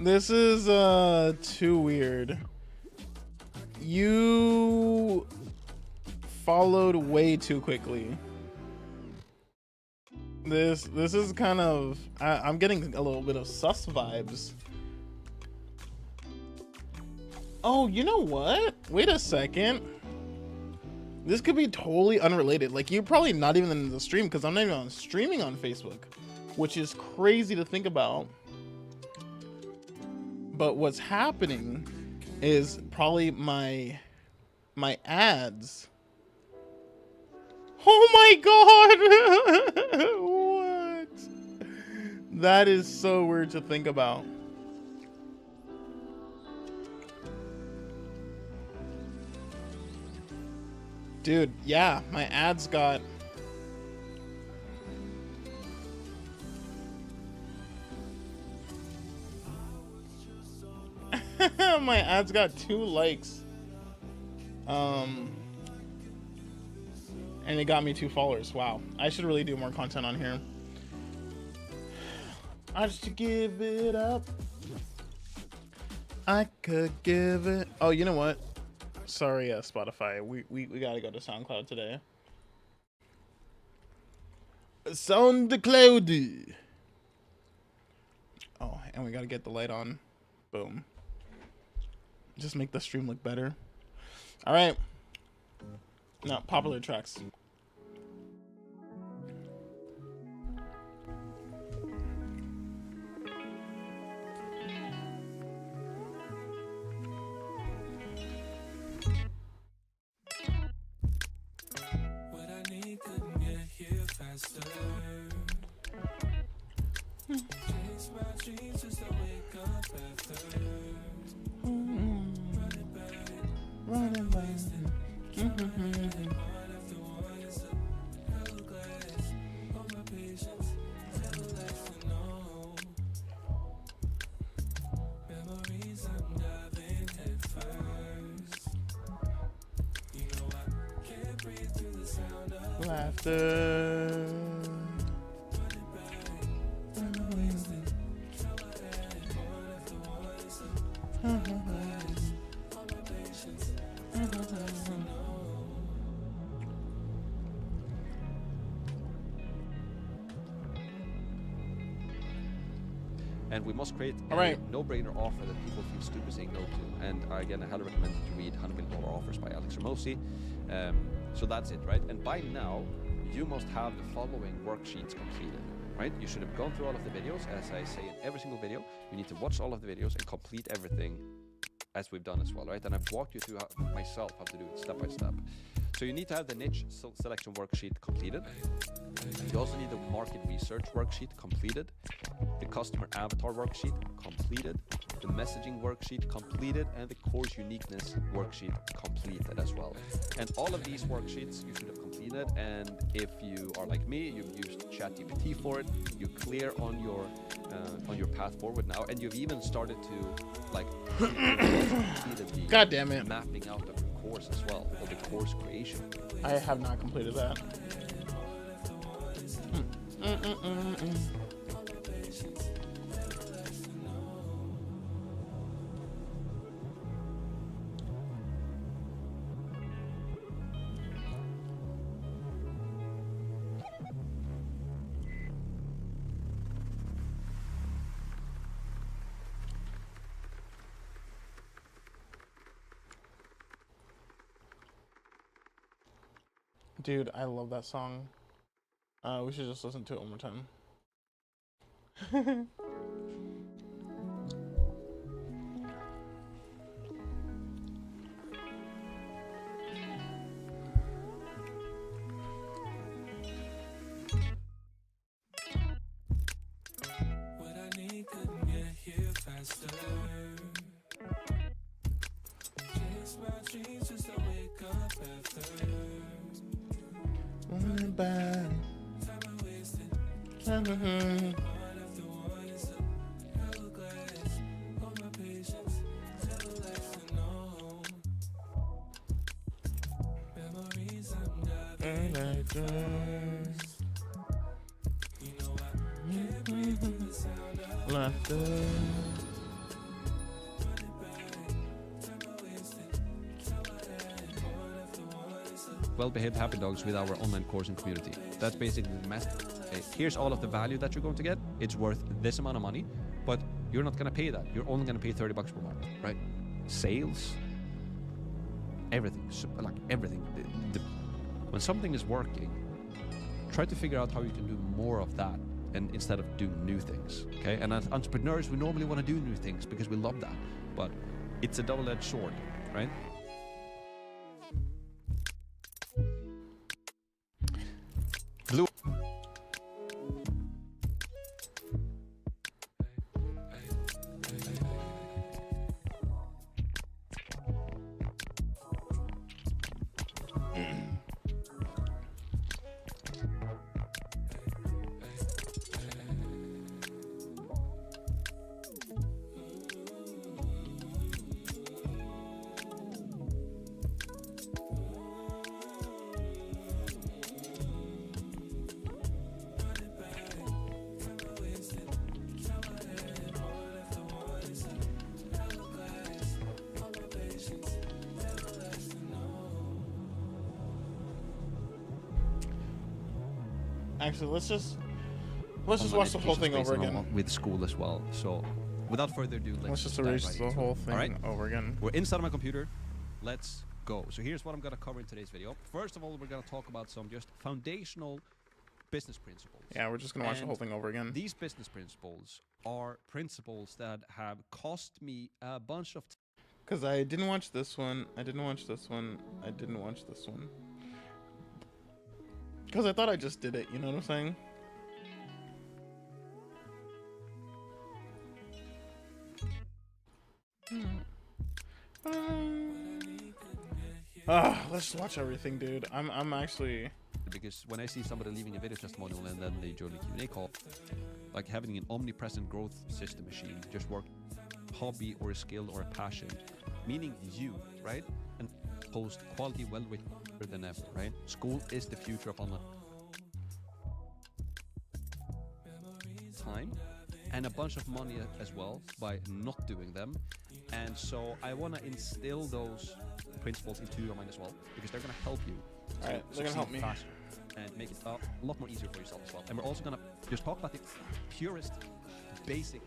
This is too weird. You followed way too quickly. This is kind of I'm getting a little bit of sus vibes. Oh, you know what? Wait a second. This could be totally unrelated. Like, you're probably not even in the stream because I'm not even streaming on Facebook, which is crazy to think about. But what's happening is probably my ads. Oh my god! What? That is so weird to think about. Dude, yeah, my ads got... my ads got 2 likes. And it got me 2 followers. Wow. I should really do more content on here. I just give it up. I could give it... Oh, you know what? Sorry, Spotify. We gotta go to SoundCloud today. SoundCloud. Oh, and we gotta get the light on. Boom. Just make the stream look better. All right. No, popular tracks. What I need couldn't get here faster. Chase my dreams just to wake up after. Running back, Laughter. And we must create All right. a no-brainer offer that people feel stupid saying no to. And again, I highly recommend that you read $100 Million Offers by Alex Hormozi. So that's it, right? And by now, you must have the following worksheets completed, right? You should have gone through all of the videos, as I say in every single video. You need to watch all of the videos and complete everything as we've done as well, right? And I've walked you through myself how to do it step by step. So you need to have the niche selection worksheet completed. You also need the market research worksheet completed, the customer avatar worksheet completed, the messaging worksheet completed, and the course uniqueness worksheet completed as well. And all of these worksheets you should have completed. And if you are like me, you've used ChatGPT for it, you're clear on your path forward now, and you've even started to like completed the God damn it. mapping out of your course as well, or the course creation. I have not completed that. Dude, I love that song. We should just listen to it one more time. what I need couldn't get here faster. Chase my dreams just to wake up after. Running back. Time I wasted. Mhm. One after one is a hourglass. All my patience, never lasting long. Memories I'm diving. You know I can't breathe through the sound of Laughter. well-behaved happy dogs with our online course and community. That's basically the message. Here's all of the value that you're going to get. It's worth this amount of money, but you're not going to pay that. You're only going to pay $30 per month, right? Sales, everything, like everything. When something is working, try to figure out how you can do more of that, and instead of doing new things. Okay, and as entrepreneurs, we normally want to do new things because we love that, but it's a double-edged sword, right? Blue. Actually, let's just watch the whole thing over again. With school as well. So, without further ado, Let's just dive erase right the into whole it. thing All right? over again. We're inside of my computer. Let's go. So here's what I'm going to cover in today's video. First of all, we're going to talk about some just foundational business principles. Yeah, we're just gonna watch the And whole thing over again. These business principles are principles that have cost me a bunch of Because I didn't watch this one. I didn't watch this one. I didn't watch this one. Because I thought I just did it. You know what I'm saying? Let's just watch everything, dude. I'm actually. because when I see somebody leaving a video testimonial and then they join the Q&A call, like having an omnipresent growth system machine just work hobby or a skill or a passion, meaning you, right? And post quality well written than ever, right? School is the future of online time and a bunch of money as well by not doing them. And so I want to instill those principles into your mind as well, because they're going to help you to Alright, they're gonna help me. faster and make it a lot more easier for yourself as well. And we're also going to just talk about the purest, basic,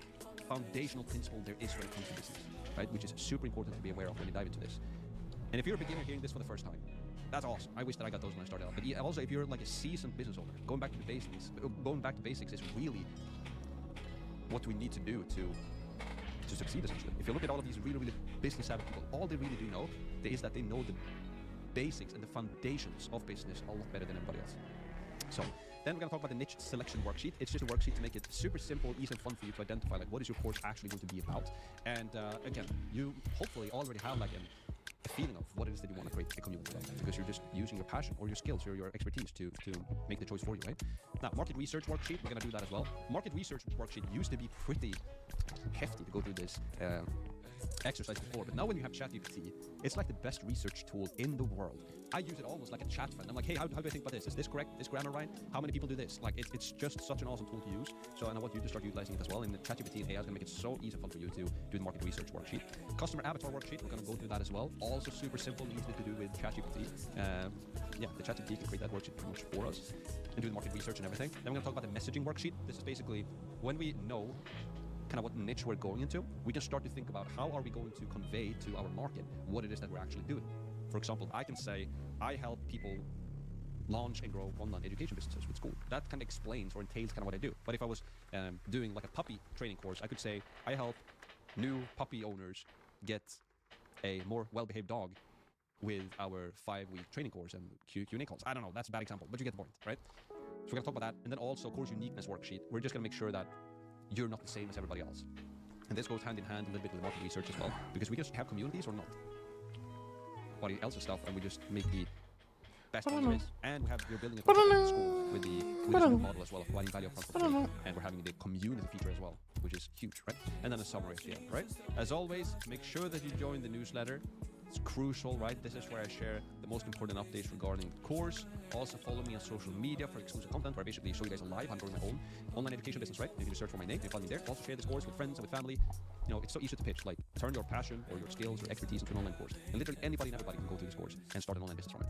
foundational principle there is when it comes to business, right? Which is super important to be aware of when you dive into this. And if you're a beginner hearing this for the first time, that's awesome. I wish that I got those when I started out. But also, if you're like a seasoned business owner, going back to basics is really what we need to do to succeed, essentially. If you look at all of these really business savvy people, all they really do know is that they know the basics and the foundations of business a lot better than anybody else. So then we're going to talk about the niche selection worksheet. It's just a worksheet to make it super simple, easy, and fun for you to identify like what is your course actually going to be about. And again, you hopefully already have like a feeling of what it is that you want to create a community of, because you're just using your passion or your skills or your expertise to make the choice for you, right? Now, market research worksheet, we're going to do that as well. Market research worksheet used to be pretty hefty to go through this exercise before, but now when you have ChatGPT, it's like the best research tool in the world. I use it almost like a chat friend. I'm like, hey, how do I think about this? Is this correct? Is grammar right? How many people do this? Like, it's just such an awesome tool to use. So, and I want you to start utilizing it as well. And the ChatGPT and AI is going to make it so easy and fun for you to do the market research worksheet. Customer avatar worksheet, we're going to go through that as well. Also super simple and easy to do with ChatGPT. Yeah, the ChatGPT can create that worksheet pretty much for us and do the market research and everything. Then we're going to talk about the messaging worksheet. This is basically when we know kind of what niche we're going into, we can start to think about how are we going to convey to our market what it is that we're actually doing. For example, I can say, I help people launch and grow online education businesses with school. That kind of explains or entails kind of what I do. But if I was doing like a puppy training course, I could say, I help new puppy owners get a more well-behaved dog with our 5-week training course and Q&A calls. I don't know, that's a bad example, but you get the point, right? So we're gonna talk about that. And then also course uniqueness worksheet. We're just gonna make sure that you're not the same as everybody else. And this goes hand in hand a little bit with market research as well, because we just have communities or not. Everybody else's stuff, and we just make the best one there is. And we have, we're building a school with the model as well of providing value upfront for free. And we're having the community feature as well, which is huge, right? And then a summary at the end, right? As always, make sure that you join the newsletter. It's crucial, right? This is where I share the most important updates regarding the course. Also follow me on social media for exclusive content where I basically show you guys live. I'm growing my own online education business, right? You can just search for my name, you can find me there. Also share this course with friends and with family. You know, it's so easy to pitch. Like, turn your passion or your skills or expertise into an online course. And literally anybody and everybody can go through this course and start an online business from it.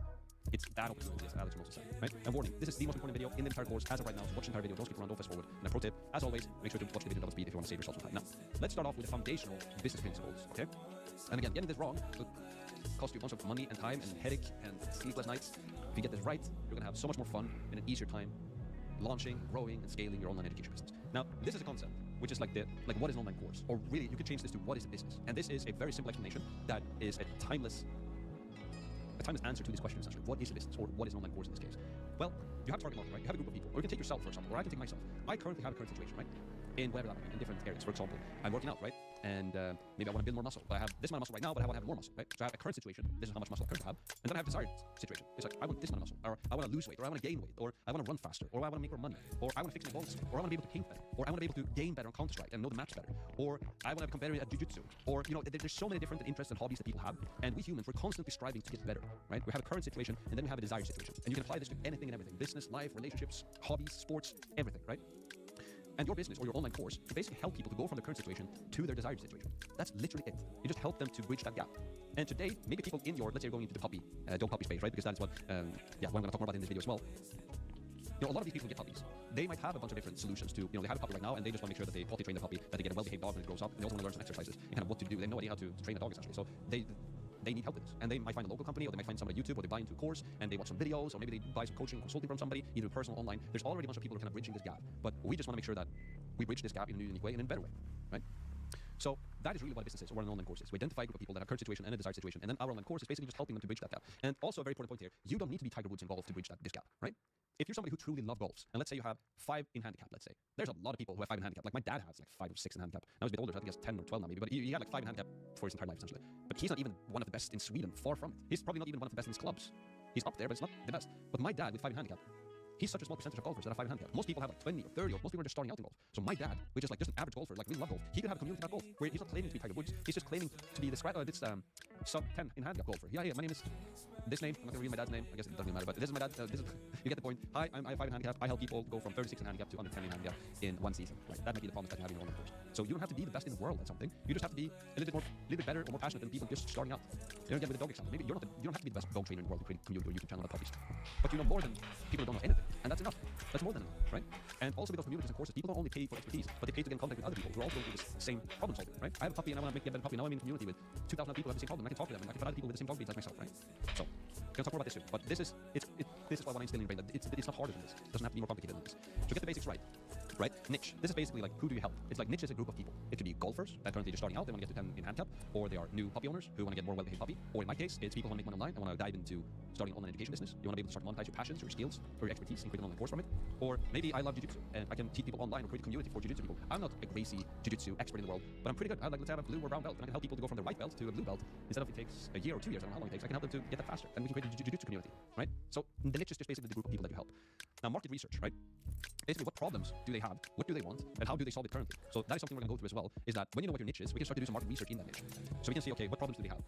It's that opportunity, as Alex Ramosi said, right? And warning, this is the most important video in the entire course as of right now. So watch the entire video, don't skip around, don't fast forward. And a pro tip, as always, make sure to watch the video double speed if you want to save yourself some time. Now, let's start off with the foundational business principles, okay? And again, getting this wrong will cost you a bunch of money and time and headache and sleepless nights. If you get this right, you're gonna have so much more fun and an easier time launching, growing, and scaling your online education business. Now, this is a concept which is like what is an online course, or really you could change this to what is a business. And this is a very simple explanation that is a timeless answer to this question, essentially. What is a business, or what is an online course in this case? Well, you have a target market, right? You have a group of people, or you can take yourself, for example, or I can take myself. I currently have a current situation, right? In whatever that might be, in different areas. For example, I'm working out, right? And maybe I want to build more muscle. But I have this amount of muscle right now, but I want to have more muscle, right? So I have a current situation. This is how much muscle I currently have. And then I have a desired situation. It's like, I want this amount of muscle, or I want to lose weight, or I want to gain weight, or I want to run faster, or I want to make more money, or I want to fix my balls, or I want to be able to paint better, or I want to be able to game better on Counter-Strike and know the maps better, or I want to become better at Jiu-Jitsu, or, you know, there's so many different interests and hobbies that people have. And we humans, we're constantly striving to get better, right? We have a current situation, and then we have a desired situation. And you can apply this to anything and everything. Business, life, relationships, hobbies, sports, everything, right? And your business or your online course to basically help people to go from their current situation to their desired situation. That's literally it. You just help them to bridge that gap. And today, maybe people in your, let's say you're going into the dog puppy space, right? Because that is what I'm going to talk more about in this video as well. You know, a lot of these people who get puppies, they might have a bunch of different solutions to, you know, they have a puppy right now and they just want to make sure that they potty train the puppy, that they get a well-behaved dog when it grows up. And they also want to learn some exercises and kind of what to do. They have no idea how to train a dog, essentially. So they need help with this. And they might find a local company, or they might find somebody on YouTube, or they buy into a course and they watch some videos, or maybe they buy some coaching, consulting from somebody, either personal, online. There's already a bunch of people who are kind of bridging this gap. But we just want to make sure that we bridge this gap in a new, unique way and in a better way, right? So that is really what a business is, or what an online course is. We identify a group of people that have current situation and a desired situation, and then our online course is basically just helping them to bridge that gap. And also a very important point here, you don't need to be Tiger Woods in golf to bridge this gap, right? If you're somebody who truly loves golf, and let's say you have 5 in handicap, let's say. There's a lot of people who have 5 in handicap. Like my dad has like 5 or 6 in handicap. Now he's a bit older, so I think he has 10 or 12 now maybe, but he had like 5 in handicap for his entire life, essentially. But he's not even one of the best in Sweden, far from it. He's probably not even one of the best in his clubs. He's up there, but it's not the best. But my dad with 5 in handicap, he's such a small percentage of golfers that have 5 in handicap. Most people have like 20 or 30, or most people are just starting out in golf. So my dad, which is like just an average golfer, like we love golf, he could have a community about golf where he's not claiming to be Tiger Woods. He's just claiming to be this sub 10 in handicap golfer. Yeah, my name is this name. I'm not gonna read my dad's name. I guess it doesn't really matter, but this is my dad. You get the point. Hi, I have 5 in handicap. I help people go from 36 in handicap to under 10 in handicap in 1 season. Right? That might be the promise that you have in your online course. So you don't have to be the best in the world at something. You just have to be a little bit better or more passionate than people just starting out. You know, again with the dog example. Maybe you don't have to be the best dog trainer in the world to create a community or YouTube channel about puppies. But you know more than people who don't know anything, and that's enough. That's more than enough, right? And also with those communities and courses, people don't only pay for expertise, but they pay to get in contact with other people who are also going through this same problem solving, right? I have a puppy and I want to get a better puppy. Now I'm in a community with 2,000 people who have the same problem. I can talk to them and I can find other people with the same dog breeds as myself, right? So we're gonna talk more about this soon. But this is what I want to instill in your brain, that it's not harder than this. It doesn't have to be more complicated than this. So get the basics right. Right? Niche. This is basically like, who do you help? It's like niche is a group of people. It could be golfers that currently just starting out, they want to get to 10 in handicap, or they are new puppy owners who want to get more well-behaved puppy, or in my case, it's people who want to make money online and want to dive into starting an online education business. You want to be able to start monetize your passions, your skills, or your expertise, and create an online course from it. Or maybe I love Jiu-Jitsu and I can teach people online or create a community for Jiu-Jitsu people. I'm not a Gracie Jiu-Jitsu expert in the world, but I'm pretty good. Let's say I have a blue or brown belt, and I can help people to go from their white belt to a blue belt. Instead of it takes a year or 2 years, I don't know how long it takes, I can help them to get that faster, and we can create a Jiu-Jitsu community, right? So the niche is just basically the group of people that you help. Now, market research, right? Basically, what problems do they have? What do they want? And how do they solve it currently? So that is something we're going to go through as well, is that when you know what your niche is, we can start to do some market research in that niche. So we can see, okay, what problems do they have?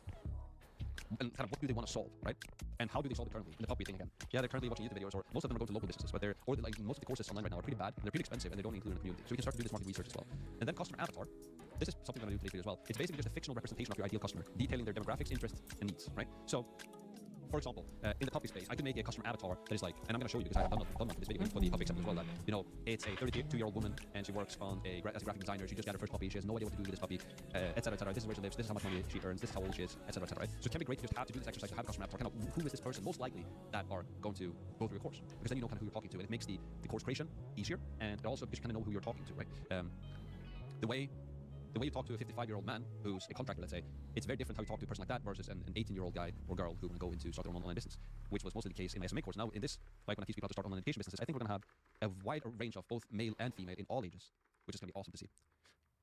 And kind of what do they want to solve, right? And how do they solve it currently? In the puppy thing again. Yeah, they're currently watching YouTube videos, or most of them are going to local businesses, but like most of the courses online right now are pretty bad, and they're pretty expensive, and they don't include in the community. So we can start to do this market research as well. And then customer avatar. This is something I'm going to do today's video as well. It's basically just a fictional representation of your ideal customer, detailing their demographics, interests, and needs, right? So, for example, in the puppy space, I could make a customer avatar that is like, and I'm going to show you because I've done one for this video for the puppy example as well, that, you know, it's a 32-year-old woman and she works on as a graphic designer. She just got her first puppy. She has no idea what to do with this puppy, etc., etc. This is where she lives. This is how much money she earns. This is how old she is, etc., etc. Right? So it can be great to just have to do this exercise to have a customer avatar. Kind of who is this person most likely that are going to go through your course, because then you know kind of who you're talking to, and it makes the course creation easier, and also because you kind of know who you're talking to, right? The way you talk to a 55-year-old man who's a contractor, let's say, it's very different how you talk to a person like that versus an 18-year-old guy or girl who want to go into start their own online business, which was mostly the case in my SMA course. Now, in this, like when I teach people how to start online education businesses, I think we're going to have a wide range of both male and female in all ages, which is going to be awesome to see.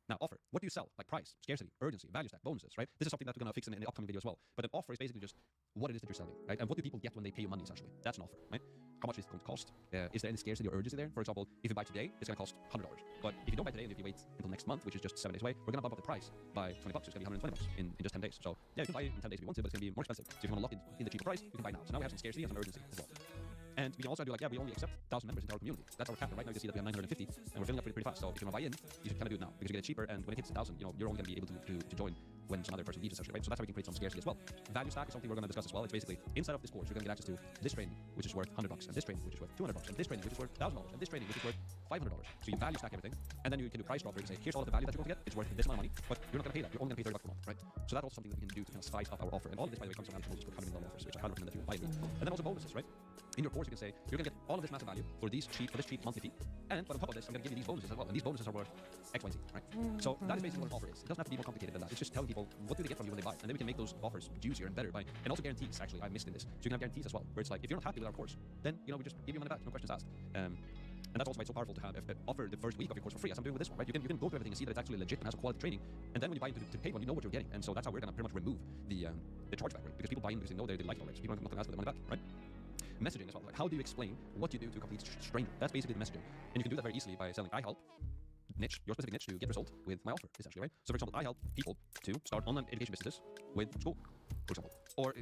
Now, offer. What do you sell? Like price, scarcity, urgency, value stack, bonuses, right? This is something that we're going to fix in the upcoming video as well. But an offer is basically just what it is that you're selling, right? And what do people get when they pay you money, essentially? That's an offer, right? How much is it going to cost? Is there any scarcity or urgency there? For example, if you buy today, it's going to cost $100. But if you don't buy today and if you wait until next month, which is just 7 days away, we're going to bump up the price by $20. It's going to be $120 in just 10 days. So yeah, you can buy it in 10 days if you want to, but it's going to be more expensive. So if you want to lock in the cheaper price, you can buy now. So now we have some scarcity and some urgency as well. And we can also do like, yeah, we only accept 1,000 members into our community. That's our cap. Right now you can see that we have 950, and we're filling up pretty fast. So if you want to buy in, you should kind of do it now because you get it cheaper. And when it hits 1,000, you know, you're only going to be able to join when some other person leaves, essentially, right? So that's how we can create some scarcity as well. Value stack is something we're going to discuss as well. It's basically inside of this course, you're going to get access to this training, which is worth $100, and this training, which is worth $200, and this training, which is worth $1,000, and this training, which is worth $500. So you value stack everything, and then you can do price drop where you can say, here's all of the value that you're going to get. It's worth this amount of money, but you're not going to pay that. You're only going to pay $30 per month, right? So that's also something that we can do to kind of spice up our offer. And all of this, by the way, comes from Alex Moses with $100 million offers, which I highly recommend that you buy it. And then also bonuses, right? In your course, you can say you're going to get all of this massive value for this cheap monthly fee, and but on top of this, I'm going to give you these bonuses as well. And these bonuses are worth X, Y, Z, right? So that is basically what an offer is. It doesn't have to be more complicated than that. It's just telling people what do they get from you when they buy, and then we can make those offers juicier and better by, and also guarantees. Actually, I missed in this, so you can have guarantees as well, where it's like if you're not happy with our course, then we just give you money back, no questions asked. And that's also why it's so powerful to have offer the first week of your course for free, as I'm doing with this one, right? You can go through everything and see that it's actually legit and has a quality training, and then when you buy into the paid one, you know what you're getting, and so that's how we're gonna pretty much remove the chargeback rate, because people buy in because they know they like it already, so people are not gonna ask for the money back, right? Messaging as well. Like, how do you explain what you do to a complete stranger? That's basically the messaging, and you can do that very easily by selling I help niche, your specific niche, to get result with my offer, essentially, right? So, for example, I help people to start online education businesses with school, for example, or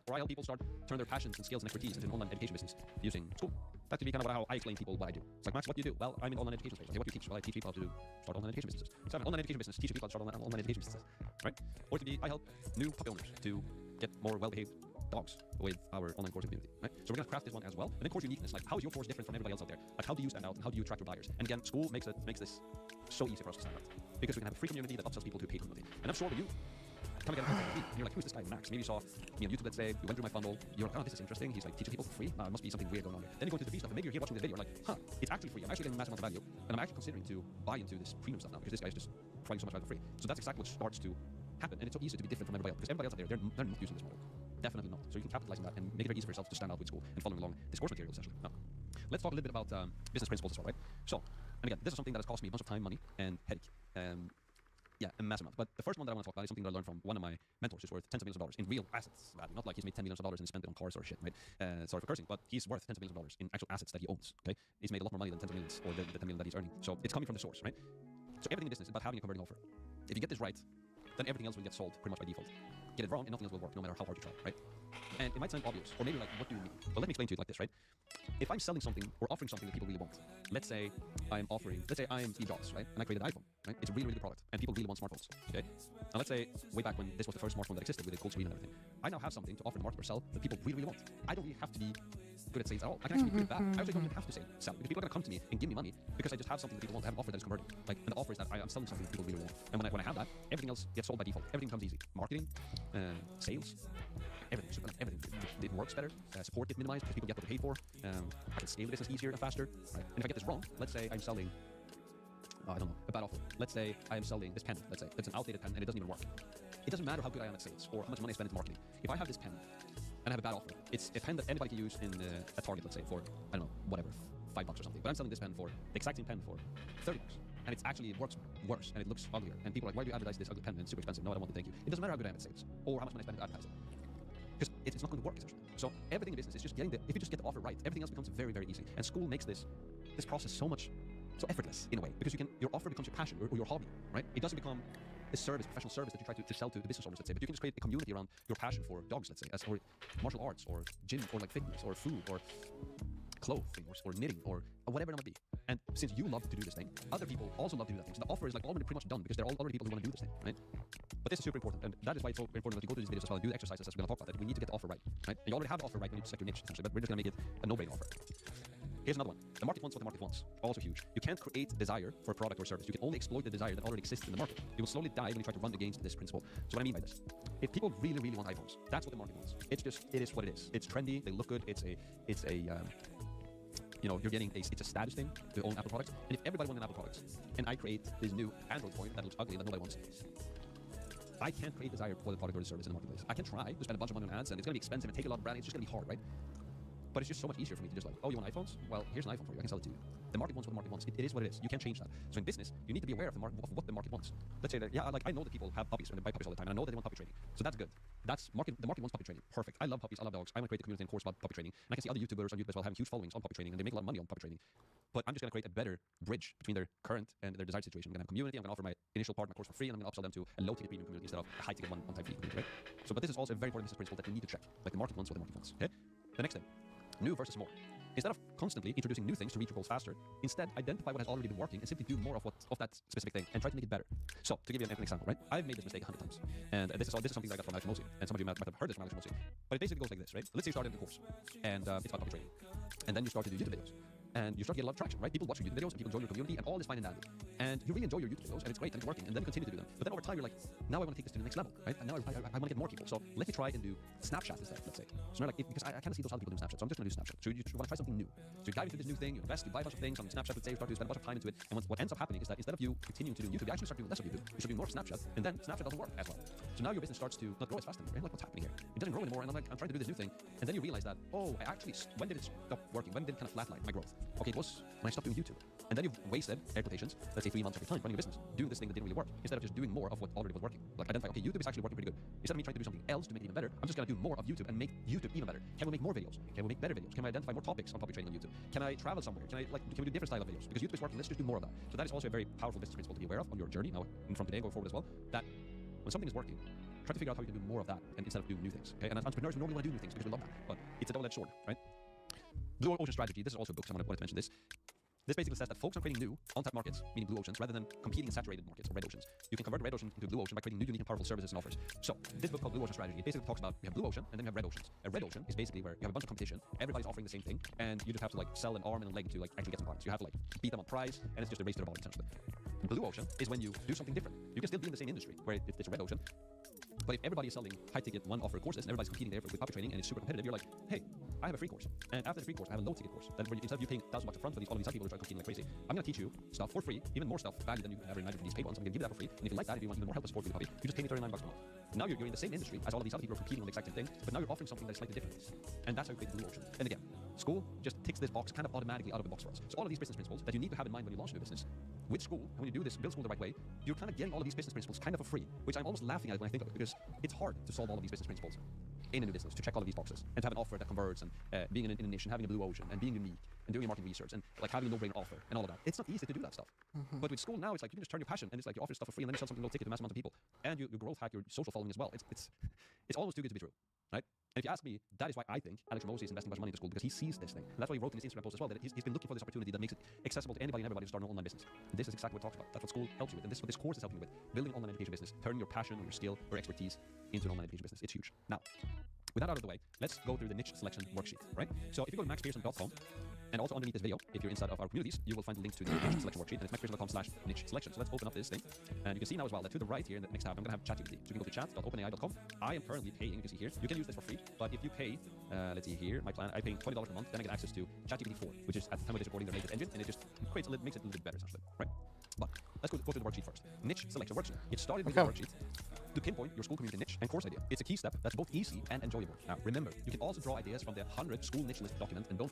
or I help people turn their passions and skills and expertise into an online education business using school. That could be kind of how I explain people what I do. It's like, Max, what do you do? Well, I'm in online education space. Okay, what do you teach? Well, I teach people how to start online education businesses. So I'm an online education business, teaching people how to start online education businesses, right? Or it could be, I help new puppy owners to get more well-behaved dogs with our online course community, right? So we're gonna craft this one as well. And then course uniqueness, like how is your course different from everybody else out there? Like how do you stand out and how do you attract your buyers? And again, school makes this so easy for us to stand out because we can have a free community that upsells people to a paid community. And I'm sure when you come again and you're like, who's this guy Max? Maybe you saw me on YouTube, let's say, you went through my funnel, you're like, oh, this is interesting. He's like teaching people for free. It must be something weird going on here. Then you go into the free stuff and maybe you're here watching this video, you're like, huh, it's actually free. I'm actually getting a massive amount of value, and I'm actually considering to buy into this premium stuff now because this guy is just providing so much value for free. So that's exactly what starts to happen, and it's so easy to be different from everybody else because everybody else out there, they're not using this model. Definitely not. So you can capitalize on that and make it very easy for yourself to stand out with school and following along this course material, essentially. Now, let's talk a little bit about business principles as well, right? So, and again, this is something that has cost me a bunch of time, money, and headache. A massive amount. But the first one that I want to talk about is something that I learned from one of my mentors who's worth tens of millions of dollars in real assets value. Not like he's made $10 million and spent it on cars or shit, right? Sorry for cursing, but he's worth tens of millions of dollars in actual assets that he owns, okay? He's made a lot more money than tens of millions or the 10 million that he's earning. So it's coming from the source, right? So everything in business is about having a converting offer. If you get this right, then everything else will get sold pretty much by default. Get it wrong and nothing else will work, no matter how hard you try, right? And it might sound obvious, or maybe like, what do you mean? Well, let me explain to you like this, right? If I'm selling something or offering something that people really want, let's say I am Steve Jobs, right? And I created an iPhone, right? It's a really, really good product, and people really want smartphones, okay? And let's say way back when this was the first smartphone that existed with a cool screen and everything, I now have something to offer the market or sell that people really, really want. I don't really have to be good at sales at all. I can actually be good at that. I actually don't even have to sell because people are going to come to me and give me money because I just have something that people want. I have an offer that is converting. Like, and the offer is that I'm selling something that people really want. And when I have that, everything else gets sold by default. Everything becomes easy. Marketing, sales, everything. So everything. It works better. Support gets minimized because people get what they pay for. I can scale the business easier and faster. Right? And if I get this wrong, let's say I'm selling, I don't know, a bad offer. Let's say I am selling this pen. Let's say it's an outdated pen and it doesn't even work. It doesn't matter how good I am at sales or how much money I spend into marketing. If I have this pen and I have a bad offer, it's a pen that anybody can use in a Target, let's say, for, I don't know, whatever, $5 or something. But I'm selling this pen for, the exact same pen for $30. And it works worse and it looks uglier. And people are like, why do you advertise this ugly pen? And it's super expensive. No, I don't want to thank you. It doesn't matter how good I am at sales or how much money I spend to advertise it. Because it's not going to work, essentially. So everything in business is just if you just get the offer right, everything else becomes very, very easy. And school makes this process so effortless in a way, because your offer becomes your passion or your hobby, right? It doesn't become a professional service that you try to sell to the business owners, let's say, but you can just create a community around your passion for dogs, let's say, or martial arts or gym or like fitness or food or clothing or knitting or whatever it might be. And since you love to do this thing, other people also love to do that thing. So the offer is like already pretty much done because they're all already people who want to do this thing, right? But this is super important, and that is why it's so important that you go to these videos as well and do the exercises as we're going to talk about, that we need to get the offer right, right? And you already have the offer right when you select your niche, essentially, but we're just going to make it a no-brainer offer. Here's another one. The market wants what the market wants. Also huge. You can't create desire for a product or service. You can only exploit the desire that already exists in the market. You will slowly die when you try to run against this principle. So what I mean by this, if people really, really want iPhones, that's what the market wants. It is what it is. It's trendy. They look good. It's a status thing to own Apple products. And if everybody wants an Apple product, and I create this new Android phone that looks ugly that nobody wants, I can't create desire for the product or the service in the marketplace. I can try to spend a bunch of money on ads, and it's going to be expensive and take a lot of branding. It's just going to be hard, right? But it's just so much easier for me to just like, oh, you want iPhones? Well, here's an iPhone for you. I can sell it to you. The market wants what the market wants. It is what it is. You can't change that. So in business, you need to be aware of what the market wants. Let's say that, I know that people have puppies and they buy puppies all the time, and I know that they want puppy training. So that's good. The market wants puppy training. Perfect. I love puppies. I love dogs. I want to create a community and course about puppy training. And I can see other YouTubers on YouTube as well having huge followings on puppy training, and they make a lot of money on puppy training. But I'm just going to create a better bridge between their current and their desired situation. I'm going to have a community. I'm going to offer my initial part of my course for free, and I'm going to upsell them to a low-ticket premium community instead of a high-ticket one-time fee community, right? So, but this is also a very important business principle that we need to check. Like, the market wants what the market wants, okay? The next thing, new versus more. Instead of constantly introducing new things to reach your goals faster, instead identify what has already been working and simply do more of that specific thing and try to make it better. So to give you an example, right? I've made this mistake 100 times, and this is something that I got from Alex Hormozi, and some of you might have heard this from Alex Hormozi. But it basically goes like this, right? Let's say you started a course, and it's about copy trading, and then you start to do YouTube videos. And you start to get a lot of traction, right? People watch your YouTube videos, and people join your community, and all is fine and dandy. And you really enjoy your YouTube videos, and it's great, and it's working, and then you continue to do them. But then over time, you're like, now I want to take this to the next level, right? And now I want to get more people. So let me try and do Snapchat instead, let's say. So now, like, because I kind of see those other people doing Snapchat, so I'm just going to do Snapchat. So you want to try something new. So you dive into this new thing, you invest, you buy a bunch of things on Snapchat, let's say, you start to spend a bunch of time into it. And what ends up happening is that instead of you continuing to do YouTube, you actually start doing less of YouTube. You start doing more of Snapchat, and then Snapchat doesn't work as well. So now your business starts to not grow as fast anymore. Right? Like, what's happening here? It doesn't grow anymore, and I'm trying to do this new thing. And then you realize that, oh, I actually, when did it stop working? When did it kind of flatline my growth? Okay, it was when I stopped doing YouTube. And then you've wasted, air quotations, let's say 3 months of your time running a business, doing this thing that didn't really work, instead of just doing more of what already was working. Like identify, okay, YouTube is actually working pretty good. Instead of me trying to do something else to make it even better, I'm just going to do more of YouTube and make YouTube even better. Can we make more videos? Can we make better videos? Can we identify more topics on copy trading on YouTube? Can I travel somewhere? Can we do different style of videos? Because YouTube is working, let's just do more of that. So that is also a very powerful business principle to be aware of on your journey now and from today going forward as well. That when something is working, try to figure out how you can do more of that and instead of doing new things. Okay? And as entrepreneurs, we normally want to do new things because we love that. But it's a double-edged sword, right? Blue Ocean Strategy, this is also a book, so I wanted to mention this. This basically says that focus on creating new, on-tap markets, meaning blue oceans, rather than competing in saturated markets or red oceans. You can convert red ocean into blue ocean by creating new, unique, and powerful services and offers. So, this book called Blue Ocean Strategy, it basically talks about, we have blue ocean, and then we have red oceans. A red ocean is basically where you have a bunch of competition, everybody's offering the same thing, and you just have to like sell an arm and a leg to like actually get some clients. You have to like beat them on price, and it's just a race to the bottom, essentially. Blue ocean is when you do something different. You can still be in the same industry, where it's a red ocean, but if everybody is selling high-ticket one-offer courses and everybody's competing there with copy trading and it's super competitive, you're like, hey, I have a free course. And after the free course, I have a low-ticket course. Then instead of you paying $1,000 up front for all of these other people who are competing like crazy, I'm going to teach you stuff for free, even more stuff value than you can ever imagine for these paid ones. I'm going to give you that for free. And if you like that, if you want even more help and support with the copy, you just pay me $39 a month. Now you're in the same industry as all of these other people who are competing on the exact same thing, but now you're offering something that's slightly different. And that's how you create blue ocean. And again, school just ticks this box kind of automatically out of the box for us. So all of these business principles that you need to have in mind when you launch a new business, with school, and when you do this, build school the right way, you're kind of getting all of these business principles kind of for free, which I'm almost laughing at when I think of it, because it's hard to solve all of these business principles in a new business, to check all of these boxes, and to have an offer that converts, and being in a niche, and having a blue ocean, and being unique, and doing market research, and like having a no-brainer offer, and all of that. It's not easy to do that stuff. But with school now, it's like you can just turn your passion, and it's like you offer stuff for free, and then you sell something low-ticket to mass amounts of people, and you growth hack your social following as well. It's almost too good to be true, right? And if you ask me, that is why I think Alex Hormozi is investing a bunch of money into school, because he sees this thing. And that's why he wrote in his Instagram post as well, that he's been looking for this opportunity that makes it accessible to anybody and everybody to start an online business. And this is exactly what it talks about. That's what school helps you with. And this is what this course is helping you with. Building an online education business, turning your passion or your skill or expertise into an online education business. It's huge. Now, with that out of the way, let's go through the niche selection worksheet, right? So if you go to maxpearson.com, and also underneath this video, if you're inside of our communities, you will find the link to the niche selection worksheet, and it's maxpearson.com/niche selection. So let's open up this thing, and you can see now as well that to the right here in the next tab, I'm going to have ChatGPT. So you can go to chat.openai.com. I am currently paying, you can see here, you can use this for free, but if you pay, let's see here, my plan, I'm paying $20 a month, then I get access to ChatGPT 4, which is at the time of this recording their latest engine, and it just makes it a little bit better, essentially, right? But let's go through the worksheet first. Niche selection worksheet. Get started with the worksheet to pinpoint your school community niche and course idea. It's a key step that's both easy and enjoyable. Now, remember, you can also draw ideas from the 100 school niche list document, and don't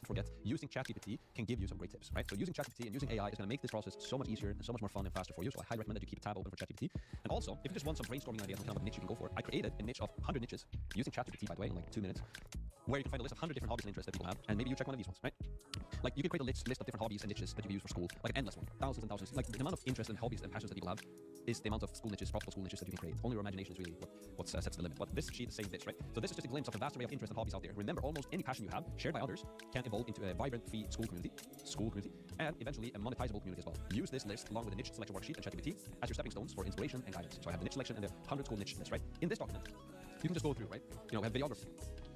forget, using ChatGPT can give you some great tips, right? So using ChatGPT and using AI is going to make this process so much easier and so much more fun and faster for you. So I highly recommend that you keep a tab open for ChatGPT. And also, if you just want some brainstorming ideas on kind of a niche you can go for, I created a niche of 100 niches using ChatGPT, by the way, in like 2 minutes, where you can find a list of 100 different hobbies and interests that people have, and maybe you check one of these ones, right? Like you can create a list of different hobbies and niches that you can use for school, like an endless one, thousands and thousands. Like the amount of interest and hobbies and passions that people have is the amount of school niches, profitable school niches that you can create. Only your imagination is really what sets the limit. But this sheet is saying this, right? So this is just a glimpse of a vast array of interests and hobbies out there. Remember, almost any passion you have, shared by others, can evolve into a vibrant, free school community, and eventually a monetizable community as well. Use this list along with the niche selection worksheet and ChatGPT as your stepping stones for inspiration and guidance. So I have the niche selection and the 100 school niche list, right? In this document, you can just go through, right? You know, we have videography.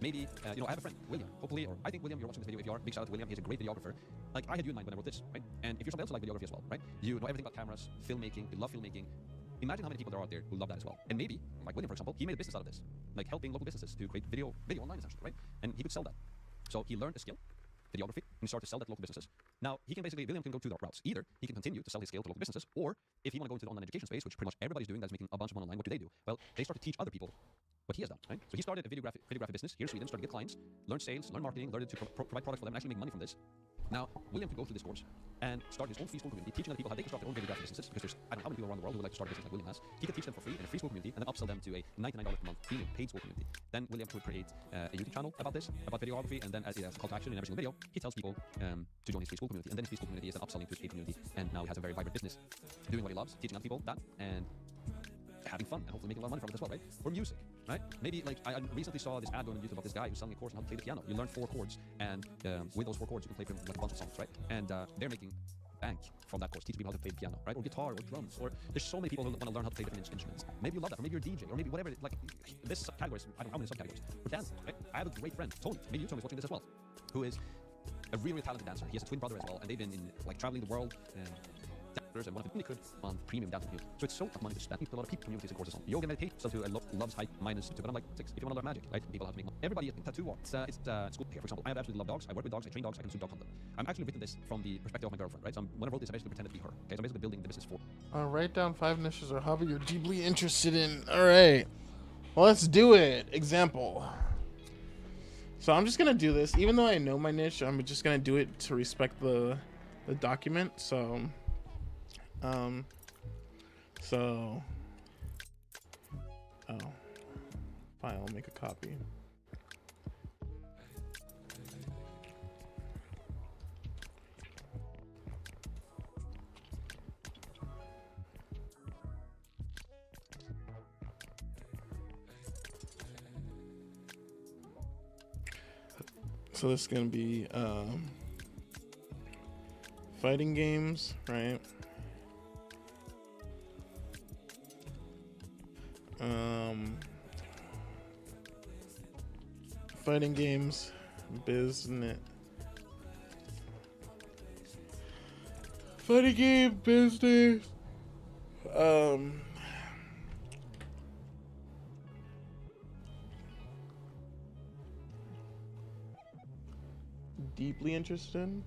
Maybe, I have a friend, William, hopefully, or I think William, you're watching this video. If you are, big shout out to William. He's a great videographer. Like I had you in mind when I wrote this, right? And if you're somebody else who like videography as well, right? You know everything about cameras, filmmaking, you love filmmaking. Imagine how many people there are out there who love that as well. And maybe, like William, for example, he made a business out of this, like helping local businesses to create video online, essentially, right? And he could sell that. So he learned a skill, videography and start to sell that to local businesses. Now, William can go two routes. Either he can continue to sell his skill to local businesses, or if he want to go into the online education space, which pretty much everybody's doing that's making a bunch of money online, what do? Well, they start to teach other people what he has done, right? So he started a videography business here in Sweden, started to get clients, learn sales, learn marketing, learned to provide products for them, and actually make money from this. Now, William can go through this course and start his own free school community, teaching other people how they can start their own videography businesses, because there's, I don't know how many people around the world who would like to start a business like William has. He could teach them for free in a free school community, and then upsell them to a $99 per month premium paid school community. Then William would create a YouTube channel about this, about videography, and then as a call to action in every single video, he tells people to join his free school community, and then his free school community is then upselling to his paid community, and now he has a very vibrant business, doing what he loves, teaching other people that, and having fun, and hopefully making a lot of money from it as well, right? Or music, right? Maybe, like, I recently saw this ad going on YouTube about this guy who's selling a course on how to play the piano. You learn 4 chords, and with those 4 chords, you can play like a bunch of songs, right? And they're making bank from that course, teaching people how to play the piano, right? Or guitar, or drums, or there's so many people who want to learn how to play different instruments. Maybe you love that, or maybe you're a DJ, or maybe whatever, like, this categories, I don't know how many subcategories. Or dance, right? I have a great friend, Tony, maybe you, Tony, is watching this as well, who is a really, really talented dancer. He has a twin brother as well, and they've been in, like, traveling the world, and one of them only could on premium dancing community. So it's so tough money to spend. A lot of people communities and courses on yoga, meditation, so to loves height minus 2, but I'm like 6 if you want to learn magic, right? People have to make money. Everybody tattoo art. It's school here, for example. I absolutely love dogs. I work with dogs. I train dogs. I can dog hunt them. I'm actually written this from the perspective of my girlfriend, right? So when I wrote this, I basically pretended to be her. Okay, so I'm basically building the business for. Write down 5 niches or hobby you're deeply interested in. All right. Well, let's do it. Example. So I'm just gonna do this, even though I know my niche. I'm just gonna do it to respect the document. So, file, make a copy. So this is gonna be fighting games, right? Fighting games, business. Fighting game, business. Deeply interested.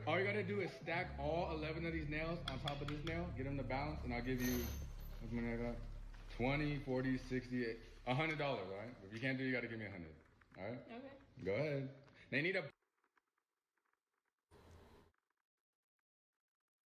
All you gotta do is stack all 11 of these nails on top of this nail, get them to balance, and I'll give you, what's my name got? 20, 40, 60, $100, right? If you can't do it, you gotta give me 100, all right? Okay. Go ahead. They need a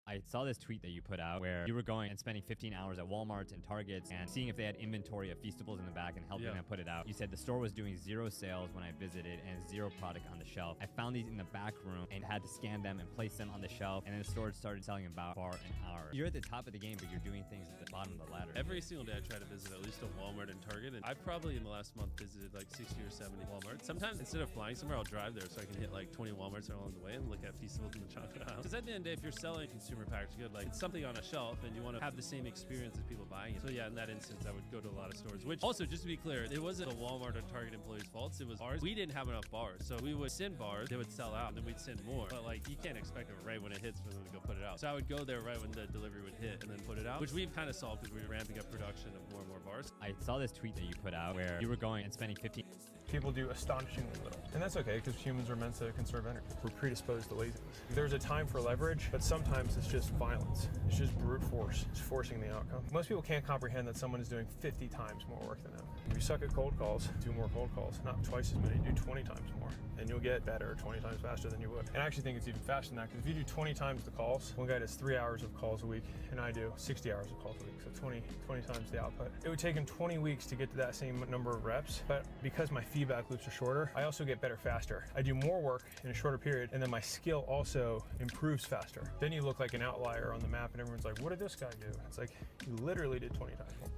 I saw this tweet that you put out where you were going and spending 15 hours at Walmart and Targets and seeing if they had inventory of Feastables in the back and helping them put it out. You said the store was doing 0 sales when I visited and 0 product on the shelf. I found these in the back room and had to scan them and place them on the shelf, and then the store started selling them about bar an hour. You're at the top of the game, but you're doing things at the bottom of the ladder. Every single day I try to visit at least a Walmart and Target, and I've probably in the last month visited like 60 or 70 Walmarts. Sometimes instead of flying somewhere, I'll drive there so I can hit like 20 Walmarts along the way and look at Feastables in the chocolate aisle. Because at the end of the day, if you're selling consumer packaged good, like it's something on a shelf and you want to have the same experience as people buying it. So yeah, in that instance, I would go to a lot of stores, which also, just to be clear, it wasn't a Walmart or Target employee's fault. It was ours. We didn't have enough bars. So we would send bars, they would sell out, and then we'd send more. But like, you can't expect it right when it hits for them to go put it out. So I would go there right when the delivery would hit and then put it out, which we've kind of solved because we were ramping up production of more and more bars. I saw this tweet that you put out where you were going and spending 15. People do astonishingly little. And that's okay, because humans are meant to conserve energy. We're predisposed to laziness. There's a time for leverage, but sometimes it's just violence. It's just brute force. It's forcing the outcome. Most people can't comprehend that someone is doing 50 times more work than them. If you suck at cold calls, do more cold calls. Not twice as many, do 20 times more. And you'll get better 20 times faster than you would. And I actually think it's even faster than that, because if you do 20 times the calls, one guy does 3 hours of calls a week, and I do 60 hours of calls a week. So 20 times the output. It would take him 20 weeks to get to that same number of reps, but because my feedback loops are shorter, I also get better faster. I do more work in a shorter period, and then my skill also improves faster. Then you look like an outlier on the map, and everyone's like, what did this guy do? It's like, you literally did 20 times more.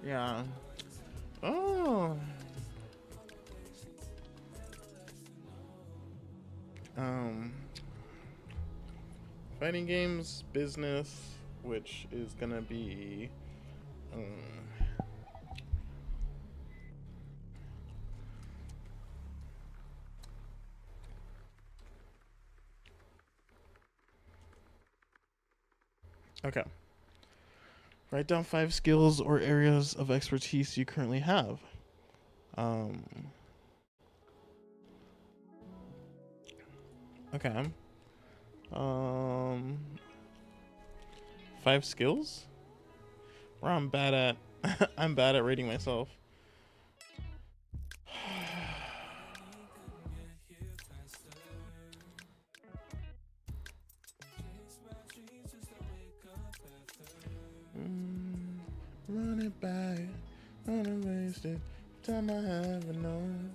Yeah. Oh. Fighting games business, which is gonna be okay. Write down 5 skills or areas of expertise you currently have. Okay. 5 skills? Where I'm bad at I'm bad at rating myself. Run it back, unwasted time I haven't known.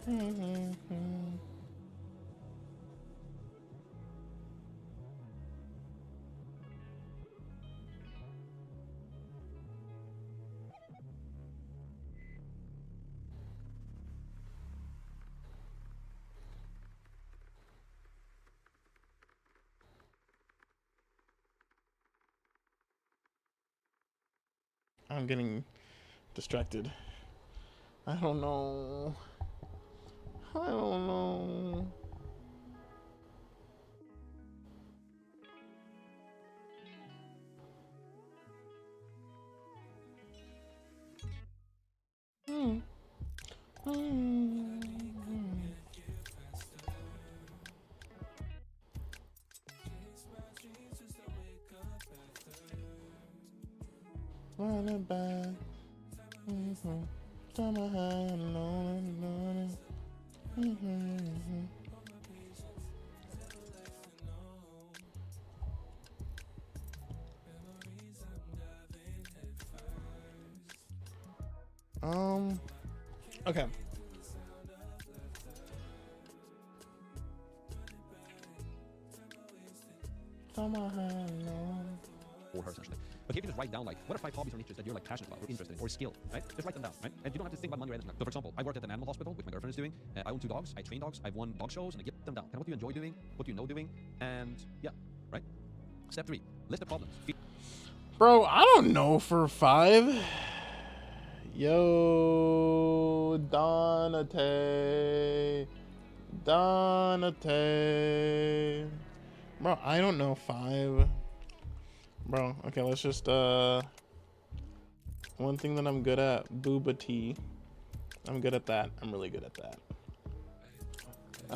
I'm getting distracted. I don't know. I don't know. Running back. Turn my hand alone. Okay. Turn my hand alone. For her essentially. But if you just write down like, what are 5 hobbies or niches that you're like passionate about or interested in or skill, right? Just write them down, right? And you don't have to think about money or anything. So for example, I worked at an animal hospital, which my girlfriend is doing. I own 2 dogs, I train dogs, I've won dog shows, and I get them down. Kind of what do you enjoy doing, what do you know doing, and yeah, right? Step 3, list the problems. Bro, I don't know for 5. Yo, Donate. Bro, I don't know 5. Bro, okay, let's just, one thing that I'm good at, booba tea. I'm good at that. I'm really good at that. I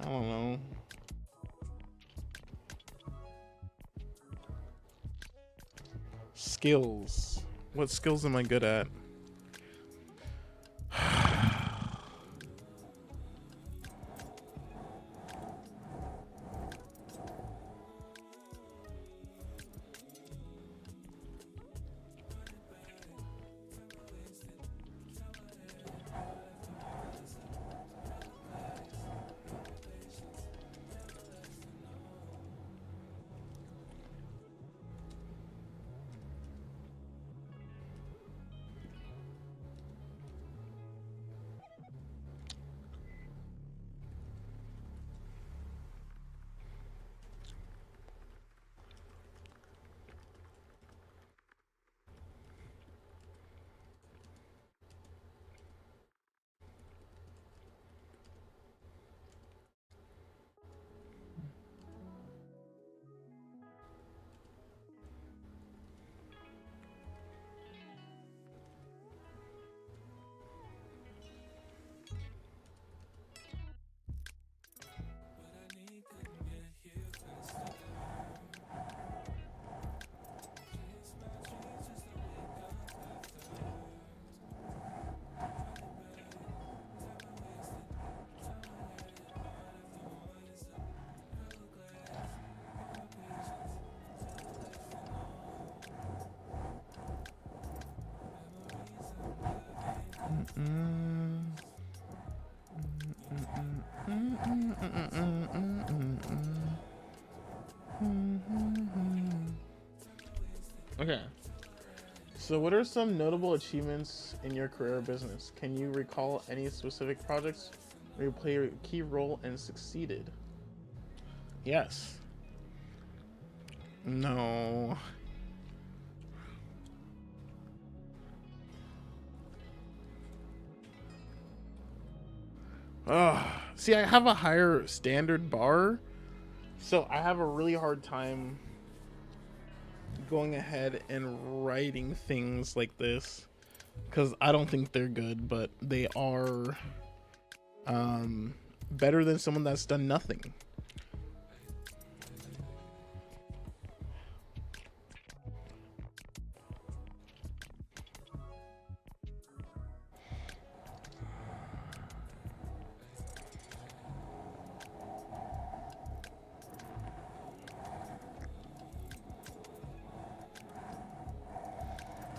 don't know. Skills. What skills am I good at? Okay. So what are some notable achievements in your career or business? Can you recall any specific projects where you played a key role and succeeded? Yes. No. See, I have a higher standard bar, so I have a really hard time going ahead and writing things like this because I don't think they're good, but they are better than someone that's done nothing.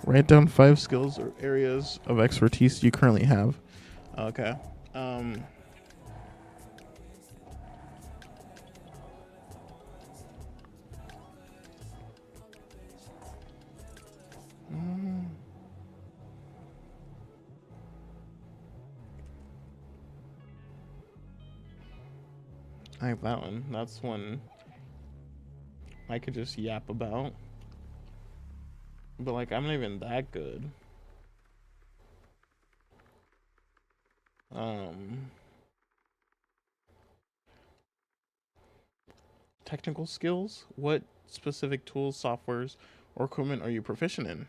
Write down 5 skills or areas of expertise you currently have. Okay. Mm. I have that one. That's one I could just yap about. But like, I'm not even that good. Technical skills? What specific tools, softwares, or equipment are you proficient in?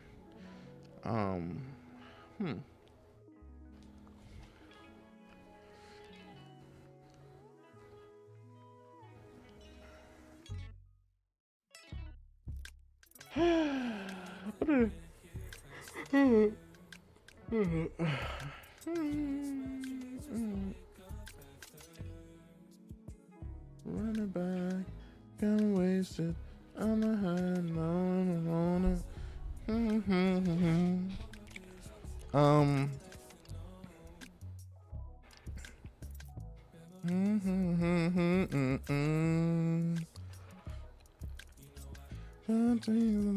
Running back, getting wasted on the high, no,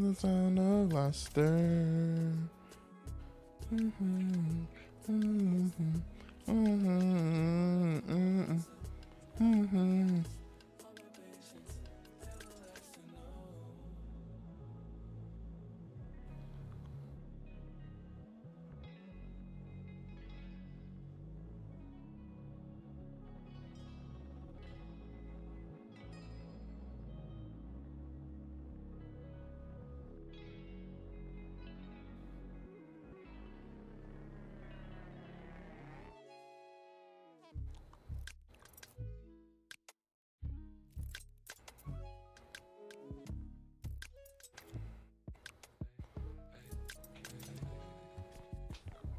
the sound of laughter.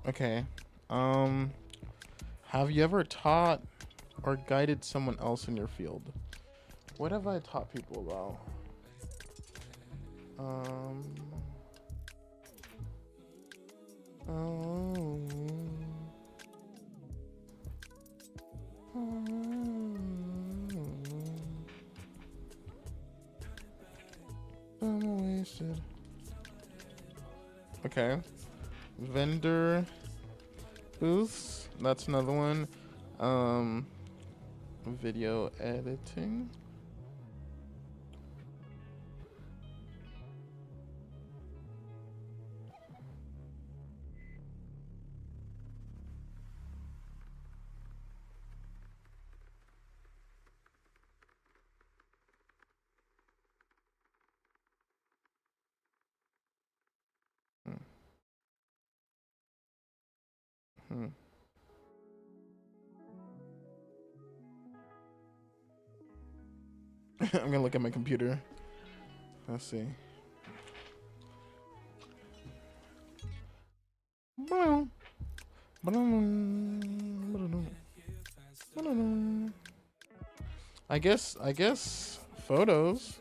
Okay. Have you ever taught or guided someone else in your field? What have I taught people about? I'm wasted. Okay. Vendor booths. That's another one. Video editing. I'm gonna look at my computer. Let's see. I guess photos.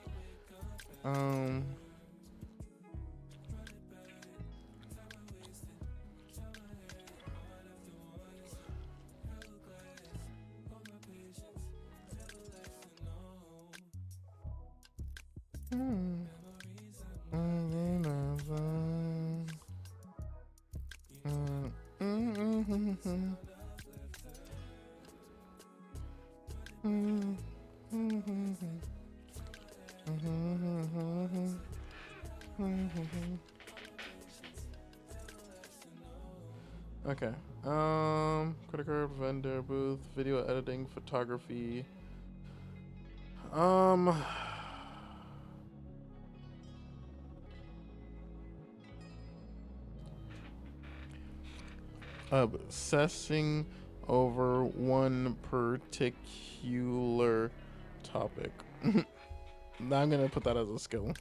Okay. Credit card, vendor booth, video editing, photography. Obsessing over one particular topic. Now I'm gonna put that as a skill.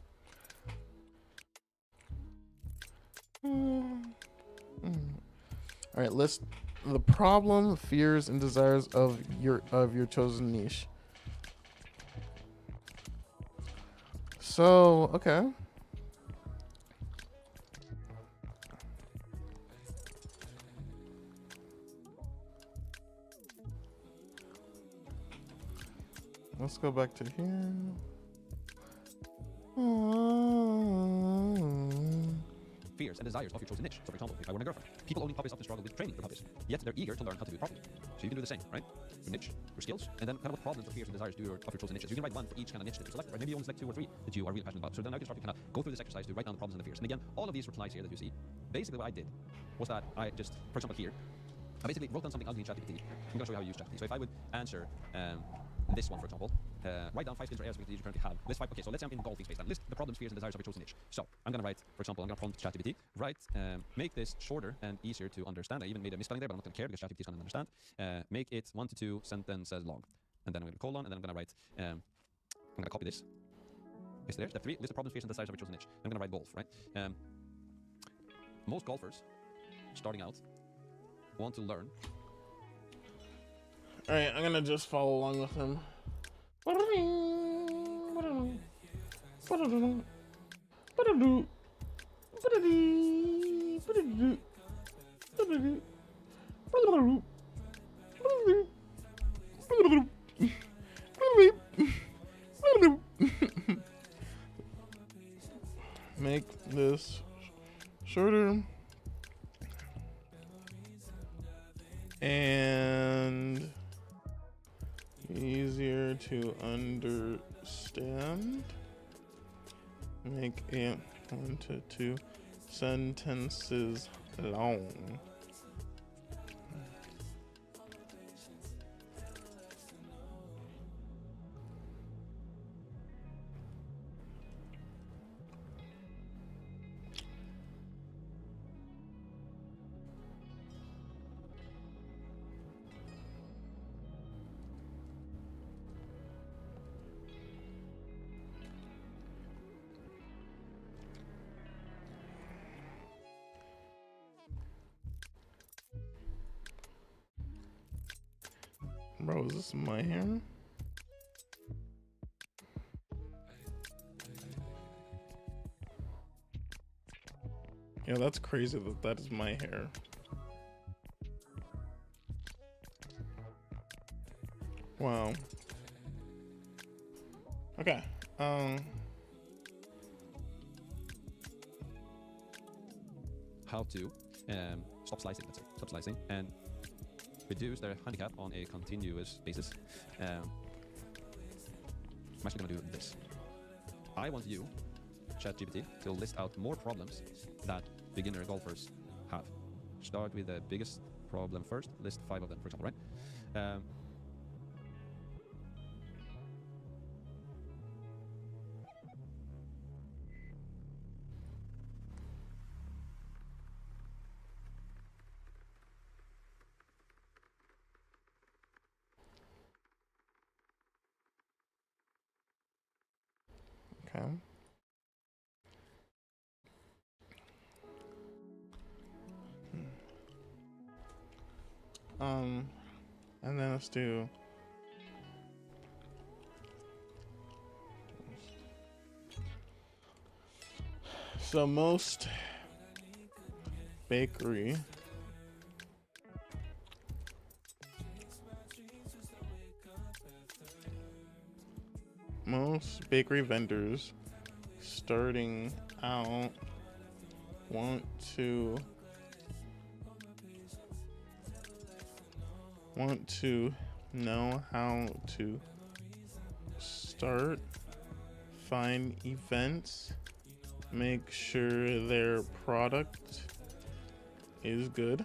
All right, list the problem, fears, and desires of your chosen niche. So, okay. let's go back to here. Fears and desires of your chosen niche. So for example, if I were a girlfriend, people owning puppies often struggle with training their puppies, yet they're eager to learn how to do it properly. So you can do the same, right? Your niche, your skills, and then kind of what problems or fears and desires do of your chosen niches. You can write one for each kind of niche that you select, right? Maybe you only select 2 or 3 that you are really passionate about. So then now you can start to kind of go through this exercise to write down the problems and the fears. And again, all of these replies here that you see, basically what I did was that I just, for example here, I basically wrote down something ugly in ChatGPT. I'm going to show you how you use ChatGPT. So if I would answer this one, for example, write down 5 skills or areas you currently have. List 5. Okay, so let's say I'm in golfing space. Then list the problems, fears, and desires of your chosen niche. So I'm going to write, for example, I'm going to prompt ChatGPT. Write, make this shorter and easier to understand. I even made a misspelling there, but I'm not going to care because ChatGPT is going to understand. Make it 1 to 2 sentences long. And then I'm going to colon, and then I'm going to write, I'm going to copy this. Paste there. Step 3, list the problems, fears, and desires of your chosen niche. I'm going to write golf, right? Most golfers starting out want to learn. All right, I'm gonna just follow along with him. Make this shorter and easier to understand. Make it 1 to 2 sentences long. Bro, is this my hair? Yeah, that's crazy that that is my hair. Wow. Okay. How to stop slicing, let's say. Stop slicing and reduce their handicap on a continuous basis. I'm actually going to do this. I want you, ChatGPT, to list out more problems that beginner golfers have. Start with the biggest problem first. List 5 of them, for example, right? Okay. And then let's do so most bakery vendors starting out want to know how to start, find events, make sure their product is good.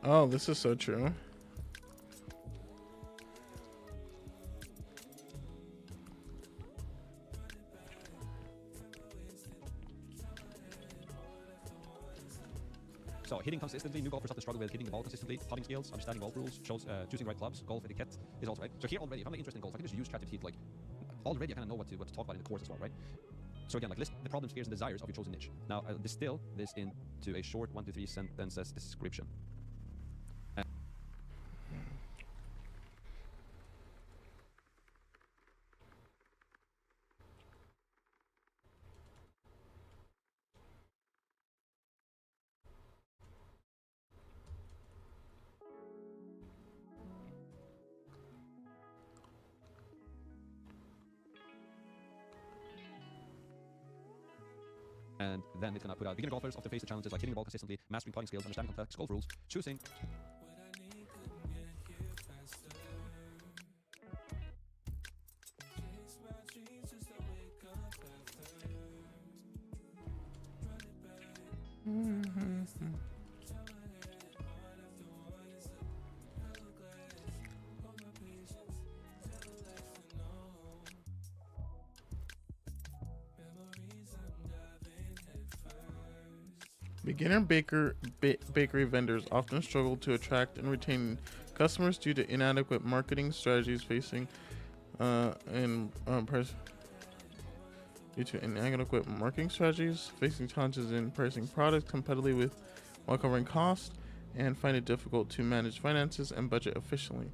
Oh, this is so true. So hitting consistently, new golfers often struggle with hitting the ball consistently, putting skills, understanding golf rules, choosing the right clubs, golf etiquette is also right. So here already, if I'm like, interested in golf, I can just use ChatGPT to like, already I kind of know what to talk about in the course as well, right? So again, like list the problems, fears, and desires of your chosen niche. Now distill this into a short 1 to 3 sentences description. And then it's gonna put out beginner golfers often face the challenges like hitting the ball consistently, mastering putting skills, understanding complex golf rules, choosing. Beginner bakery vendors often struggle to attract and retain customers due to inadequate marketing strategies facing due to inadequate marketing strategies, facing challenges in pricing products competitively with while covering costs, and find it difficult to manage finances and budget efficiently.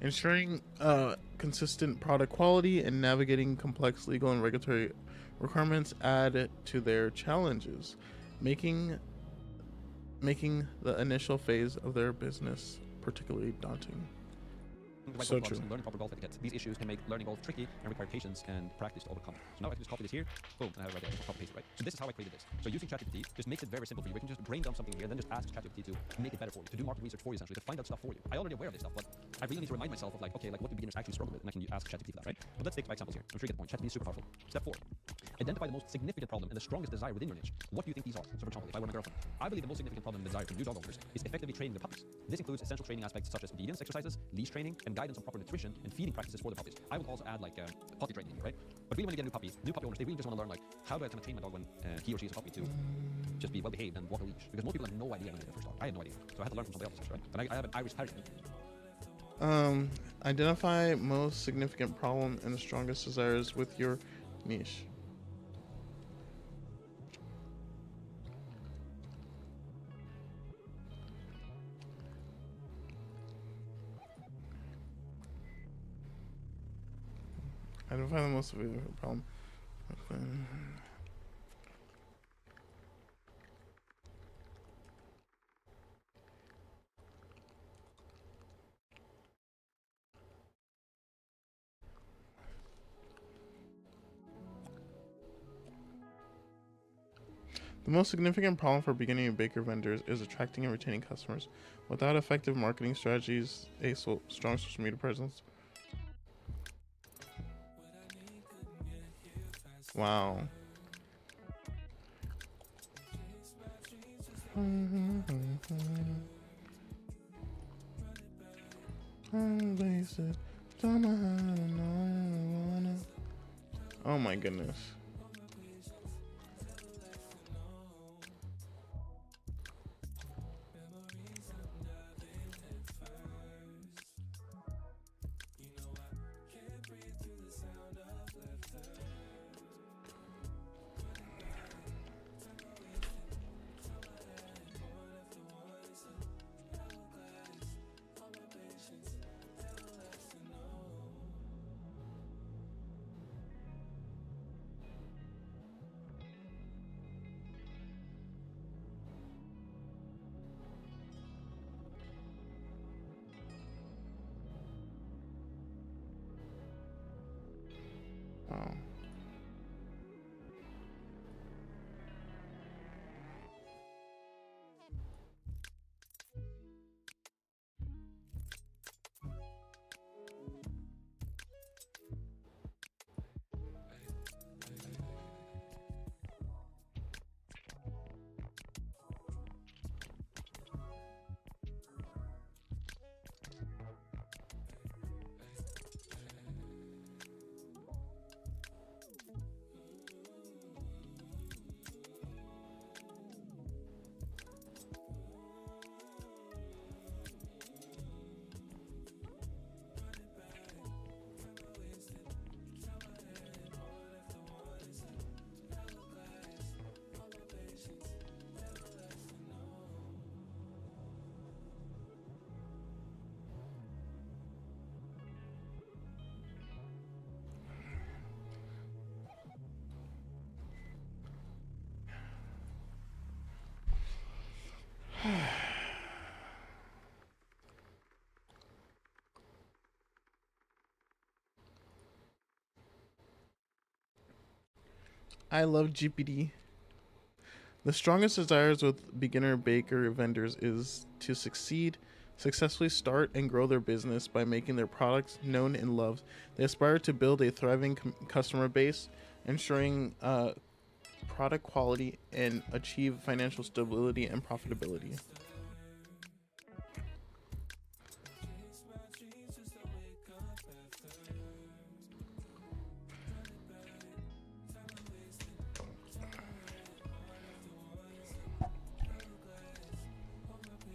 Ensuring consistent product quality and navigating complex legal and regulatory requirements add to their challenges, making the initial phase of their business particularly daunting. So true. Learning proper golf etiquette. These issues can make learning golf tricky and require patience and practice to overcome. So now I can just copy this here, boom, and I have it right there. Just copy paste it, right? So this is how I created this. So using ChatGPT just makes it very simple for you. You can just brain dump something here, then just ask ChatGPT to make it better for you, to do market research for you, essentially, to find out stuff for you. I'm already aware of this stuff, but I really need to remind myself of like, okay, like what do beginners actually struggle with, and I can ask ChatGPT that, right? But let's take 5 examples here. I'm sure you get the point. ChatGPT is super powerful. Step 4. Identify the most significant problem and the strongest desire within your niche. What do you think these are? So for example, if I were my girlfriend, I believe the most significant problem and desire for new dog owners is effectively training the puppies. This includes essential training aspects such as obedience exercises, leash training, and guidance on proper nutrition and feeding practices for the puppies. I would also add like potty training, right? But really when you get new puppy owners, they really just want to learn like, how do I kind of train my dog when he or she is a puppy to just be well behaved and walk a leash? Because most people have no idea when they get their first dog. I had no idea. So I had to learn from somebody else, right? But I have an Irish Terrier. Identify most significant problem and the strongest desires with your niche. Identify the most significant problem. The most significant problem for beginning baker vendors is attracting and retaining customers. Without effective marketing strategies, a strong social media presence. Wow. Oh my goodness. I love GPD. The strongest desires with beginner baker vendors is to successfully start and grow their business by making their products known and loved. They aspire to build a thriving customer base, ensuring product quality, and achieve financial stability and profitability.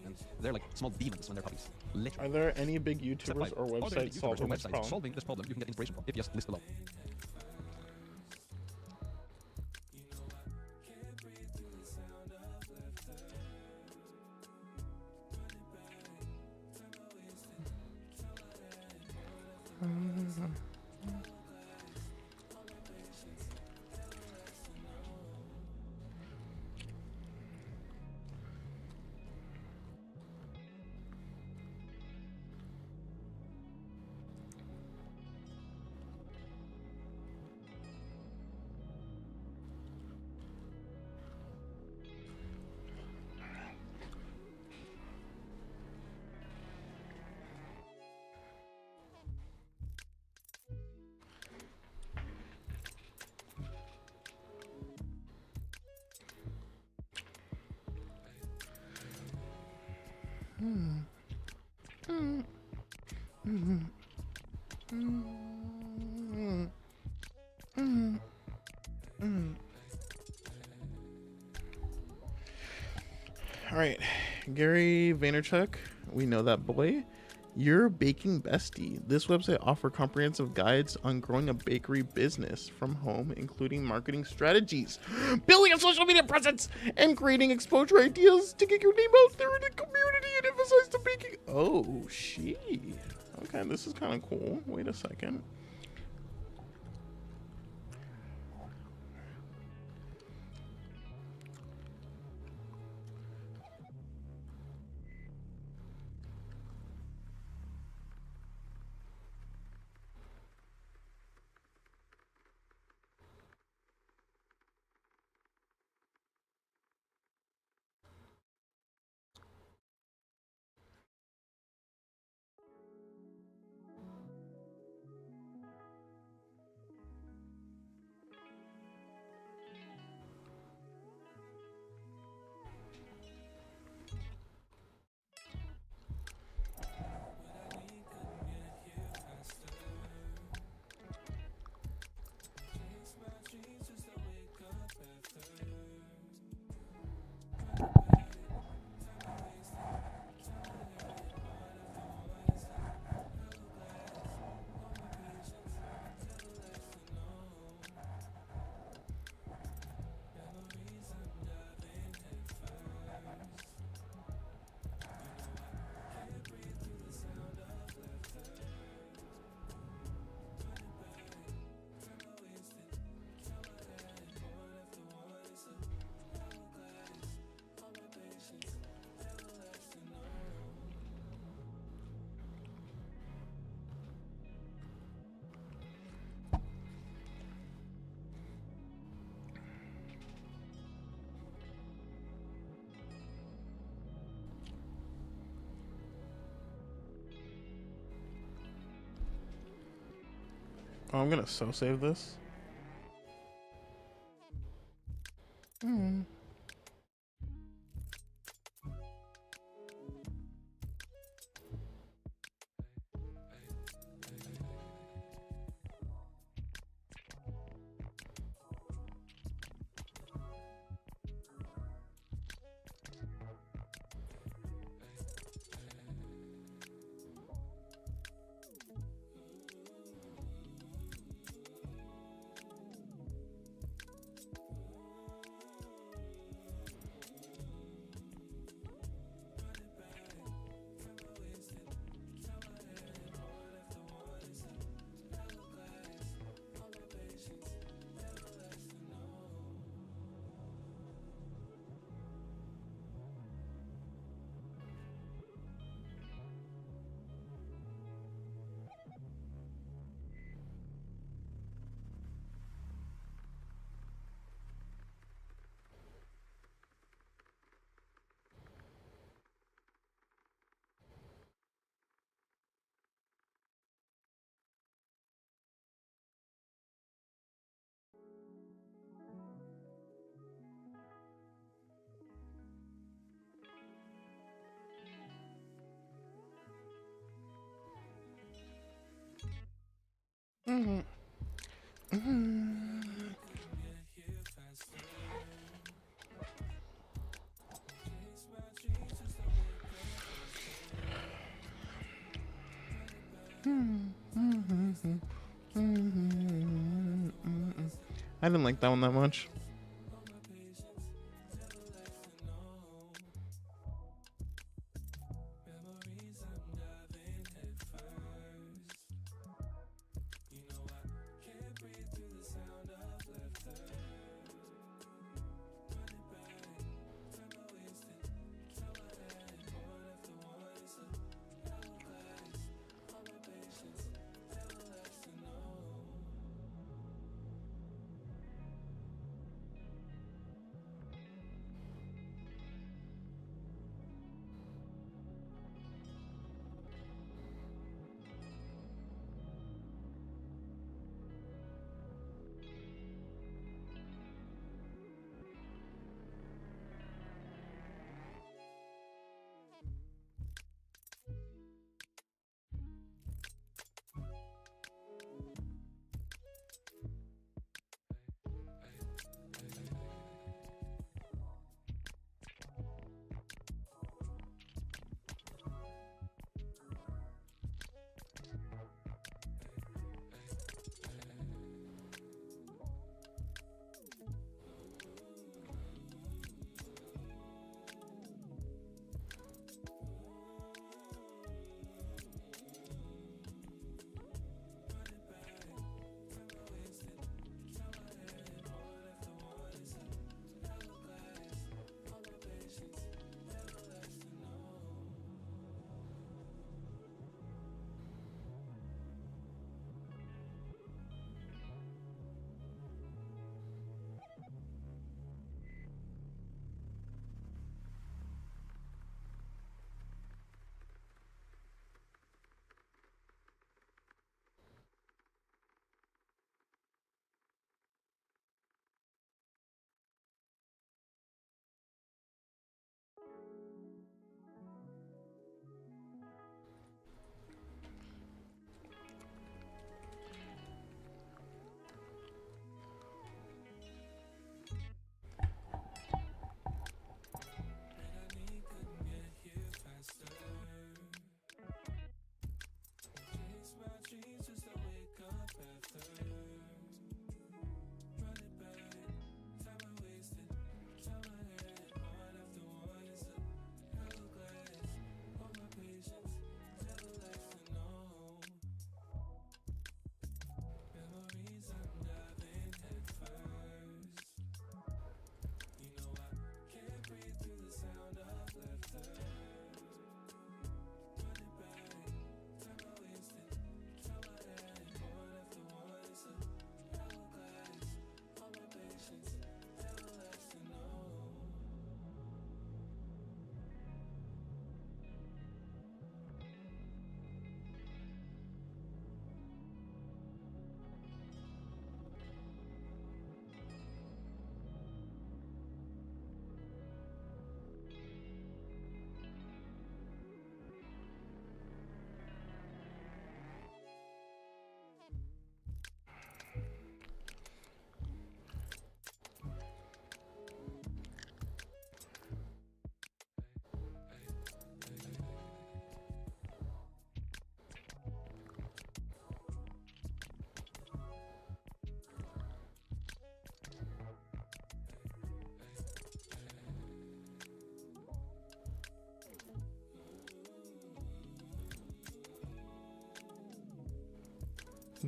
And they're like small demons when they're puppies. Literally. Are there any big Step YouTubers five. or Are there any websites YouTubers solving or this websites problem? solving this problem you can get inspiration from? If yes, list below. All right, Gary Vaynerchuk, we know that boy. Your baking bestie. This website offers comprehensive guides on growing a bakery business from home, including marketing strategies, building a social media presence, and creating exposure ideas to get your name out there in the community and emphasize the baking. Oh, she. Okay, this is kind of cool. Wait a second. Oh, I'm gonna so save this. I didn't like that one that much.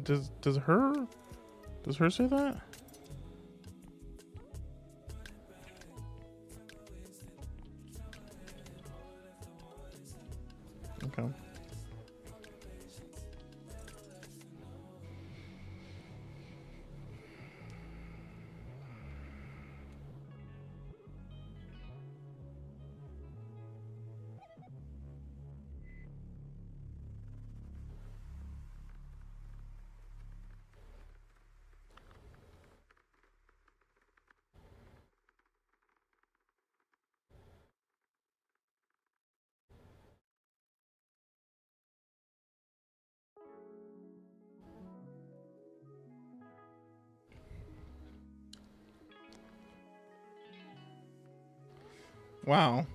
Does her say that? Okay. Wow.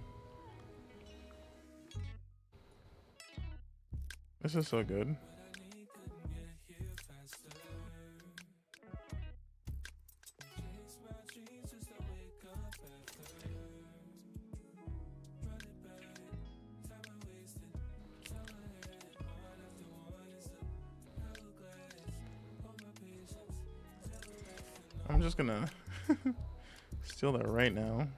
This is so good. I'm just gonna steal that right now.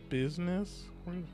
Business? Where is it?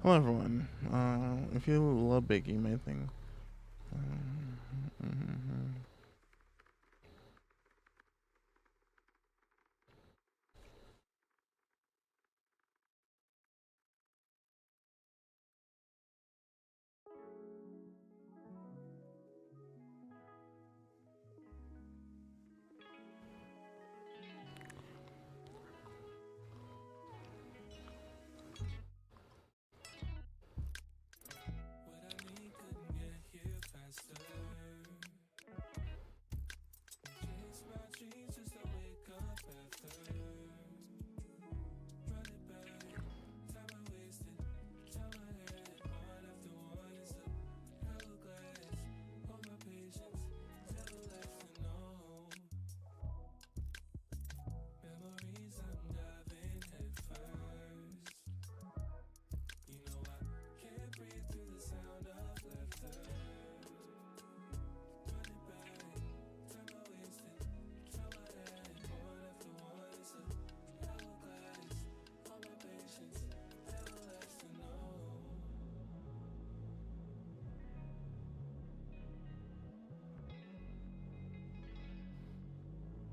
Hello everyone. If you love baking, you may think.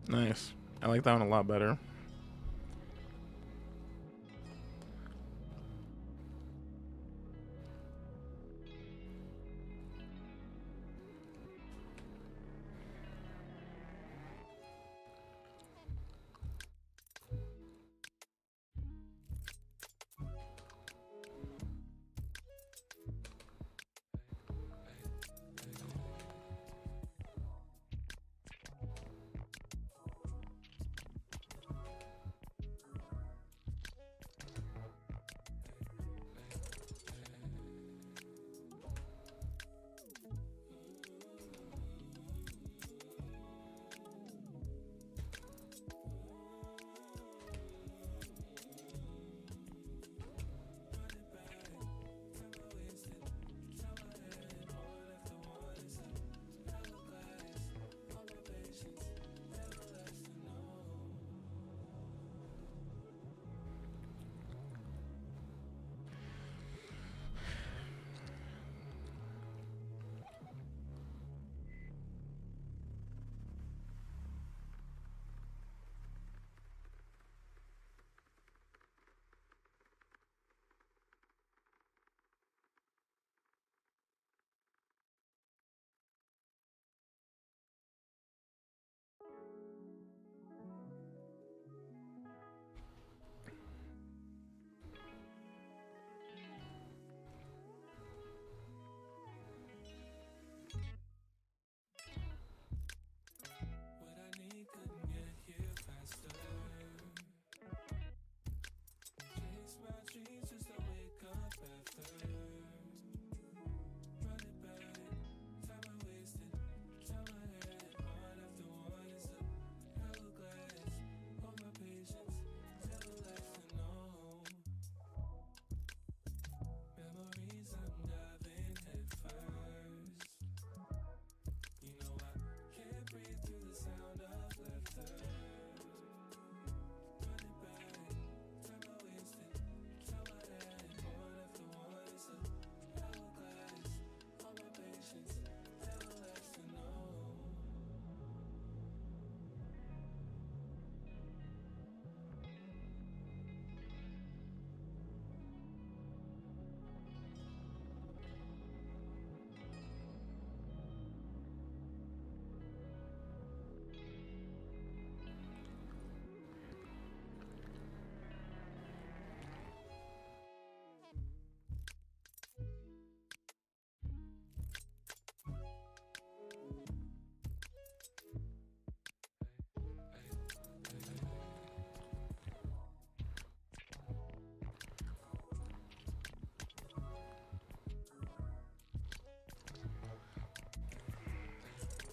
Nice. I like that one a lot better.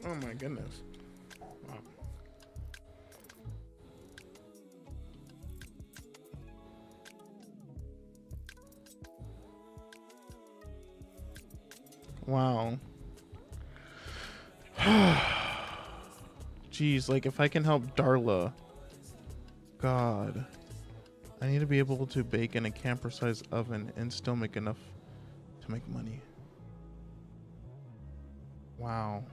Oh my goodness. Wow. Wow. Jeez, like if I can help Darla. God. I need to be able to bake in a camper-sized oven and still make enough to make money. Wow.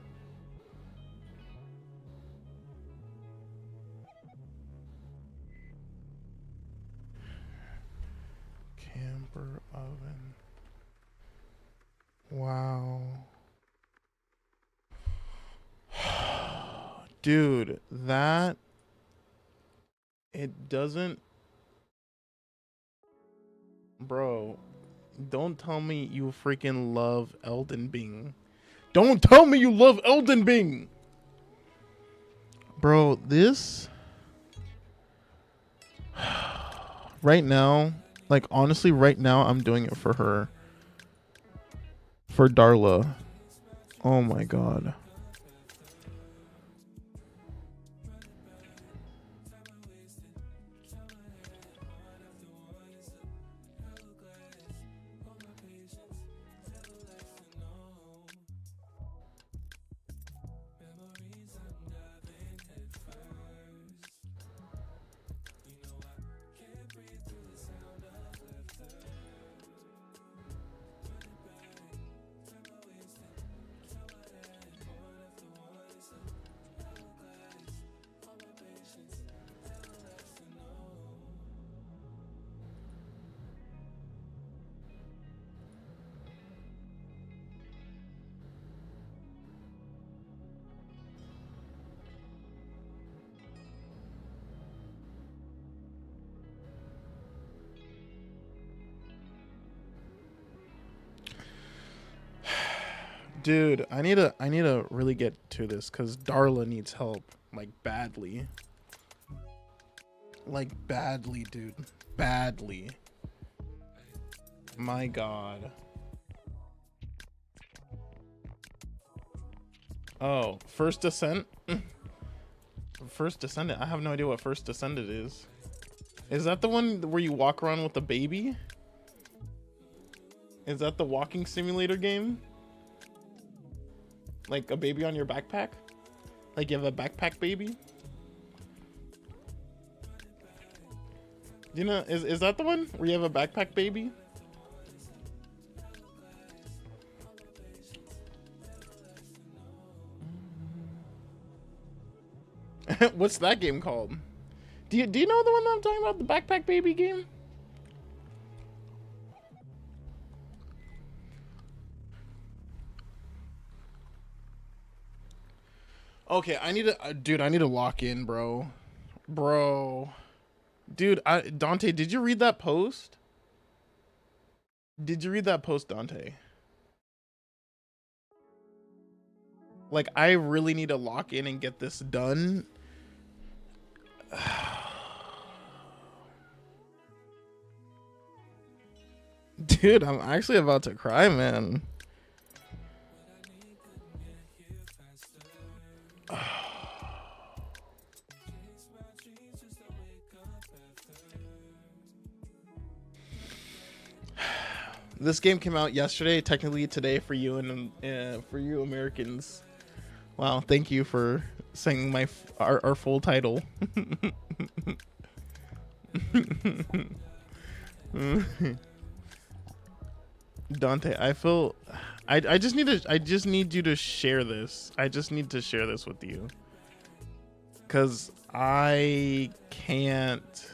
Camper oven. Wow. Dude, that it doesn't, bro, don't tell me you freaking love Elden Bing. Don't tell me you love Elden Bing. Bro, this right now, like honestly right now I'm doing it for her. For Darla. Oh my god. Dude, I need to really get to this because Darla needs help, like badly. Like badly, dude. Badly. My god. Oh, First Descent? First Descendant. I have no idea what First Descendant is. Is that the one where you walk around with a baby? Is that the walking simulator game? Like a baby on your backpack? Like you have a backpack baby? You know, is that the one where you have a backpack baby? What's that game called? Do you know the one that I'm talking about? The backpack baby game? Okay, I need to, dude, I need to lock in, bro. Dude, Dante, did you read that post? Did you read that post, Dante? Like, I really need to lock in and get this done. Dude, I'm actually about to cry, man. This game came out yesterday, technically today for you and for you Americans. Wow, thank you for saying our full title. Dante, I just need you to share this. I just need to share this with you. 'Cause I can't.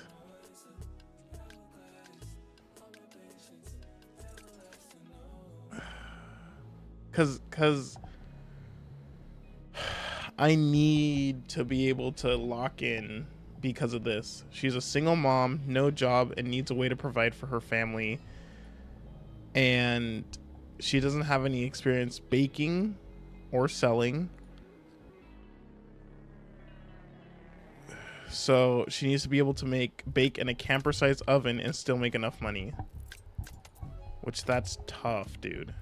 Cause I need to be able to lock in because of this. She's a single mom, no job, and needs a way to provide for her family. And she doesn't have any experience baking or selling. So she needs to be able to bake in a camper-sized oven and still make enough money. Which that's tough, dude.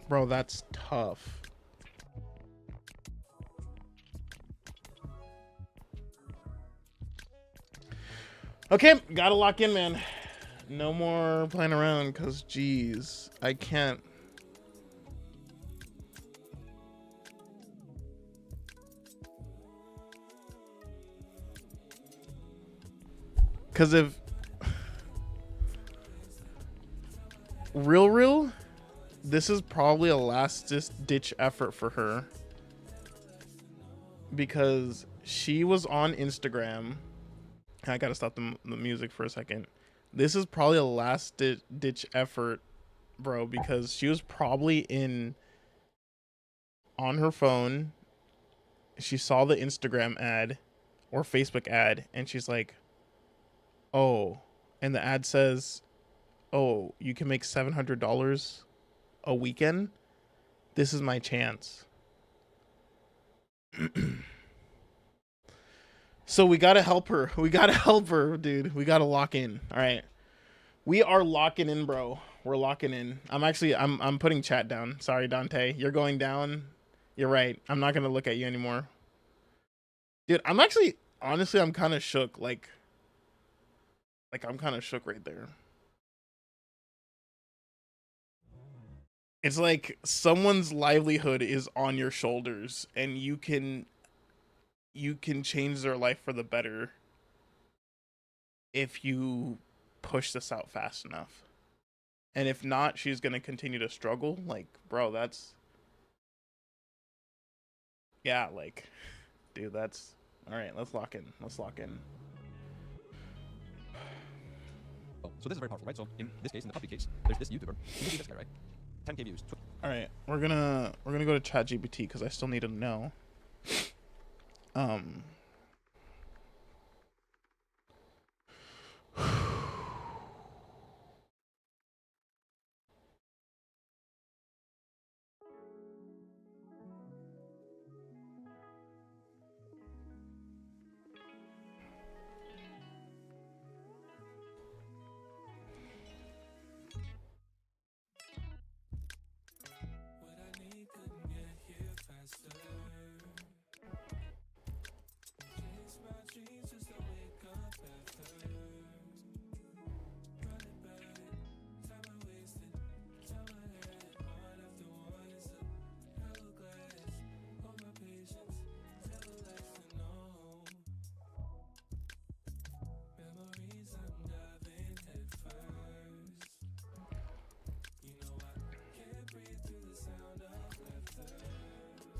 Bro, that's tough. Okay, gotta lock in, man. No more playing around, cause geez, I can't. Cause if real, this is probably a last ditch effort for her, because she was on Instagram. I gotta stop the music for a second. This is probably a last ditch effort, bro, because she was probably on her phone. She saw the Instagram ad or Facebook ad, and she's like, oh, and the ad says, oh, you can make $700 a weekend. This is my chance. So we gotta help her. We gotta help her, dude. We gotta lock in. All right, we are locking in, bro. We're locking in. I'm putting chat down. Sorry, Dante. You're going down. You're right. I'm not gonna look at you anymore, dude. Honestly, I'm kind of shook. Like I'm kind of shook right there. It's like someone's livelihood is on your shoulders, and you can change their life for the better if you push this out fast enough. And if not, she's going to continue to struggle. Like, bro, that's... Yeah, like... Dude, that's... Alright, let's lock in. Let's lock in. Oh, so this is very powerful, right? So in this case, in the puppy case, there's this YouTuber. You can see this guy, right? 10K views. Alright, we're gonna go to ChatGPT because I still need to know.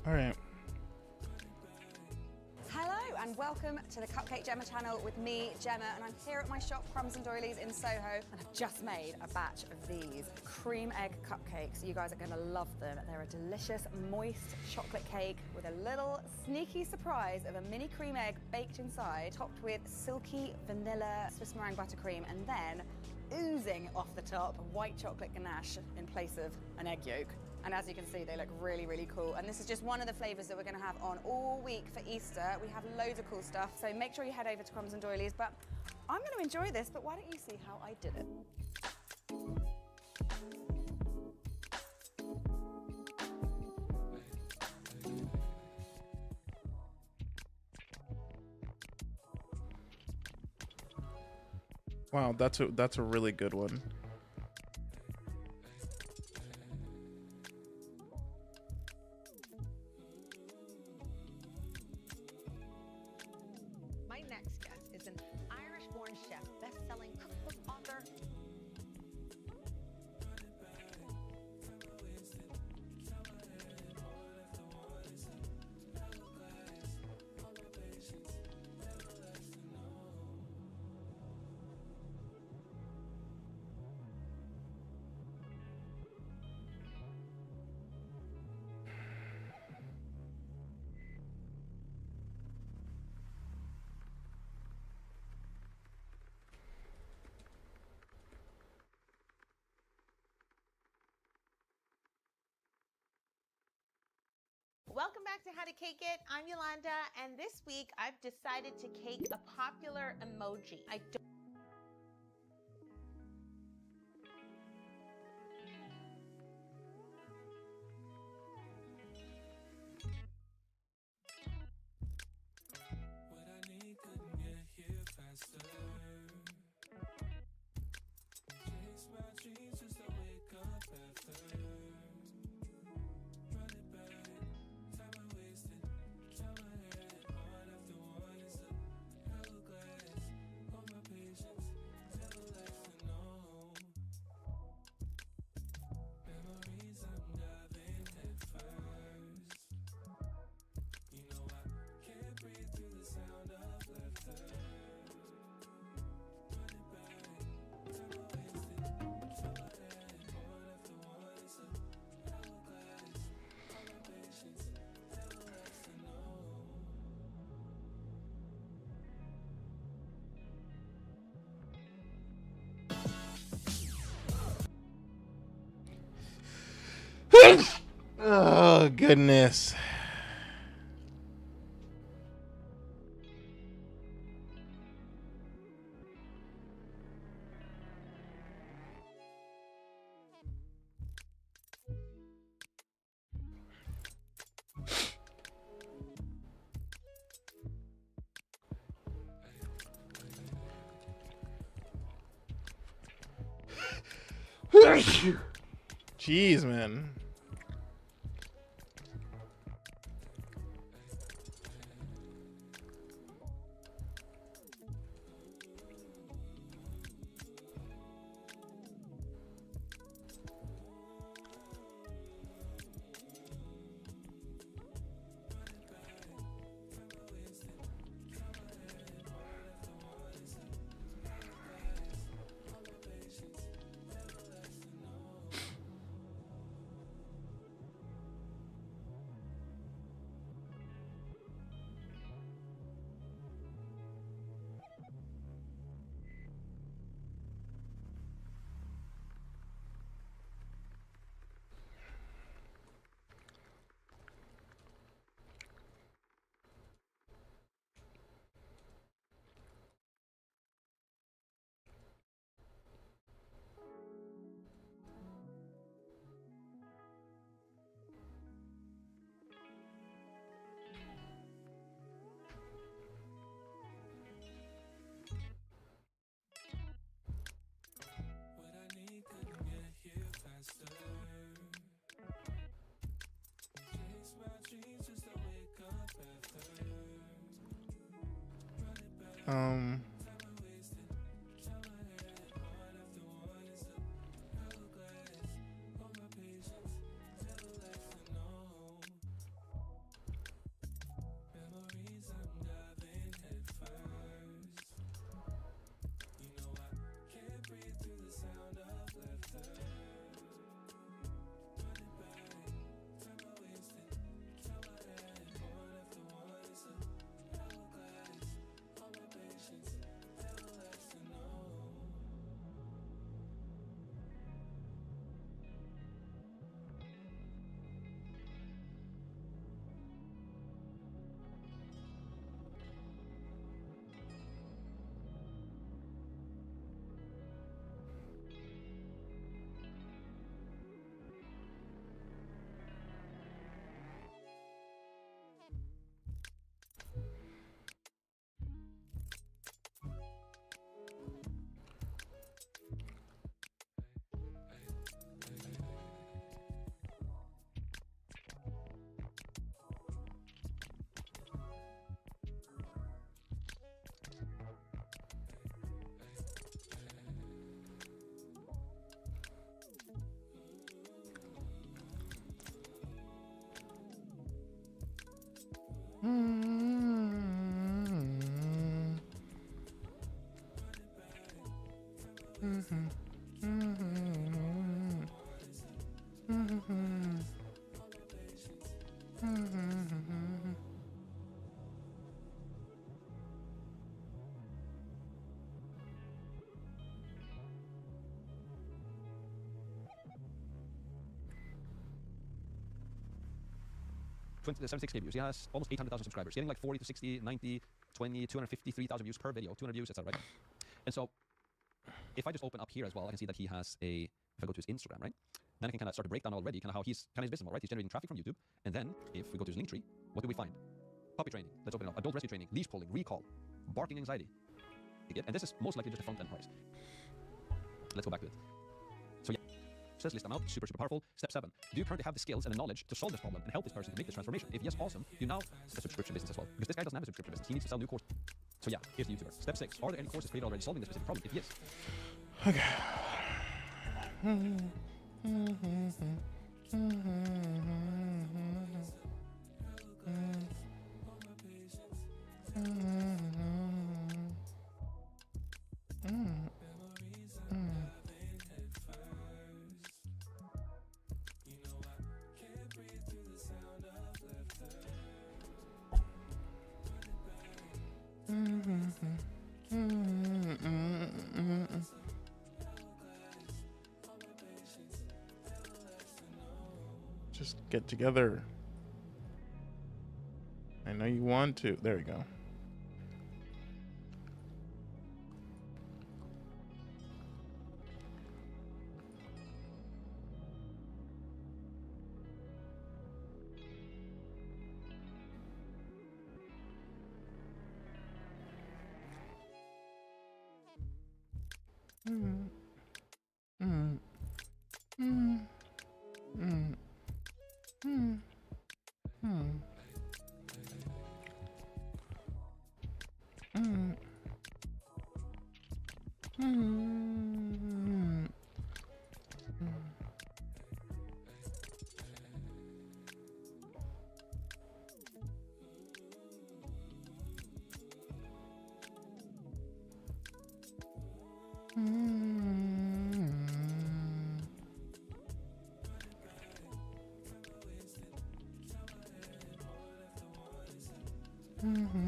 All right. Hello and welcome to the Cupcake Gemma channel with me, Gemma, and I'm here at my shop, Crumbs and Doilies in Soho, and I've just made a batch of these cream egg cupcakes. You guys are gonna love them. They're a delicious, moist chocolate cake with a little sneaky surprise of a mini cream egg baked inside, topped with silky vanilla Swiss meringue buttercream, and then oozing off the top white chocolate ganache in place of an egg yolk. And as you can see, they look really, really cool. And this is just one of the flavors that we're gonna have on all week for Easter. We have loads of cool stuff, so make sure you head over to Crumbs and Doilies. But I'm gonna enjoy this, but why don't you see how I did it? Wow, that's a really good one. My next guest is an Irish-born chef, best-selling cookbook author. Welcome back to How to Cake It. I'm Yolanda, and this week I've decided to cake a popular emoji. Oh, goodness. Jeez, man. Um. The 76K views. He has almost 800,000 subscribers. Getting like 40 to 60, 90, 20, 250, 3,000 views per video, 200 views, etc. Right? And so, if I just open up here as well, I can see that he has a. If I go to his Instagram, right, then I can kind of start to break down already kind of how he's kind of his business model, right? He's generating traffic from YouTube, and then if we go to his link tree, what do we find? Puppy training. Let's open it up. Adult rescue training, leash pulling, recall, barking anxiety. You get? And this is most likely just a front end price. Let's go back to it. So yeah. Says list them out, super powerful. Step 7. Do you currently have the skills and the knowledge to solve this problem and help this person to make this transformation? If yes, awesome. You now a subscription business as well. Because this guy doesn't have a subscription business. He needs to sell new courses. So yeah, here's the YouTuber. Step 6. Are there any courses created already solving this specific problem? If yes. Okay. Just get together. I know you want to. There we go. Mm. Mm. Mm. Mm. Mm. Mm. Mm. Mm. Mm.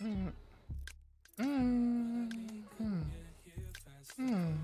Mm. Mm. Mm. Mm.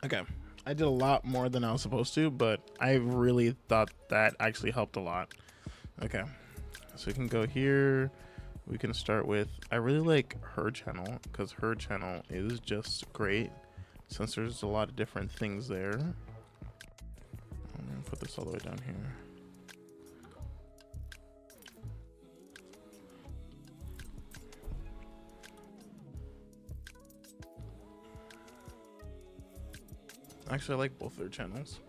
Okay, I did a lot more than I was supposed to, but I really thought that actually helped a lot. Okay, so we can go here. We can start with, I really like her channel because her channel is just great since there's a lot of different things there. I'm gonna put this all the way down here. Actually, I like both their channels.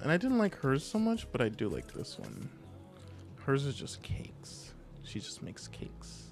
And I didn't like hers so much, but I do like this one. Hers is just cakes. She just makes cakes.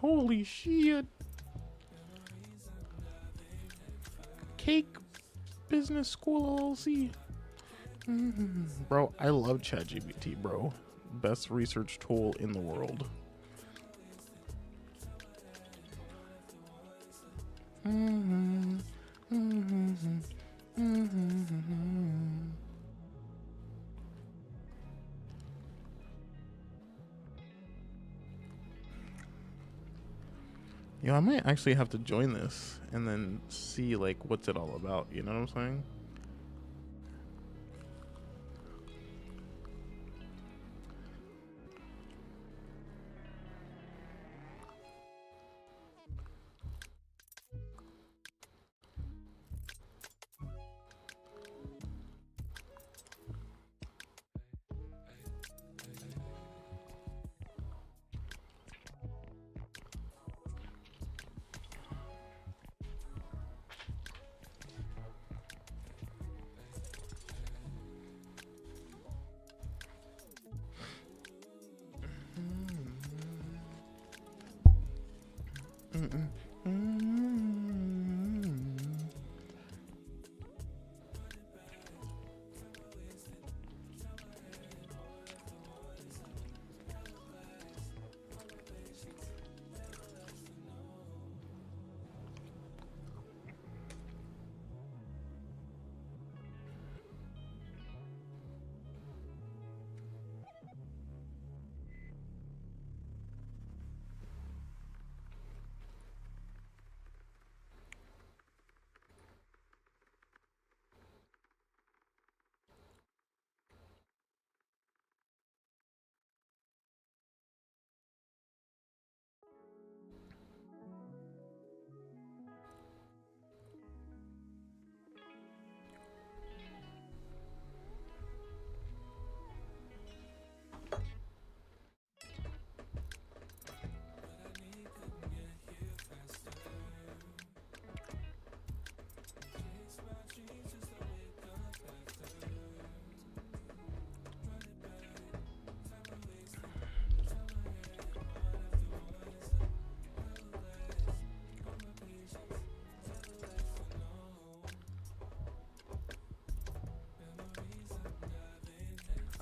Holy shit. Cake Business School LLC. Bro, I love ChatGPT, bro. best research tool in the world. Yo, I might actually have to join this and then see like what's it all about, you know what I'm saying?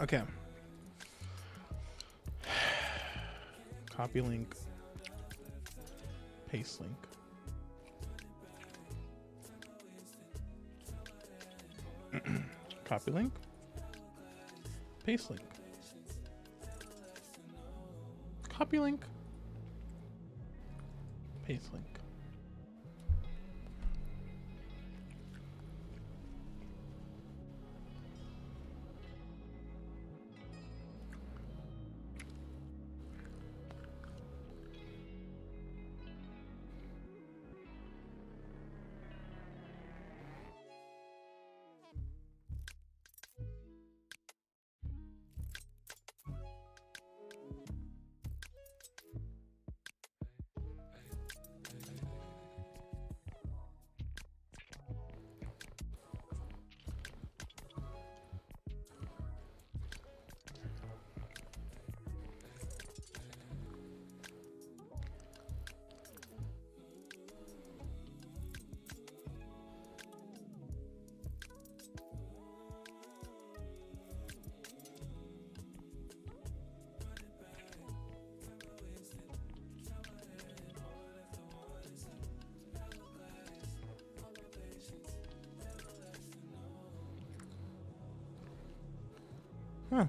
Okay. Copy link. Paste link. Copy link. Paste link. Copy link. Paste link. Huh.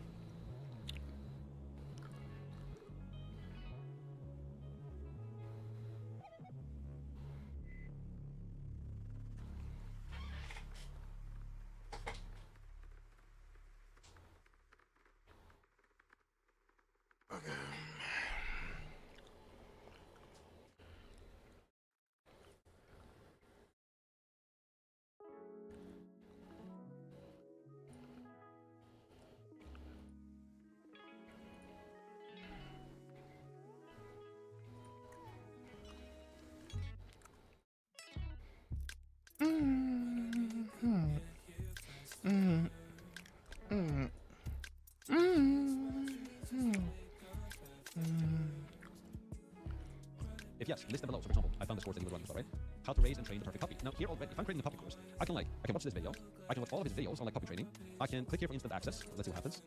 Okay. If yes, list them below. So for example, I found this course that he was running, right? How to raise and train the perfect puppy. Now here already, if I'm creating a puppy course, I can watch this video. I can watch all of his videos on like puppy training. I can click here for instant access. Let's see what happens.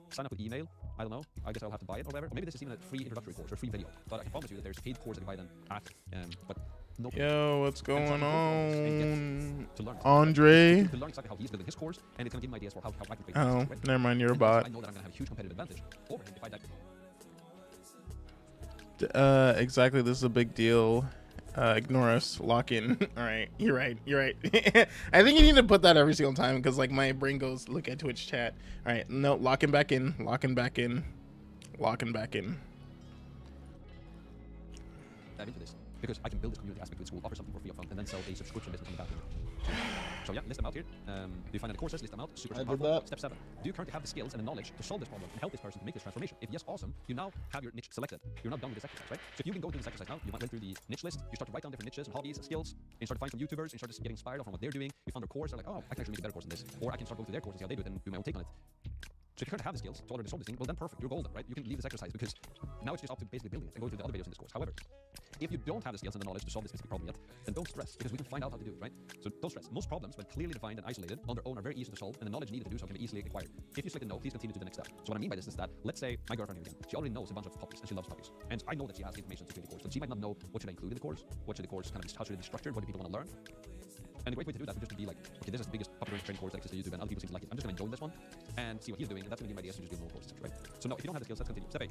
Sign up with email. I don't know. I guess I'll have to buy it or whatever. Or maybe this is even a free introductory course or free video. But I can promise you that there's a paid course that you buy then after. But no. Yo, what's going on? To learn Andre? To learn exactly how he's building his course, and it's going to give me ideas for how I can create. Oh, right? never mind, you're a And bot. I know that I'm going to have a huge competitive advantage over him if I Exactly, this is a big deal. Ignore us, lock in. All right, you're right. I think you need to put that every single time because like my brain goes look at Twitch chat. All right, no, locking back in. dive into this because I can build this community aspect with school, offer something for free upfront, and then sell a subscription business on the back end. So yeah, list them out here. Do you find any courses? List them out. Super I did powerful. that. Step 7. Do you currently have the skills and the knowledge to solve this problem and help this person to make this transformation? If yes, awesome. You now have your niche selected. You're not done with this exercise, right? So if you can go through this exercise now, you went through the niche list, you start to write down different niches and hobbies and skills, and you start to find some YouTubers, and you start to get inspired from what they're doing. You found their course, they're like, oh, I can actually make a better course than this. Or I can start going through their course and see how they do it and do my own take on it. So if you currently have the skills to already solve this thing, well then perfect, you're golden, right? You can leave this exercise because now it's just up to basically building it and going through the other videos in this course. However, if you don't have the skills and the knowledge to solve this specific problem yet, then don't stress because we can find out how to do it, right? So don't stress. Most problems, when clearly defined and isolated on their own, are very easy to solve, and the knowledge needed to do so can be easily acquired. If you select a no, please continue to the next step. So what I mean by this is that, let's say my girlfriend here again, she already knows a bunch of puppies and she loves puppies, and I know that she has the information to create the course, but she might not know what should I include in the course, what should the course kind of how should it be structured, what do people want to learn. And a great way to do that would just be like, okay, this is the biggest popular training course that exists on YouTube, and other people seem to like it. I'm just going to join this one and see what he's doing, and that's going to give me ideas to just do more courses, right? So no, if you don't have the skills, let's continue. Step 8.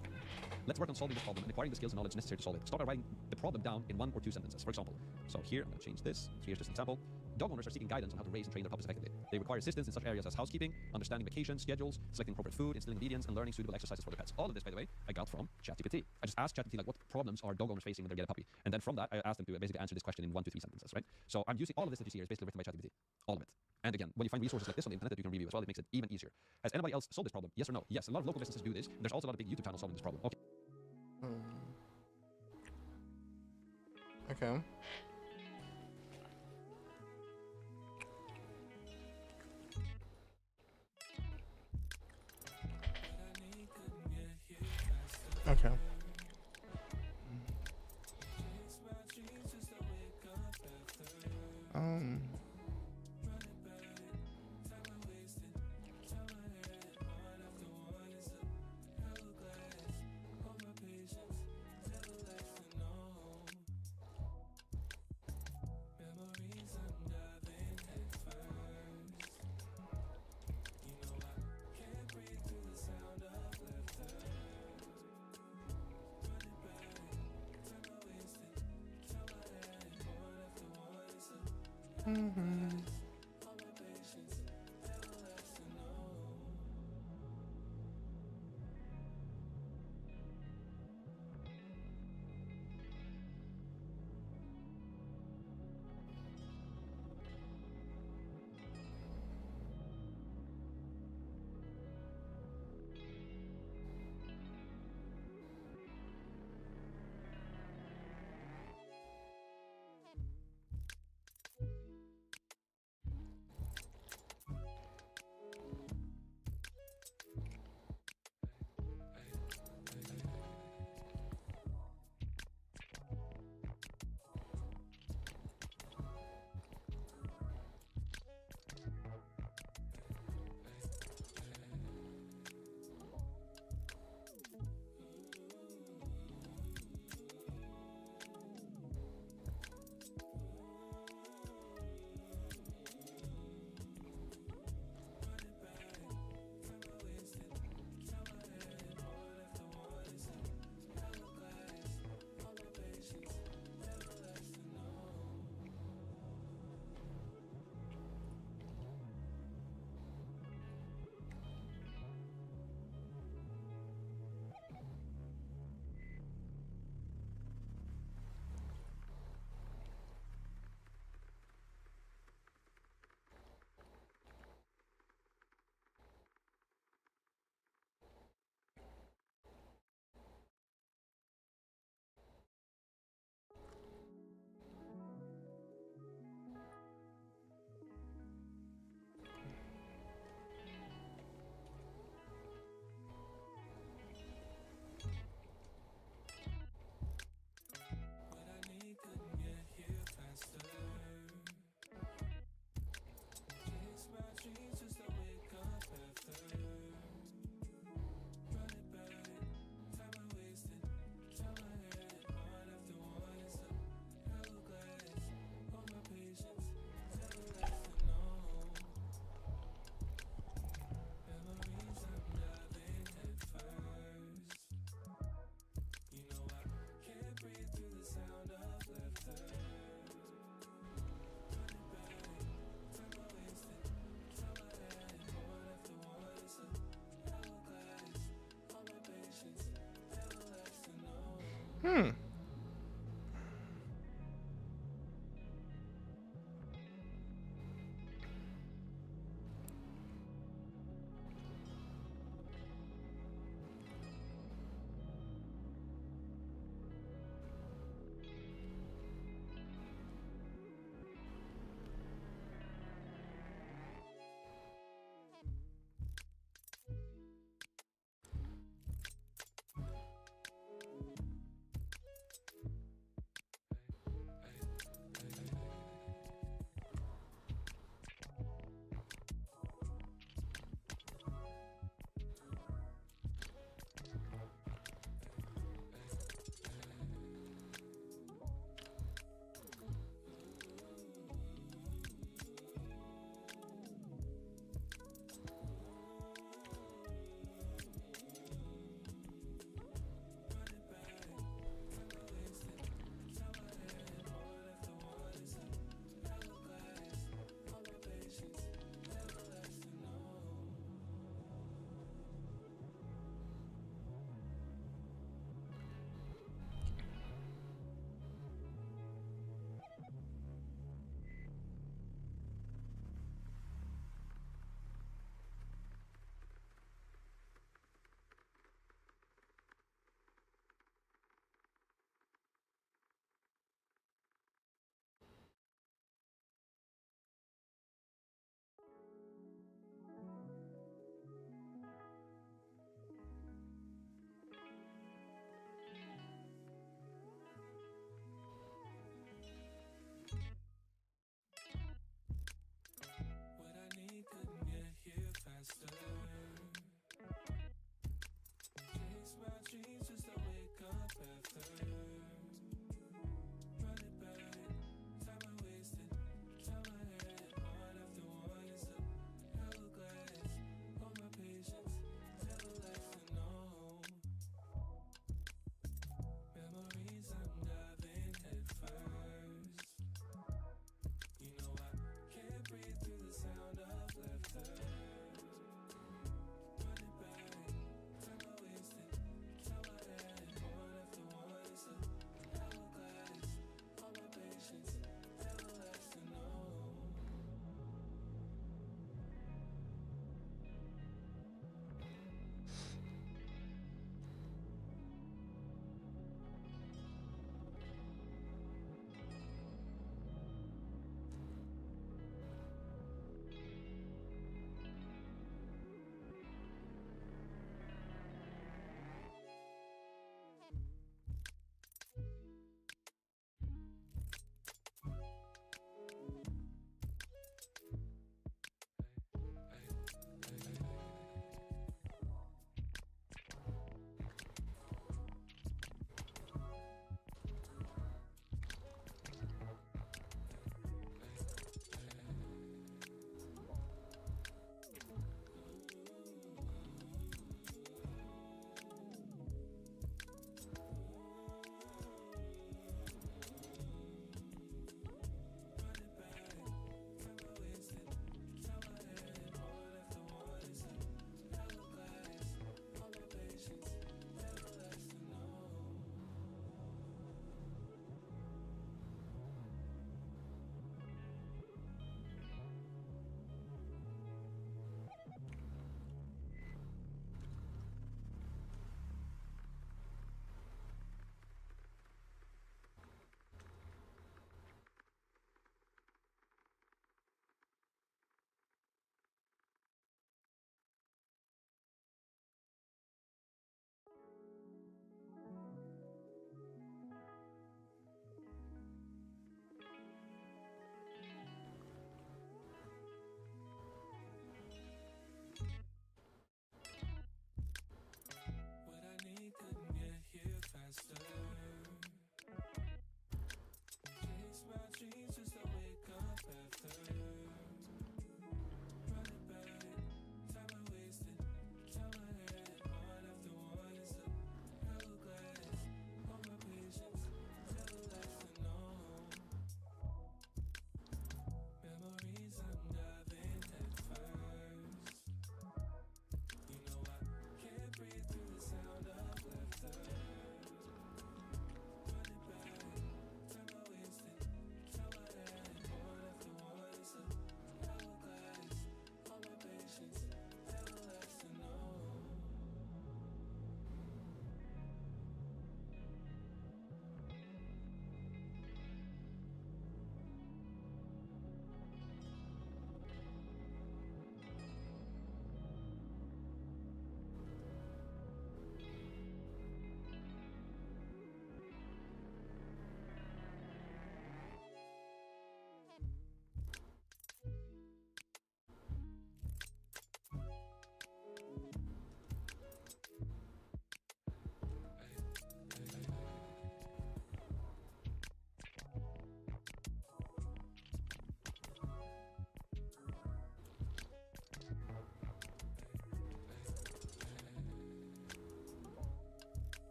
Let's work on solving this problem and acquiring the skills and knowledge necessary to solve it. Start by writing the problem down in 1 or 2 sentences. For example, so here, I'm going to change this. So here's just an example. Dog owners are seeking guidance on how to raise and train their puppies effectively. They require assistance in such areas as housekeeping, understanding vacation schedules, selecting appropriate food, instilling obedience, and learning suitable exercises for their pets. All of this, by the way, I got from ChatGPT. I just asked ChatGPT, like, what problems are dog owners facing when they get a puppy? And then from that, I asked them to basically answer this question in 1 to 3 sentences, right? So I'm using all of this that you see here is basically written by ChatGPT. All of it. And again, when you find resources like this on the internet that you can review as well, it makes it even easier. Has anybody else solved this problem? Yes or no? Yes, a lot of local businesses do this. There's also a lot of big YouTube channels solving this problem. Okay. Okay. Okay. Hmm.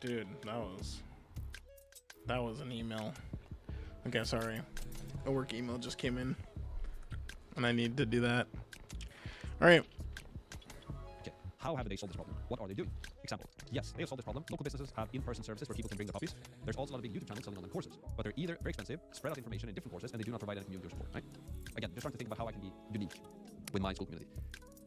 Dude, that was an email. Okay, sorry. A work email just came in, and I need to do that. All right. Okay, how have they solved this problem? What are they doing? Example, yes, they have solved this problem. Local businesses have in-person services where people can bring their puppies. There's also a lot of big YouTube channels selling online courses, but they're either very expensive, spread out information in different courses, and they do not provide any community or support, right? Again, just trying to think about how I can be unique with my school community.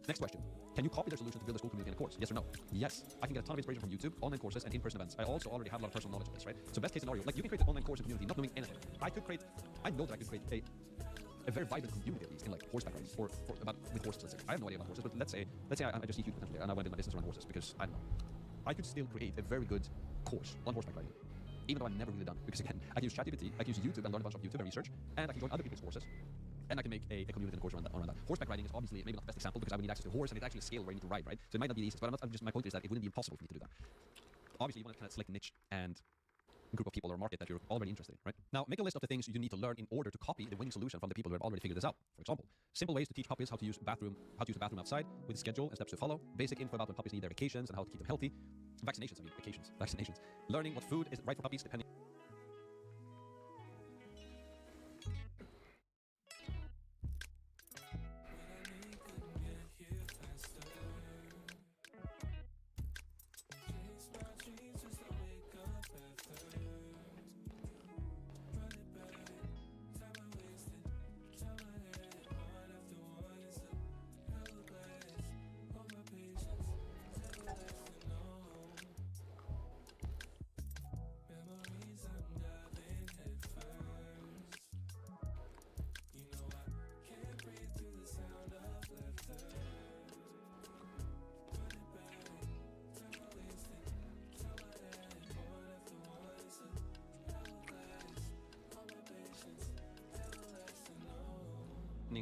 Next question. Can you copy their solution to build a school community in a course? Yes or no? Yes. I can get a ton of inspiration from YouTube, online courses, and in-person events. I also already have a lot of personal knowledge of this, right? So best case scenario, like you can create an online course and community not knowing anything. I know that I could create a very vibrant community at least in like horseback riding or about with horses, let's say. I have no idea about horses, but let's say I just see huge potential and I want to build my business around horses because I don't know. I could still create a very good course on horseback riding, even though I've never really done it. Because again, I can use ChatGPT, I can use YouTube and learn a bunch of YouTube and research, and I can join other people's courses. And I can make a community and a course around that. Horseback riding is obviously maybe not the best example because I would need access to a horse and it's actually a scale where you need to ride, right? So it might not be the easiest, but my point is that it wouldn't be impossible for me to do that. Obviously, you want to kind of select a niche and a group of people or market that you're already interested in, right? Now, make a list of the things you need to learn in order to copy the winning solution from the people who have already figured this out. For example, simple ways to teach puppies how to use a bathroom outside with a schedule and steps to follow, basic info about when puppies need their vacations and how to keep them healthy, vaccinations, learning what food is right for puppies depending.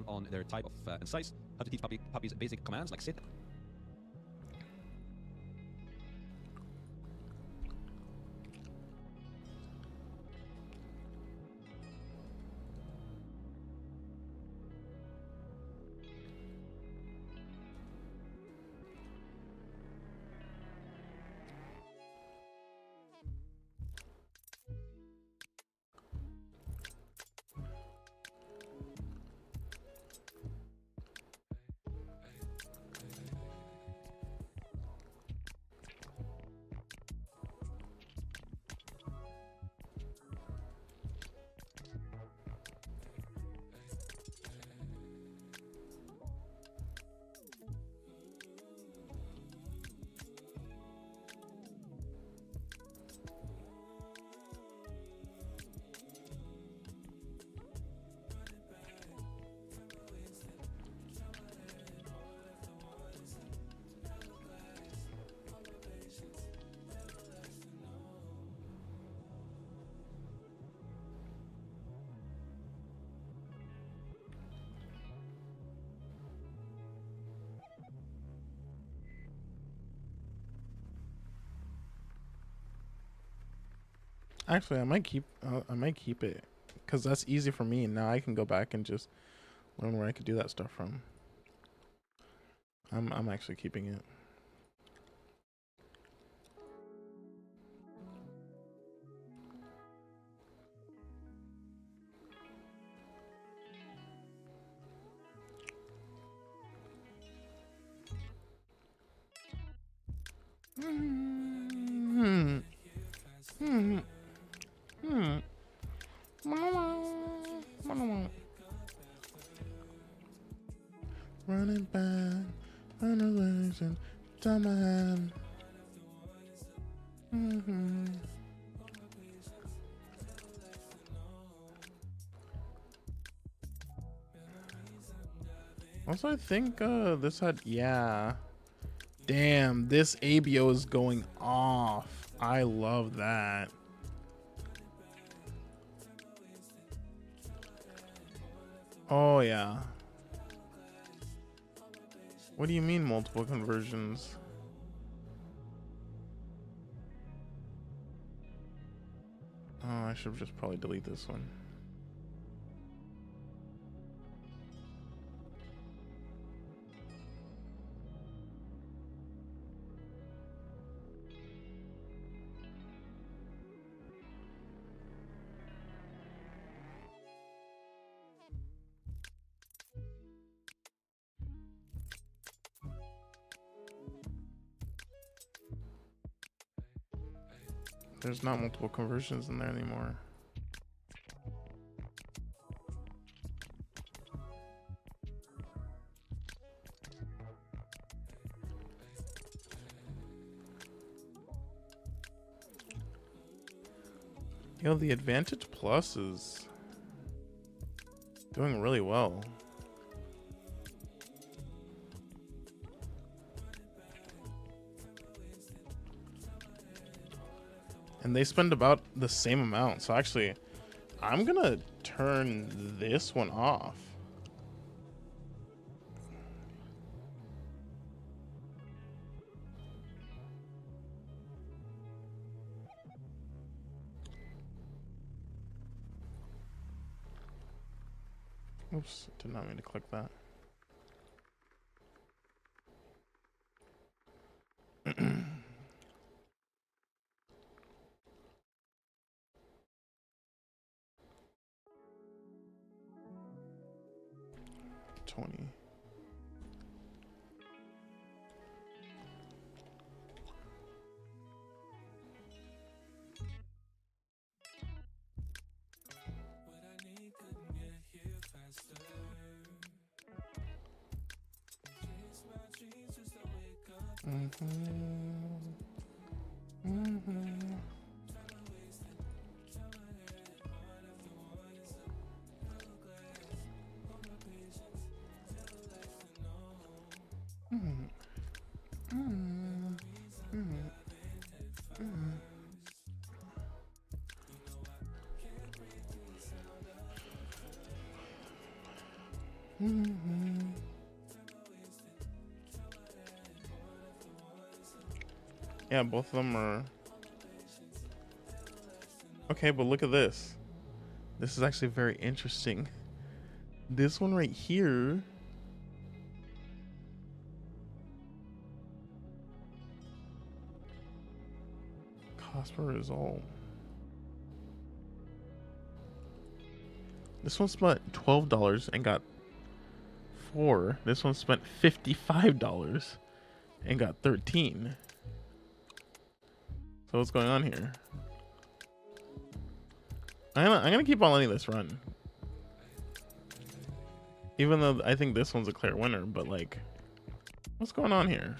On their type of and size, how to teach puppies basic commands like sit. Actually, I might keep it because that's easy for me. And now I can go back and just learn where I could do that stuff from. I'm actually keeping it. Running back, renovation, time my hand. Also, I think this had, yeah. Damn, this ABO is going off. I love that. Oh yeah. What do you mean multiple conversions? Oh, I should just probably delete this one. There's not multiple conversions in there anymore. Yo, the Advantage Plus is doing really well. And they spend about the same amount. So actually, I'm gonna turn this one off. Oops, did not mean to click that. $20. Yeah, both of them are okay, but look at this. This is actually very interesting. This one right here cost per result. This one spent $12 and got 4. This one spent $55 and got 13. So what's going on here? I'm gonna keep on letting this run. Even though I think this one's a clear winner, but like, what's going on here?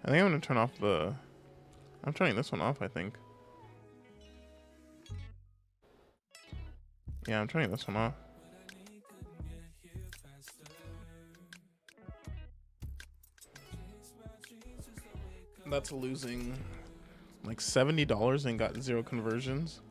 I think I'm gonna turn off the. I'm turning this one off, I think. Yeah, I'm turning this one off. That's losing like $70 and got 0 conversions.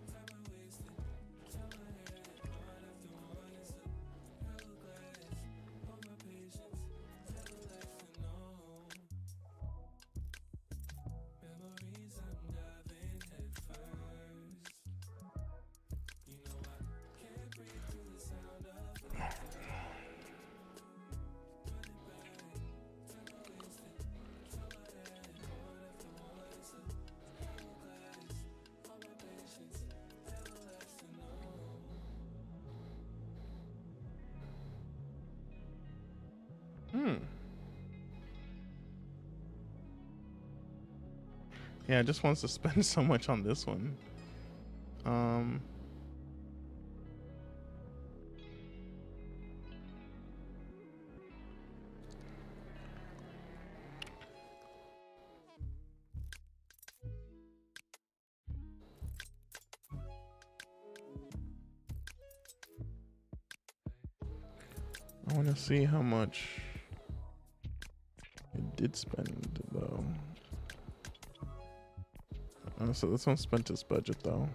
Yeah, it just wants to spend so much on this one. want to see how much it did spend though. Oh, so this one spent its budget though.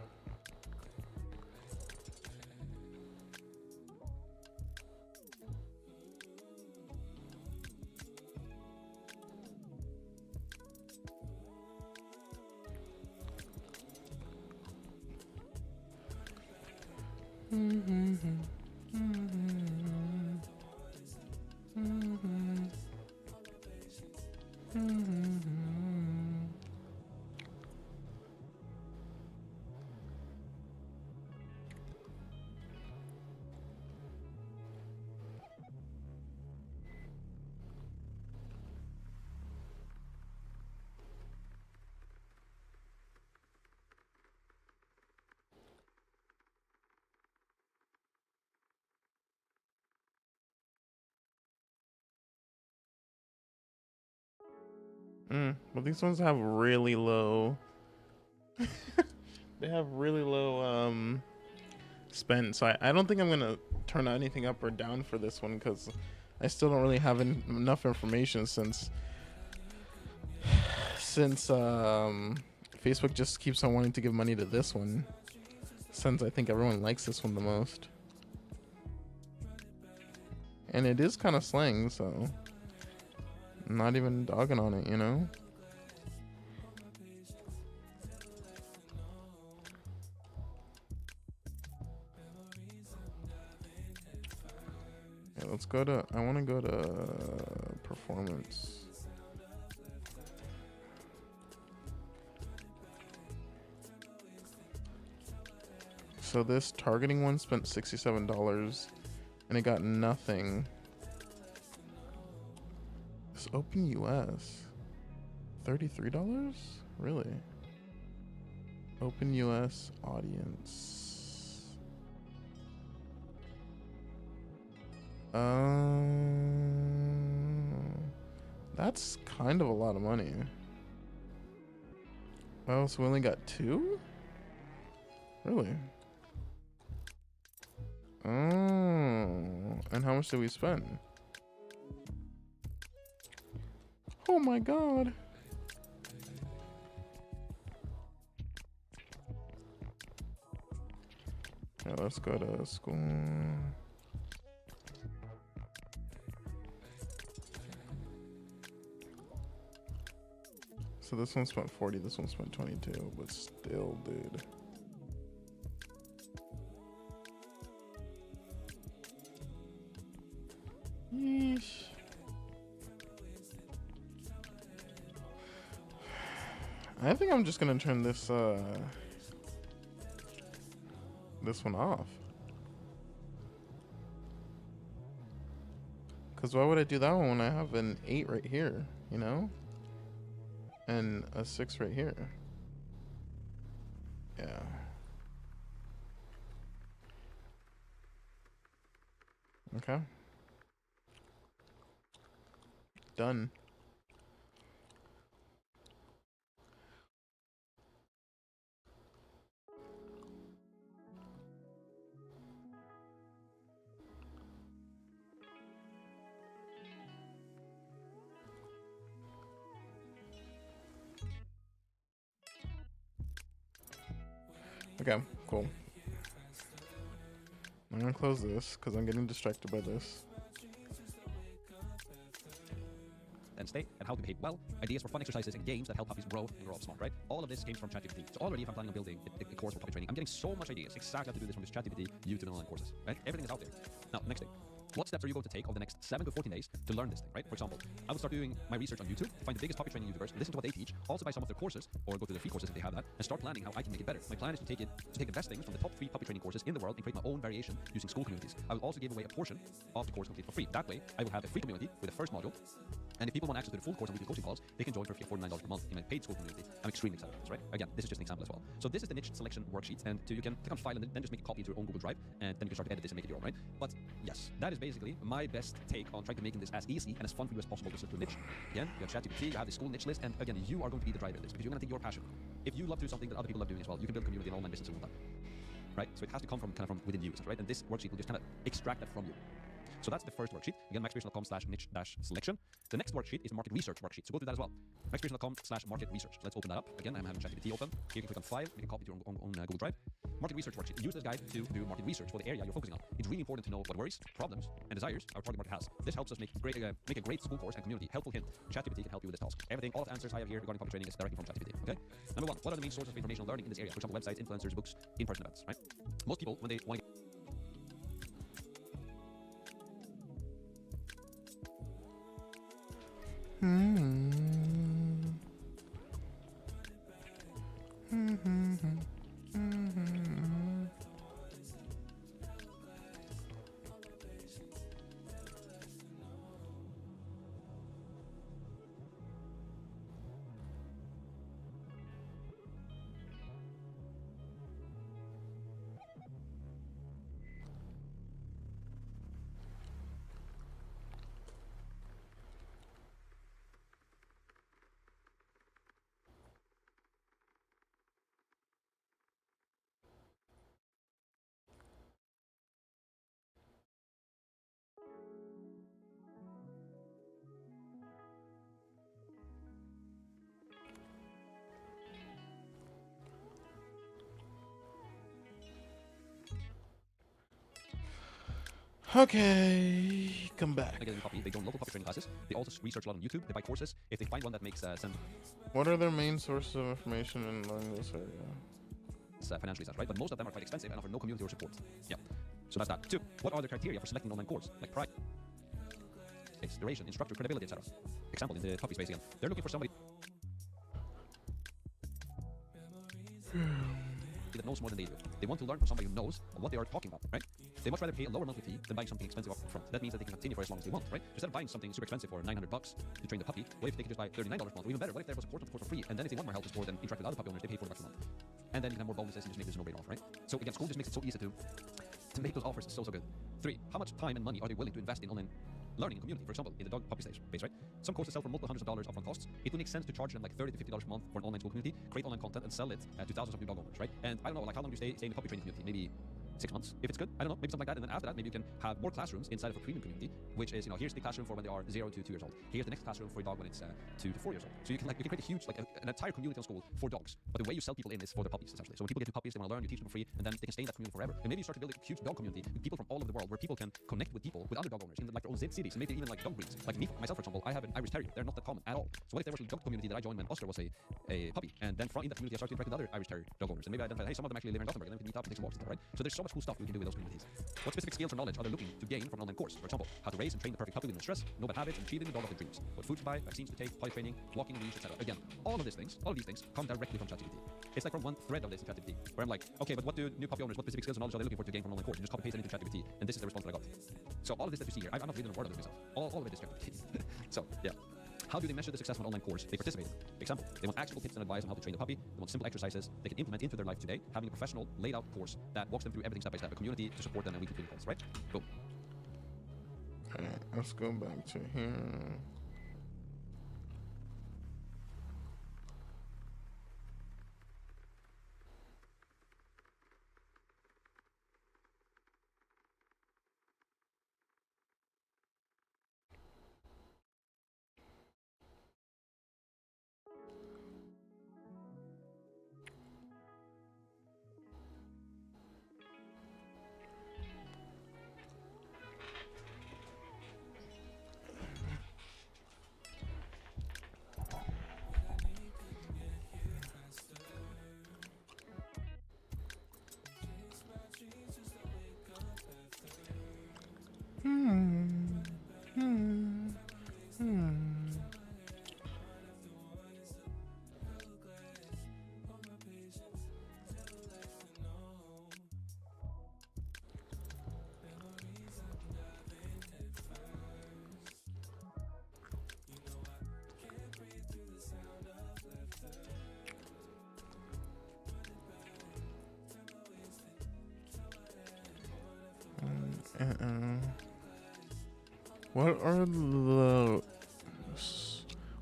But these ones have really low. They have really low spend, so I don't think I'm gonna turn anything up or down for this one because I still don't really have enough information since Facebook just keeps on wanting to give money to this one, since I think everyone likes this one the most, and it is kind of slang, so I'm not even dogging on it, you know. Yeah, let's go to, I want to go to performance. So this targeting one spent $67 and it got nothing. This Open US, $33? Really? Open US audience. That's kind of a lot of money. Oh, so we only got 2? Really? Oh, and how much did we spend? Oh my god. Yeah, let's go to school. So this one spent 40, this one spent 22, but still, dude. Yeesh. I think I'm just gonna turn this this one off. Cause why would I do that one when I have an 8 right here, you know? And a 6 right here. Yeah. Okay. Done. Okay, cool. I'm gonna close this because I'm getting distracted by this. And stay and how to behave well, ideas for fun exercises and games that help puppies grow and grow up smart, right? All of this came from ChatGPT. So already if I'm planning on building a course for puppy training, I'm getting so much ideas exactly how to do this from this ChatGPT, YouTube and online courses, right? Everything is out there. Now, next thing. What steps are you going to take over the next 7 to 14 days to learn this thing, right? For example, I will start doing my research on YouTube, find the biggest puppy training YouTubers, listen to what they teach, also buy some of their courses, or go to their free courses if they have that, and start planning how I can make it better. My plan is to take the best things from the top 3 puppy training courses in the world and create my own variation using school communities. I will also give away a portion of the course complete for free. That way, I will have a free community with the first module. And if people want access to the full course and weekly coaching calls, they can join for $49 per month in my paid school community. I'm extremely excited about this, right? Again, this is just an example as well. So this is the niche selection worksheet, and you can click on file and then just make a copy into your own Google Drive, and then you can start to edit this and make it your own, right? But yes, that is basically my best take on trying to make this as easy and as fun for you as possible to set to a niche. Again, you have ChatGPT, you have the school niche list, and again, you are going to be the driver of this because you're going to take your passion. If you love to do something that other people love doing as well, you can build a community and online business in one time, right? So it has to come from kind of from within you, right? And this worksheet will just kind of extract that from you. So that's the first worksheet. Again, maxcreation.com/niche-selection. The next worksheet is market research worksheet. So go through that as well. maxcreation.com/market research. Let's open that up. Again, I'm having ChatGPT open. Here you can click on File, make a copy to your own Google Drive. Market research worksheet. Use this guide to do market research for the area you're focusing on. It's really important to know what worries, problems, and desires our target market has. This helps us make a great school course and community. Helpful hint: ChatGPT can help you with this task. Everything, all of the answers I have here regarding copy training is directly from ChatGPT. Okay. Number one: what are the main sources of information learning in this area? For example, websites, influencers, books, in-person events. Right. Most people, when they want to Okay, come back. get a new copy, they join local copy training classes. They also research a lot on YouTube. They buy courses. If they find one that makes sense, What are their main sources of information in learning this area? it's financially sound, right? But most of them are quite expensive and offer no community or support. Yeah. So that's that. 2. What are the criteria for selecting an online course? Like price, duration, instructor, credibility, etc. Example in the puppy space again. They're looking for somebody that knows more than they do. They want to learn from somebody who knows what they are talking about, right? They much rather pay a lower monthly fee than buying something expensive up front. That means that they can continue for as long as they want, right? Instead of buying something super expensive for $900 to train the puppy, what if they could just buy $39 a month? Or even better, what if they have a support course for free? And then if they want more help with sport and interact with other puppy owners, they pay $40 a month. And then you can have more bonuses and just make this a no-brainer offer, right? So again, school just makes it so easy to make those offers so good. 3. How much time and money are they willing to invest in online learning and community? For example, in the dog puppy space, right? Some courses sell for multiple hundreds of dollars upfront costs. It would make sense to charge them like $30 to $50 a month for an online school community, create online content, and sell it to thousands of new dog owners, right? And I don't know, like how long do you stay in the puppy training community? Maybe 6 months, if it's good. I don't know, maybe something like that. And then after that, maybe you can have more classrooms inside of a premium community, which is, here's the classroom for when they are 0 to 2 years old. Here's the next classroom for a dog when it's 2 to 4 years old. So you can create a huge, an entire community on school for dogs. But the way you sell people in is for the puppies, essentially. So when people get new puppies, they want to learn, you teach them for free, and then they can stay in that community forever. And maybe you start to build a huge dog community with people from all over the world, where people can connect with people, with other dog owners in like their own cities, and maybe even like dog breeds. Like me, myself, for example, I have an Irish Terrier. They're not that common at all. So what if there was a dog community that I joined when Oscar was a puppy, and then from in that community I started to interact with other Irish Terrier dog owners, and maybe I identified, hey, some of them actually live in Gothenburg, and then we can meet up and take some walks together, right? So there's so much cool stuff we can do with those communities. What specific skills or knowledge are they looking to gain from an online course? For example, how to raise and train the perfect puppy within stress, know bad habits, and achieving the dog of their dreams. What food to buy, vaccines to take, potty training, walking leash, etc. Again, all of these things come directly from ChatGPT. It's like from one thread of this in ChatGPT, where I'm like, okay, but what do new puppy owners, what specific skills and knowledge are they looking for to gain from an online course? And just copy paste it into ChatGPT, and this is the response that I got. So all of this that you see here, I'm not reading a word of this myself. All of it is ChatGPT. So yeah. How do they measure the success of an online course they participate in? Example, they want actionable tips and advice on how to train the puppy. They want simple exercises they can implement into their life today, having a professional, laid out course that walks them through everything step by step, a community to support them, and weekly training calls, right? Boom. Alright, let's go back to here.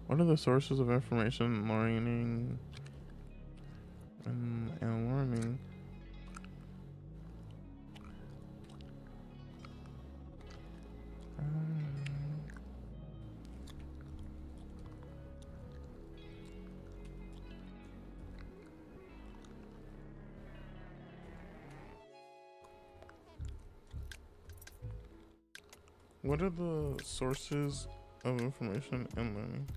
What are the sources of information learning and learning? What are the sources of information and learning?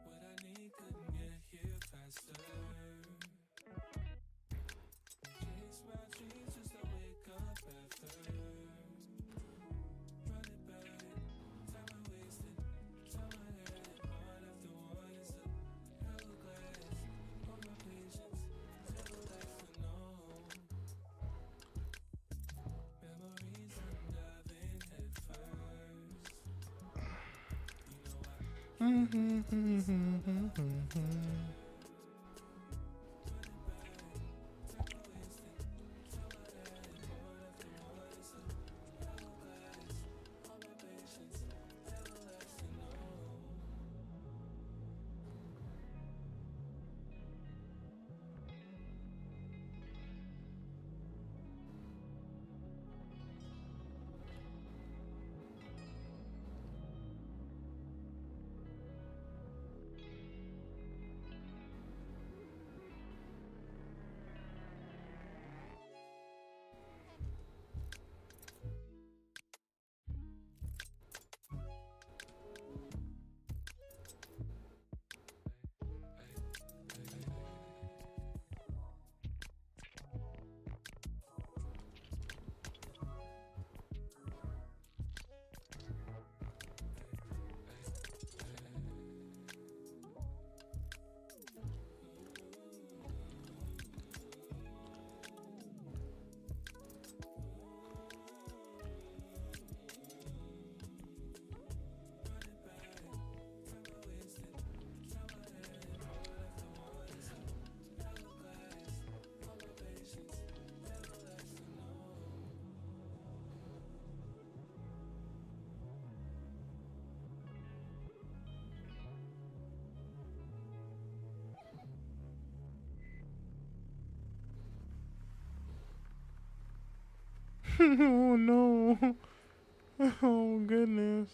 What I need couldn't get here faster. Chase my dreams just to wake up after. Run it back, time I wasted, time I had, one after one is a hourglass. All my patience, never lasting long. Memories I'm diving head first. Oh no. Oh goodness.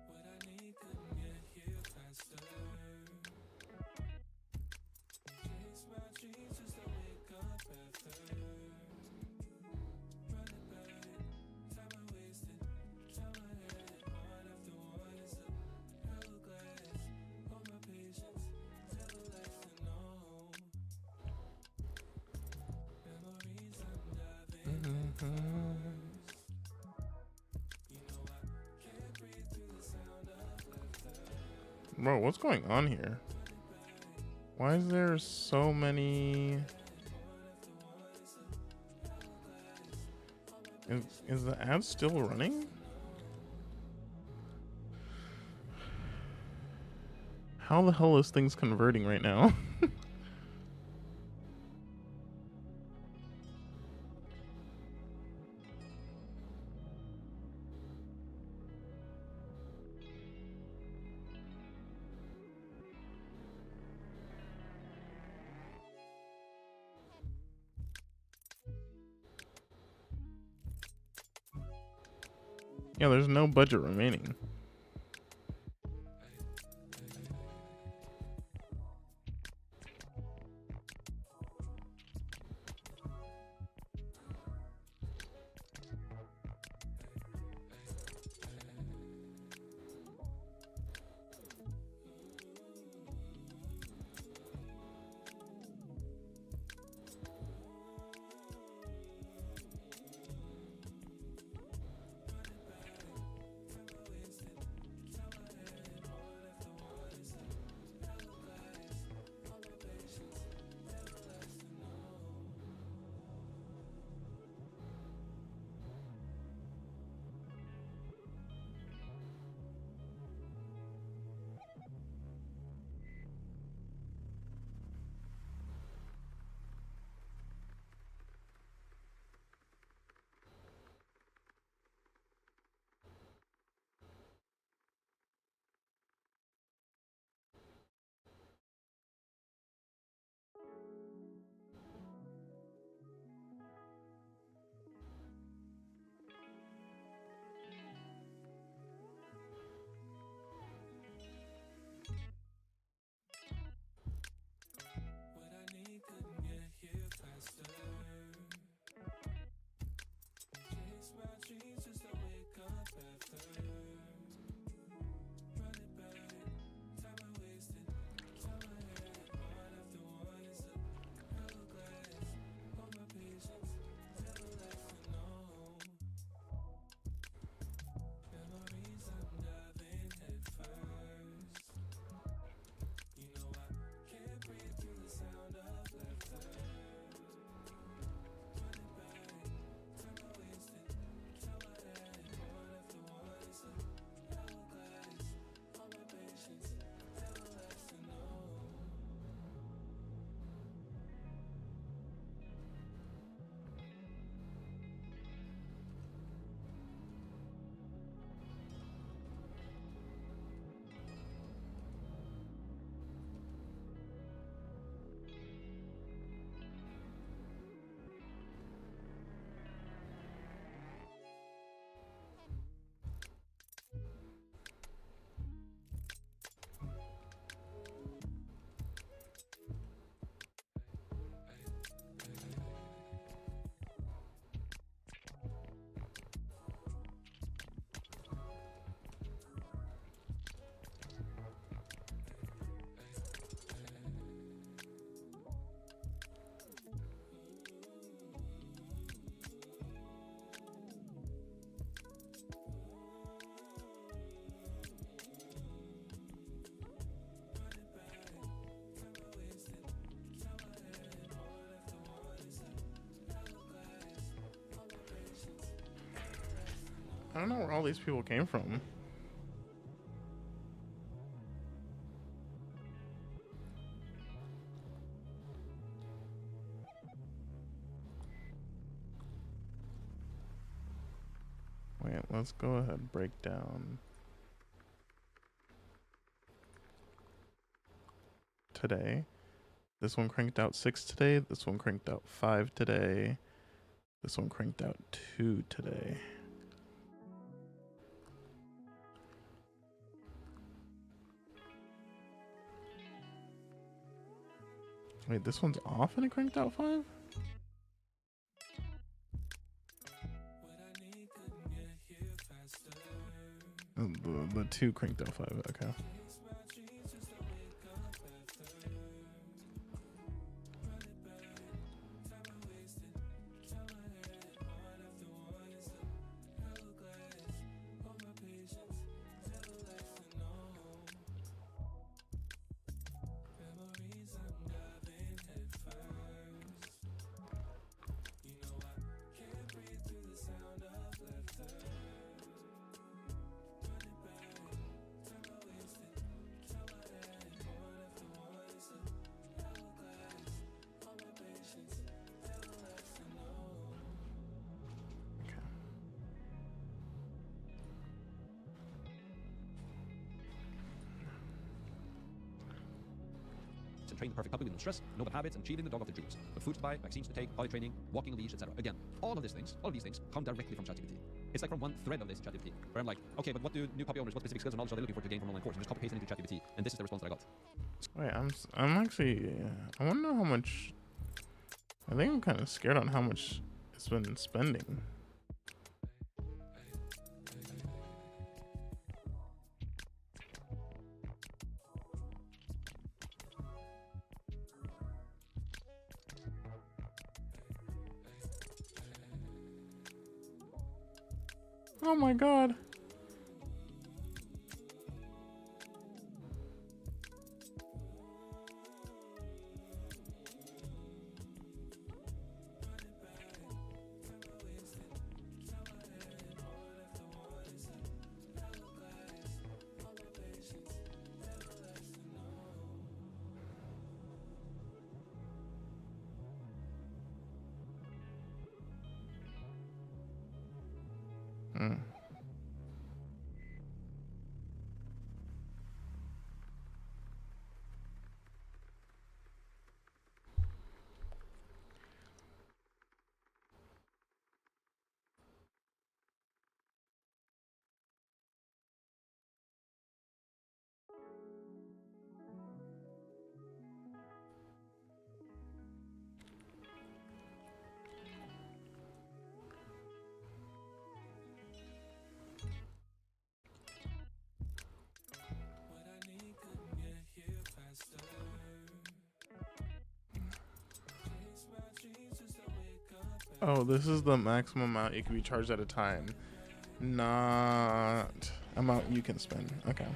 What I need couldn't get here faster. Chase my dreams just to wake up after. Run it back, time I wasted, time I had, one after one is a hourglass. All my patience, never lasting long. Memories I'm diving head first. You know I can't breathe through the sound of laughter. Bro, what's going on here? Why is there so many? Is the ad still running? How the hell is things converting right now? Yeah, there's no budget remaining. What I need couldn't get here faster. Chase my dreams just to wake up after. Run it back, time I wasted. Turn my head, one after one is a hourglass. Hold my patience, never lasting long. Memories I'm diving head first. You know I can't breathe through the sound of laughter. Run it back, time I wasted. Turn my head, one after one is a hourglass. All my patience, never lasting long. I don't know where all these people came from. Wait, let's go ahead and break down today. This one cranked out 6 today. This one cranked out 5 today. This one cranked out 2 today. Wait, this one's off and it cranked out 5? The 2 cranked out 5, okay. And train the perfect puppy with no stress, no bad habits, and achieving the dog of their dreams. With food to buy, vaccines to take, potty training, walking leash, etc. Again, all of these things come directly from ChatGPT. It's like from one thread of this in ChatGPT, where I'm like, okay, but what do new puppy owners, what specific skills and knowledge are they looking for to gain from an online course? And just copy paste it into ChatGPT, and this is the response that I got. Wait, I'm actually, I want to know how much. I think I'm kind of scared on how much it's been spending. Oh my god. Mm. Oh, this is the maximum amount you can be charged at a time, not amount you can spend. Okay.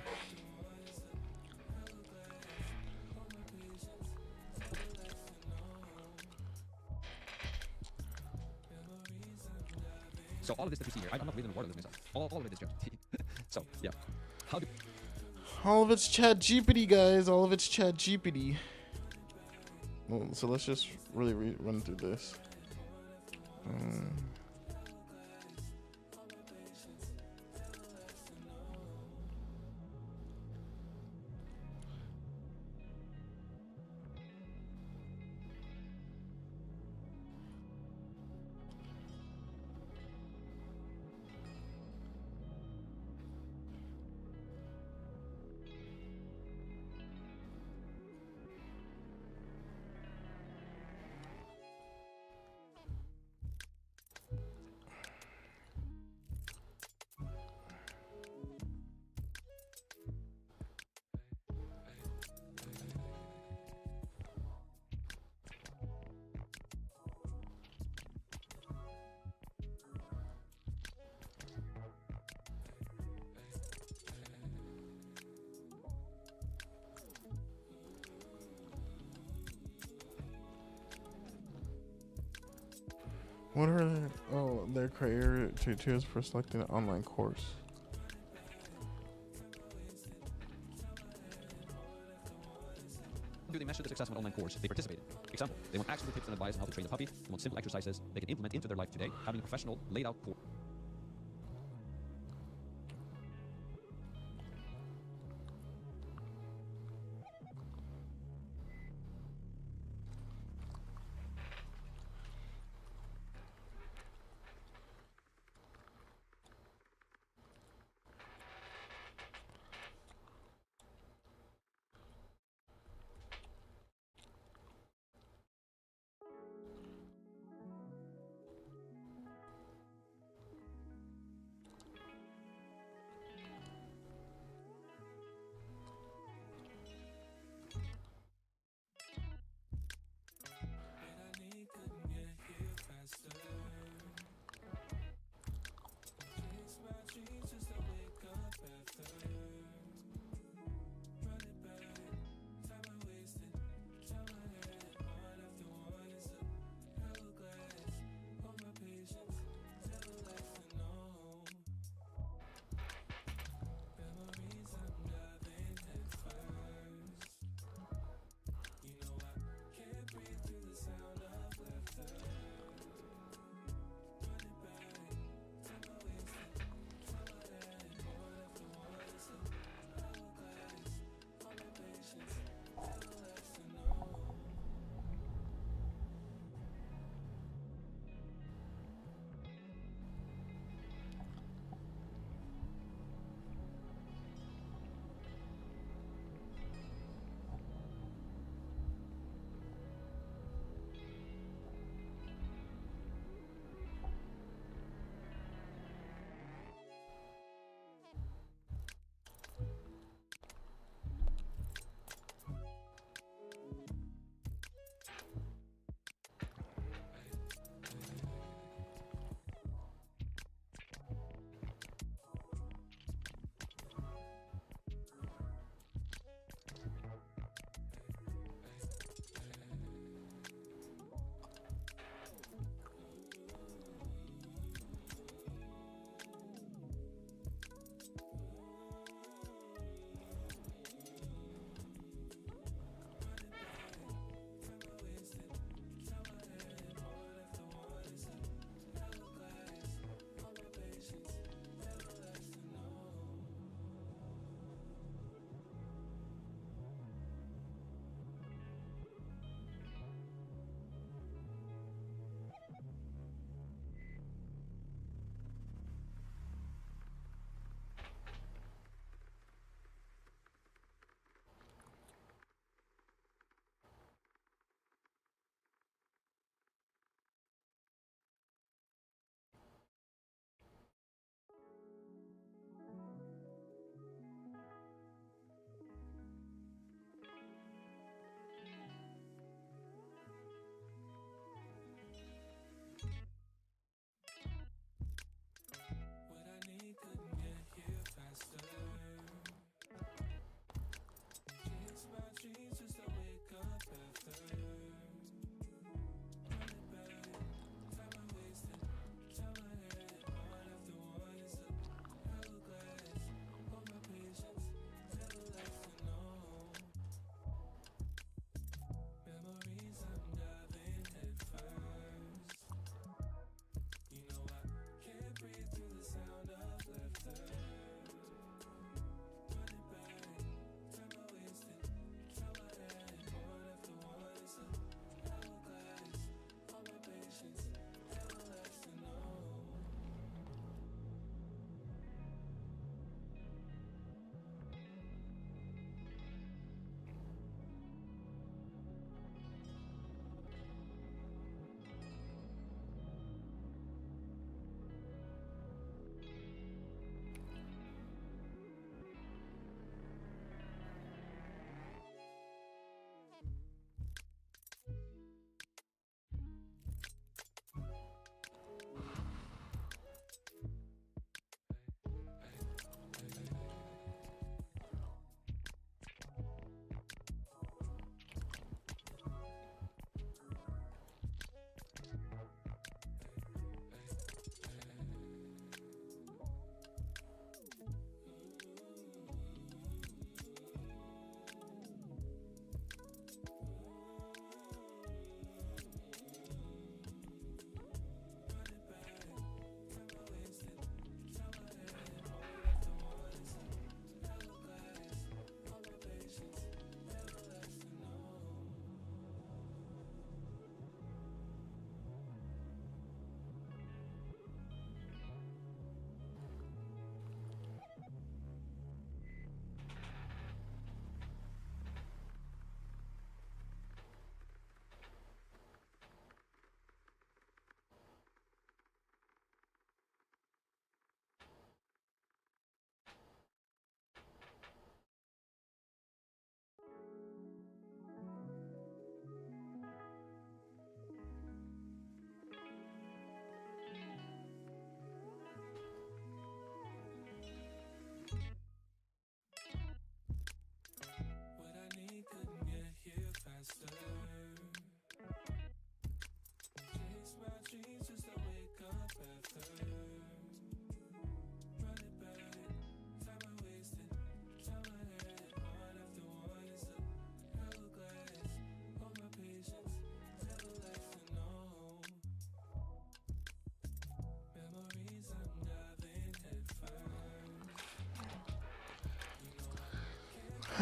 So all of this that we see here, I'm not reading the word of this myself. All of it is ChatGPT. So yeah, how do? All of it's ChatGPT, guys. All of it's ChatGPT. Well, so let's just really run through this. What are they? Oh, their criteria for selecting an online course. Do they measure the success of an online course they participate in? Example, they want actionable tips and advice on how to train a puppy. They want simple exercises they can implement into their life today, having a professional, laid out course.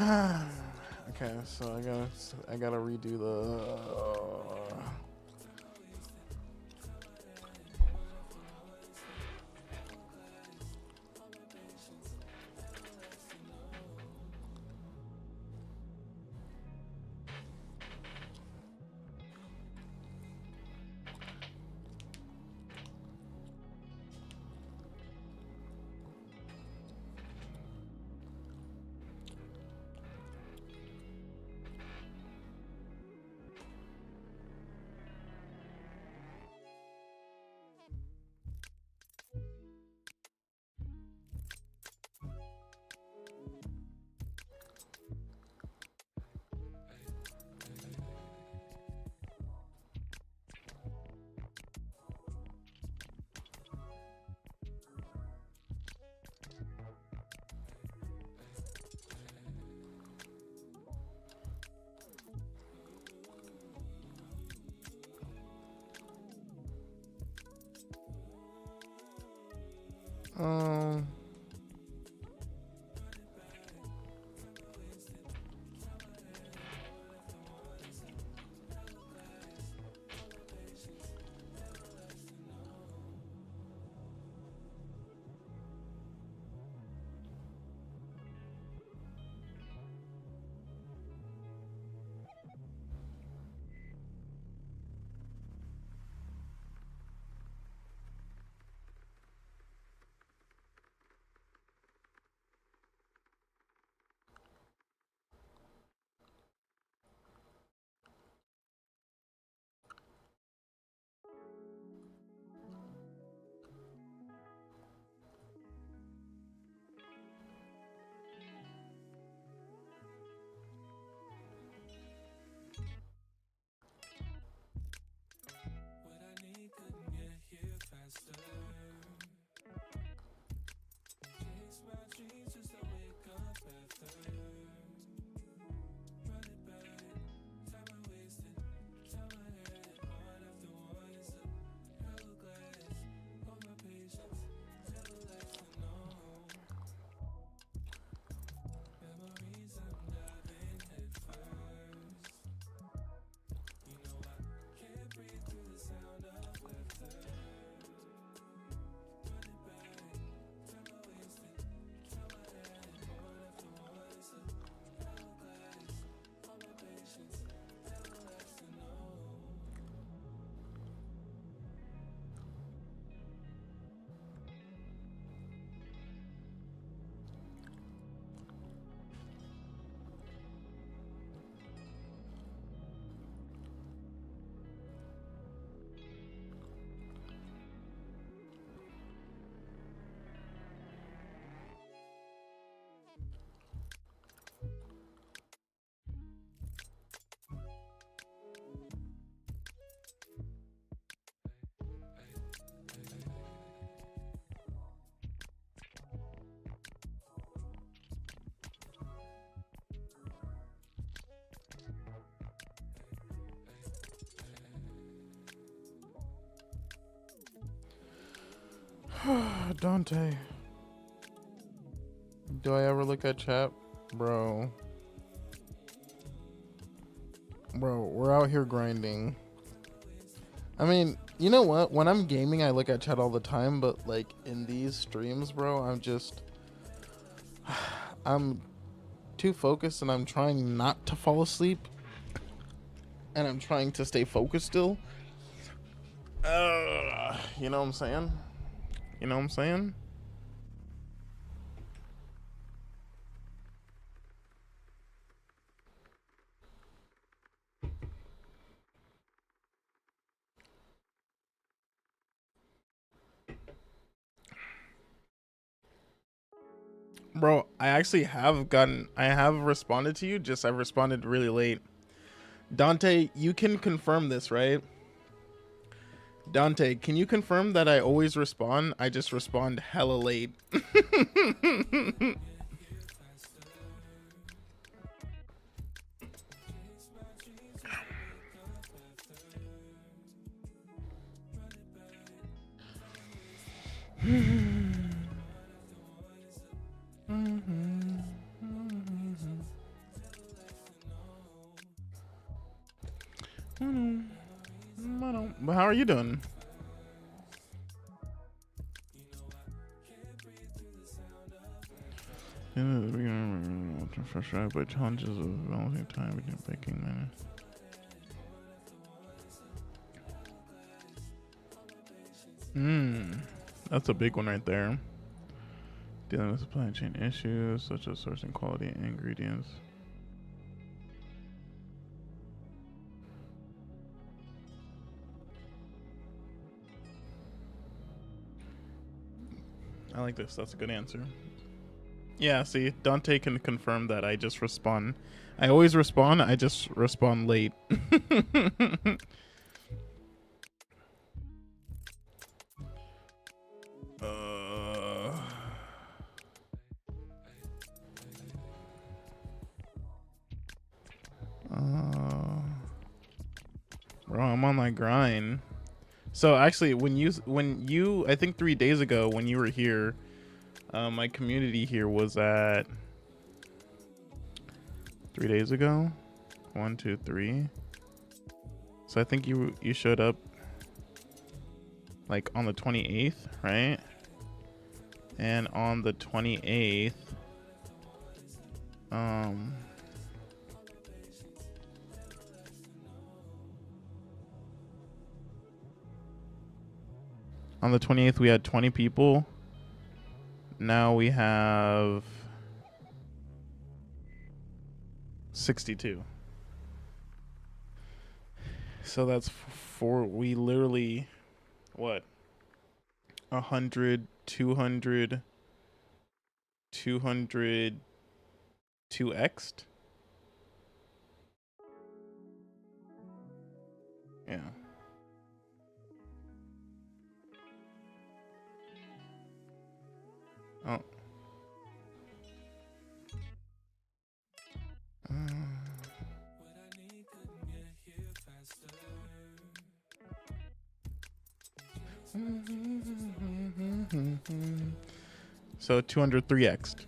Okay, so I gotta redo the. Um. What I need couldn't get here faster. Chase my dreams just to wake up after. Run it back, time I wasted, time I had, one after one is a hourglass. All my patience never lasting long. Memories I'm diving head first. You know I can't breathe through the sound of laughter. Run it back, time I wasted, time I had, one after one is a hourglass. All my patience never lasting long. Dante. Do I ever look at chat? Bro. Bro, we're out here grinding. I mean, you know what? When I'm gaming, I look at chat all the time, but like in these streams, bro, I'm too focused and I'm trying not to fall asleep. And I'm trying to stay focused still. You know what I'm saying? You know what I'm saying? Bro, I have responded to you, just I've responded really late. Dante, you can confirm this, right? Dante, can you confirm that I always respond? I just respond hella late. But how are you doing? Frustrated by challenges of balancing time between baking and that's a big one right there. Dealing with supply chain issues such as sourcing quality ingredients. I like this. That's a good answer. Yeah, see, Dante can confirm that I just respond. I always respond, I just respond late. Bro, I'm on my grind. So actually, when you, I think 3 days ago when you were here, my community here was at 3 days ago. 1, 2, 3. So I think you showed up like on the 28th, right? And on the 28th, on the 28th we had 20 people. Now we have 62. So that's we literally, what? 100, 200, 200, 2x'd? Yeah. Oh. So 203x'd.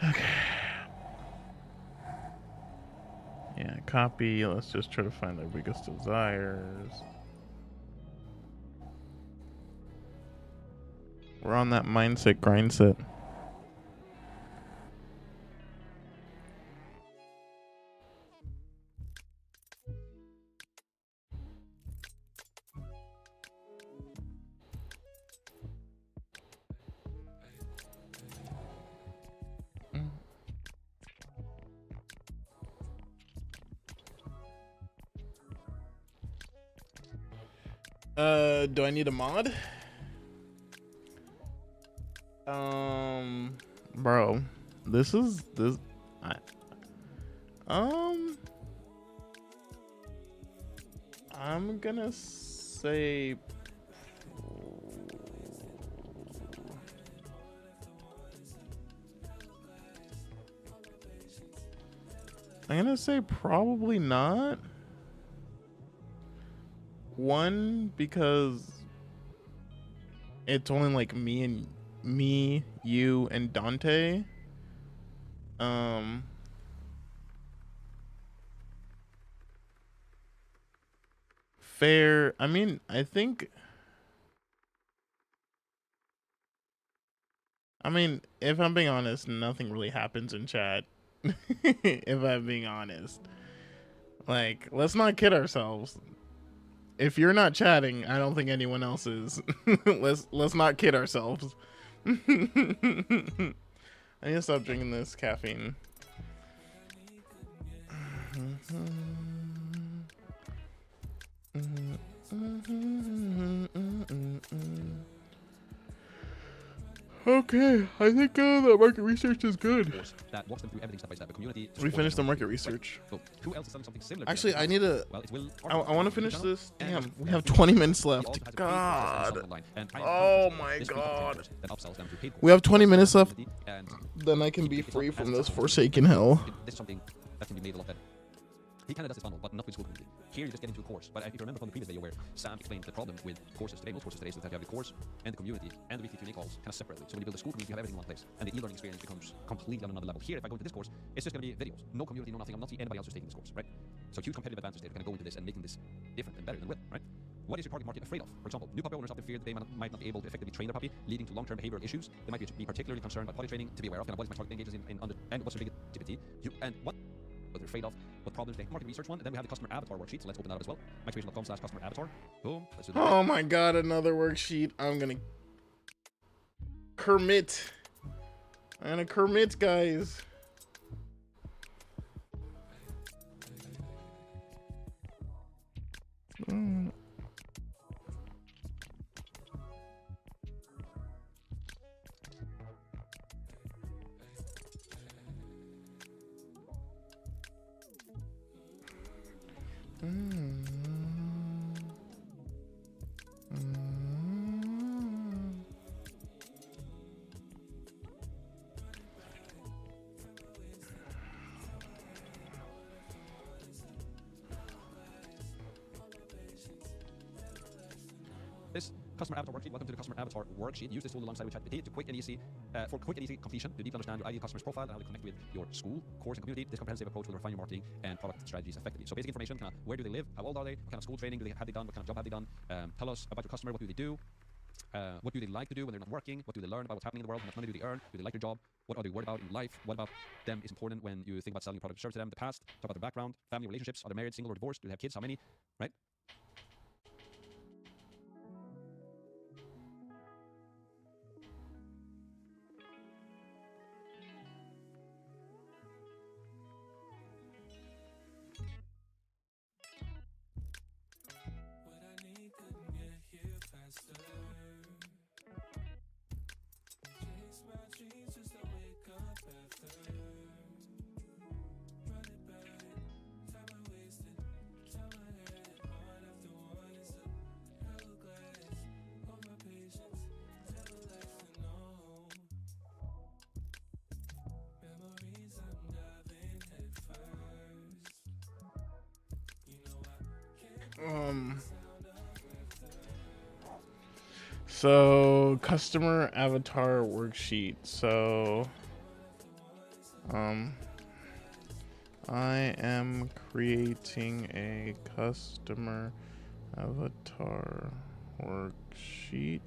Okay. Yeah, copy. Let's just try to find our biggest desires. We're on that mindset grind set. Do I need a mod? Bro, I'm gonna say probably not. One, because it's only like me, you, and Dante. Fair. I mean, if I'm being honest, nothing really happens in chat. If I'm being honest. Like, let's not kid ourselves. If you're not chatting, I don't think anyone else is. Let's not kid ourselves. I need to stop drinking this caffeine. Okay, I think the market research is good. Course that walks them through everything step by step. A community. to We support finished the them. market research. So who else is selling something similar? to Actually, that? I need to. Well, it will. I want to finish channel, this. and Damn, there's, we have free 20 courses. minutes He left. also has a paid course that sells God. online, and Oh this my free content God. course that upsells them through paid We have 20 courses. minutes left. And Then I can be it's not free as from this simple. forsaken hell. This is something that can be made a lot better. He kind of does this funnel, but not with school community. Here you just get into a course. But if you remember from the previous video where Sam explained the problem with courses today, most courses today is that you have the course and the community and the weekly Q&A calls kind of separately. So when you build a school community, you have everything in one place. And the e-learning experience becomes completely on another level. Here, if I go into this course, it's just going to be videos. No community, no nothing. I'm not seeing anybody else who's taking this course, right? So huge competitive advantage there to kind of go into this and making this different and better than Will, right? What is your target market afraid of? For example, new puppy owners often fear that they might not be able to effectively train their puppy, leading to long-term behavioral issues. They might be particularly concerned about potty training to be aware of. Kind of what is my target engages in and what's their biggest activity? And what they're afraid of, what problems they have. Market research one, and then we have the customer avatar worksheet. So let's open that up as well. Microvision.com/customer avatar. Boom. Let's do that. Oh my god, another worksheet. I'm gonna Kermit. I'm gonna Kermit, guys. This customer avatar worksheet. Welcome to the customer avatar worksheet. Use this tool alongside with ChatGPT to quick and easy completion to deeply understand your ideal customer's profile and how they connect with your school, course, and community. This comprehensive approach will refine your marketing and product strategies effectively. So basic information: kind of where do they live, how old are they, what kind of school training have they done, what kind of job have they done. Tell us about your customer. What do they do? What do they like to do when they're not working? What do they learn about what's happening in the world? How much money do they earn? Do they like their job? What are they worried about in life? What about them is important when you think about selling a product or service to them? The past. Talk about their background, family relationships. Are they married, single, or divorced? Do they have kids? How many? Right? What I need couldn't get here faster. Chase my dreams just to wake up after. Run it back, time I wasted. Time I had one after one is a hourglass. All my patience, never lasting, no. Memories I'm diving head first. You know I can't. So customer avatar worksheet. So I am creating a customer avatar worksheet.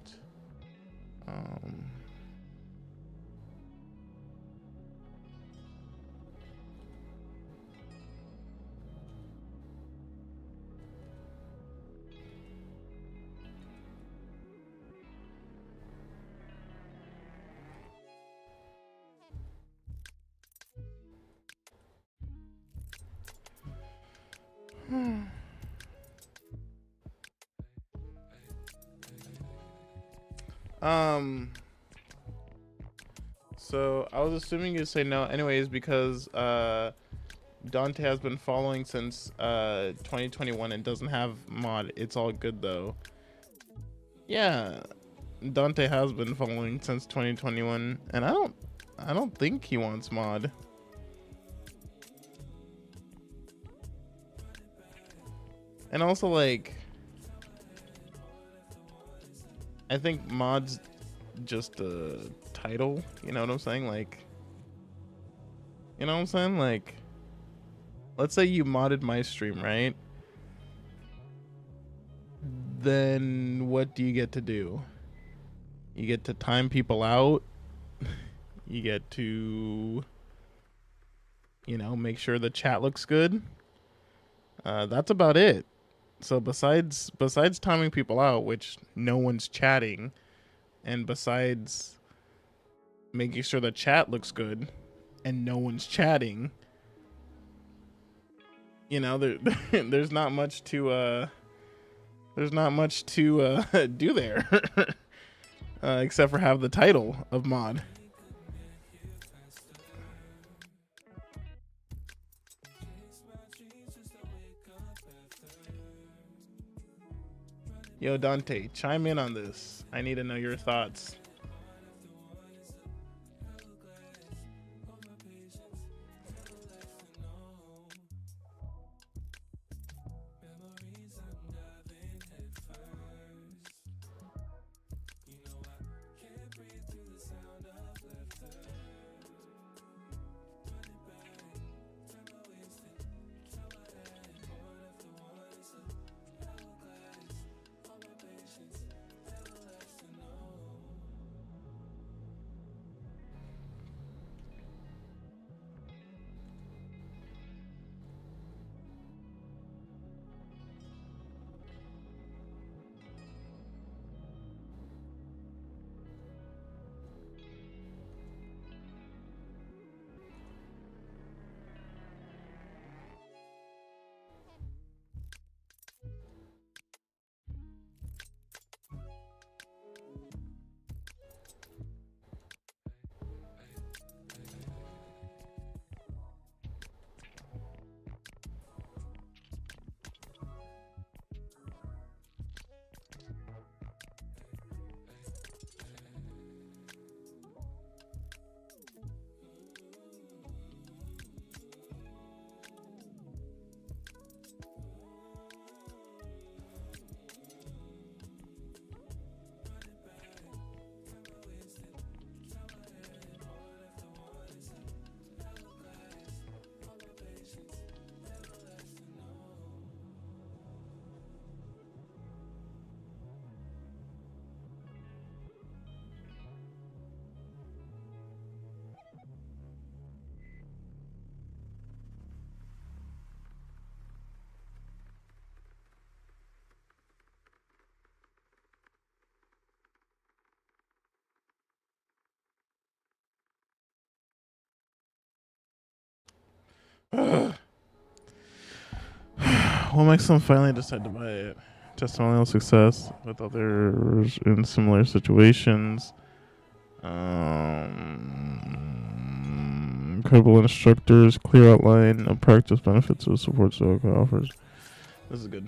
So I was assuming you'd say no anyways because Dante has been following since 2021 and doesn't have mod. It's all good though. Yeah, Dante has been following since 2021 and I don't think he wants mod. And also, like, I think mod's just a title, you know what I'm saying? Like, you know what I'm saying? Like, let's say you modded my stream, right? Then what do you get to do? You get to time people out. You get to, you know, make sure the chat looks good. That's about it. So besides timing people out, which no one's chatting, and besides making sure the chat looks good and no one's chatting, you know, there's not much to do there. except for have the title of mod. Yo, Dante, chime in on this. I need to know your thoughts. What makes them finally decide to buy it? Testimonial success with others in similar situations. Incredible instructors, clear outline of practice benefits of support Zoka offers. This is good.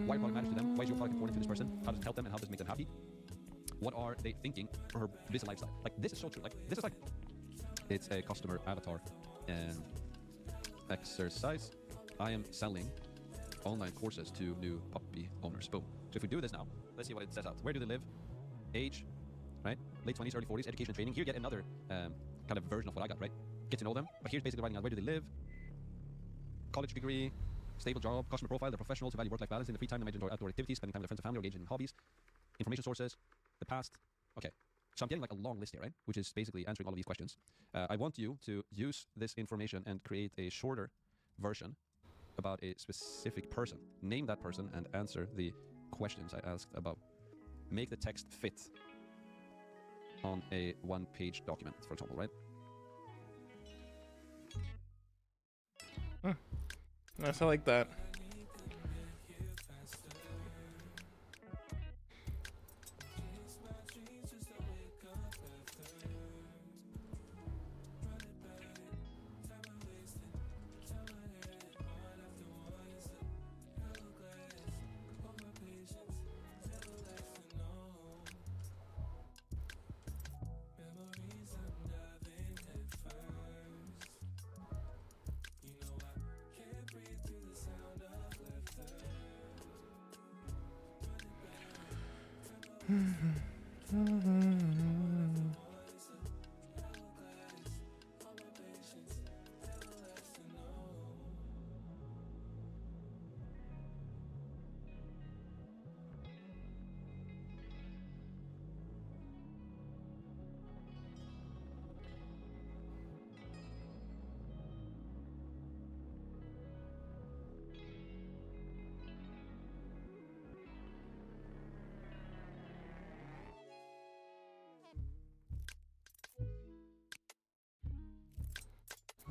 Why product matters to them? Why is your product important to this person? How does it help them and how does it make them happy? What are they thinking for her business lifestyle? Like, this is so true. Like, this is like, it's a customer avatar and exercise. I am selling online courses to new puppy owners. Boom. So if we do this now, let's see what it says out. Where do they live? Age, right? Late 20s, early 40s, education and training. Here, get another kind of version of what I got, right? Get to know them. But here's basically writing out where do they live, college degree, stable job, customer profile, they're professionals who value work-life balance in the free time, they might enjoy outdoor activities, spending time with their friends and family, or engaging in hobbies, information sources, the past. Okay, so I'm getting like a long list here, right? Which is basically answering all of these questions. I want you to use this information and create a shorter version about a specific person. Name that person and answer the questions I asked above. Make the text fit on a one-page document, for example, right? Nice, I like that.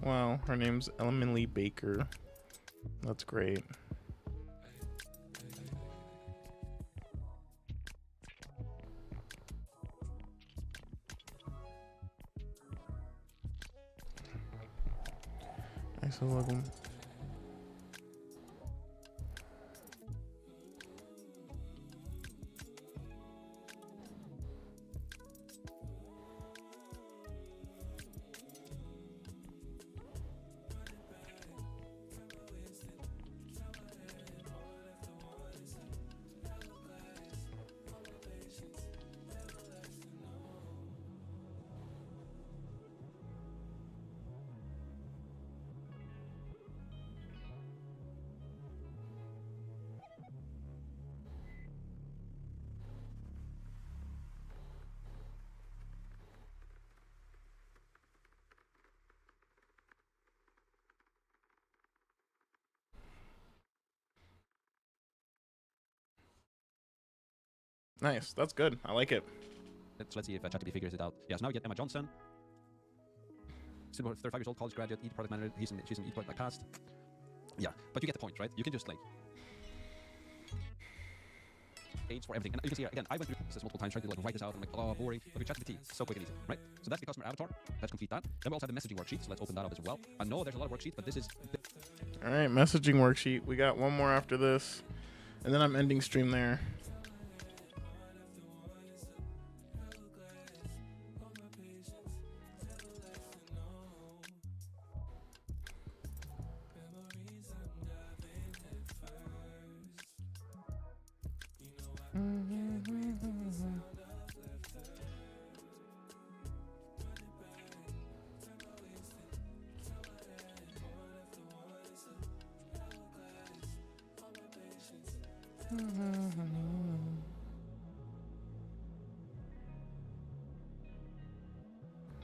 Wow, her name's Emily Baker. That's great. Nice, I love him. Nice, that's good. I like it. Let's see if ChatGPT figures it out. Yeah, so now we get Emma Johnson. Still 35 years old, college graduate, eat product manager. She's in eat product like cast. Yeah, but you get the point, right? You can just like page for everything. And you can see here, again, I went through this multiple times trying to like write this out. I'm like, oh, boring. Look at ChatGPT, so quick and easy, right? So that's the customer avatar. Let's complete that. Then we also have the messaging worksheet, so let's open that up as well. I know there's a lot of worksheets, but this is... All right, messaging worksheet. We got one more after this, and then I'm ending stream there.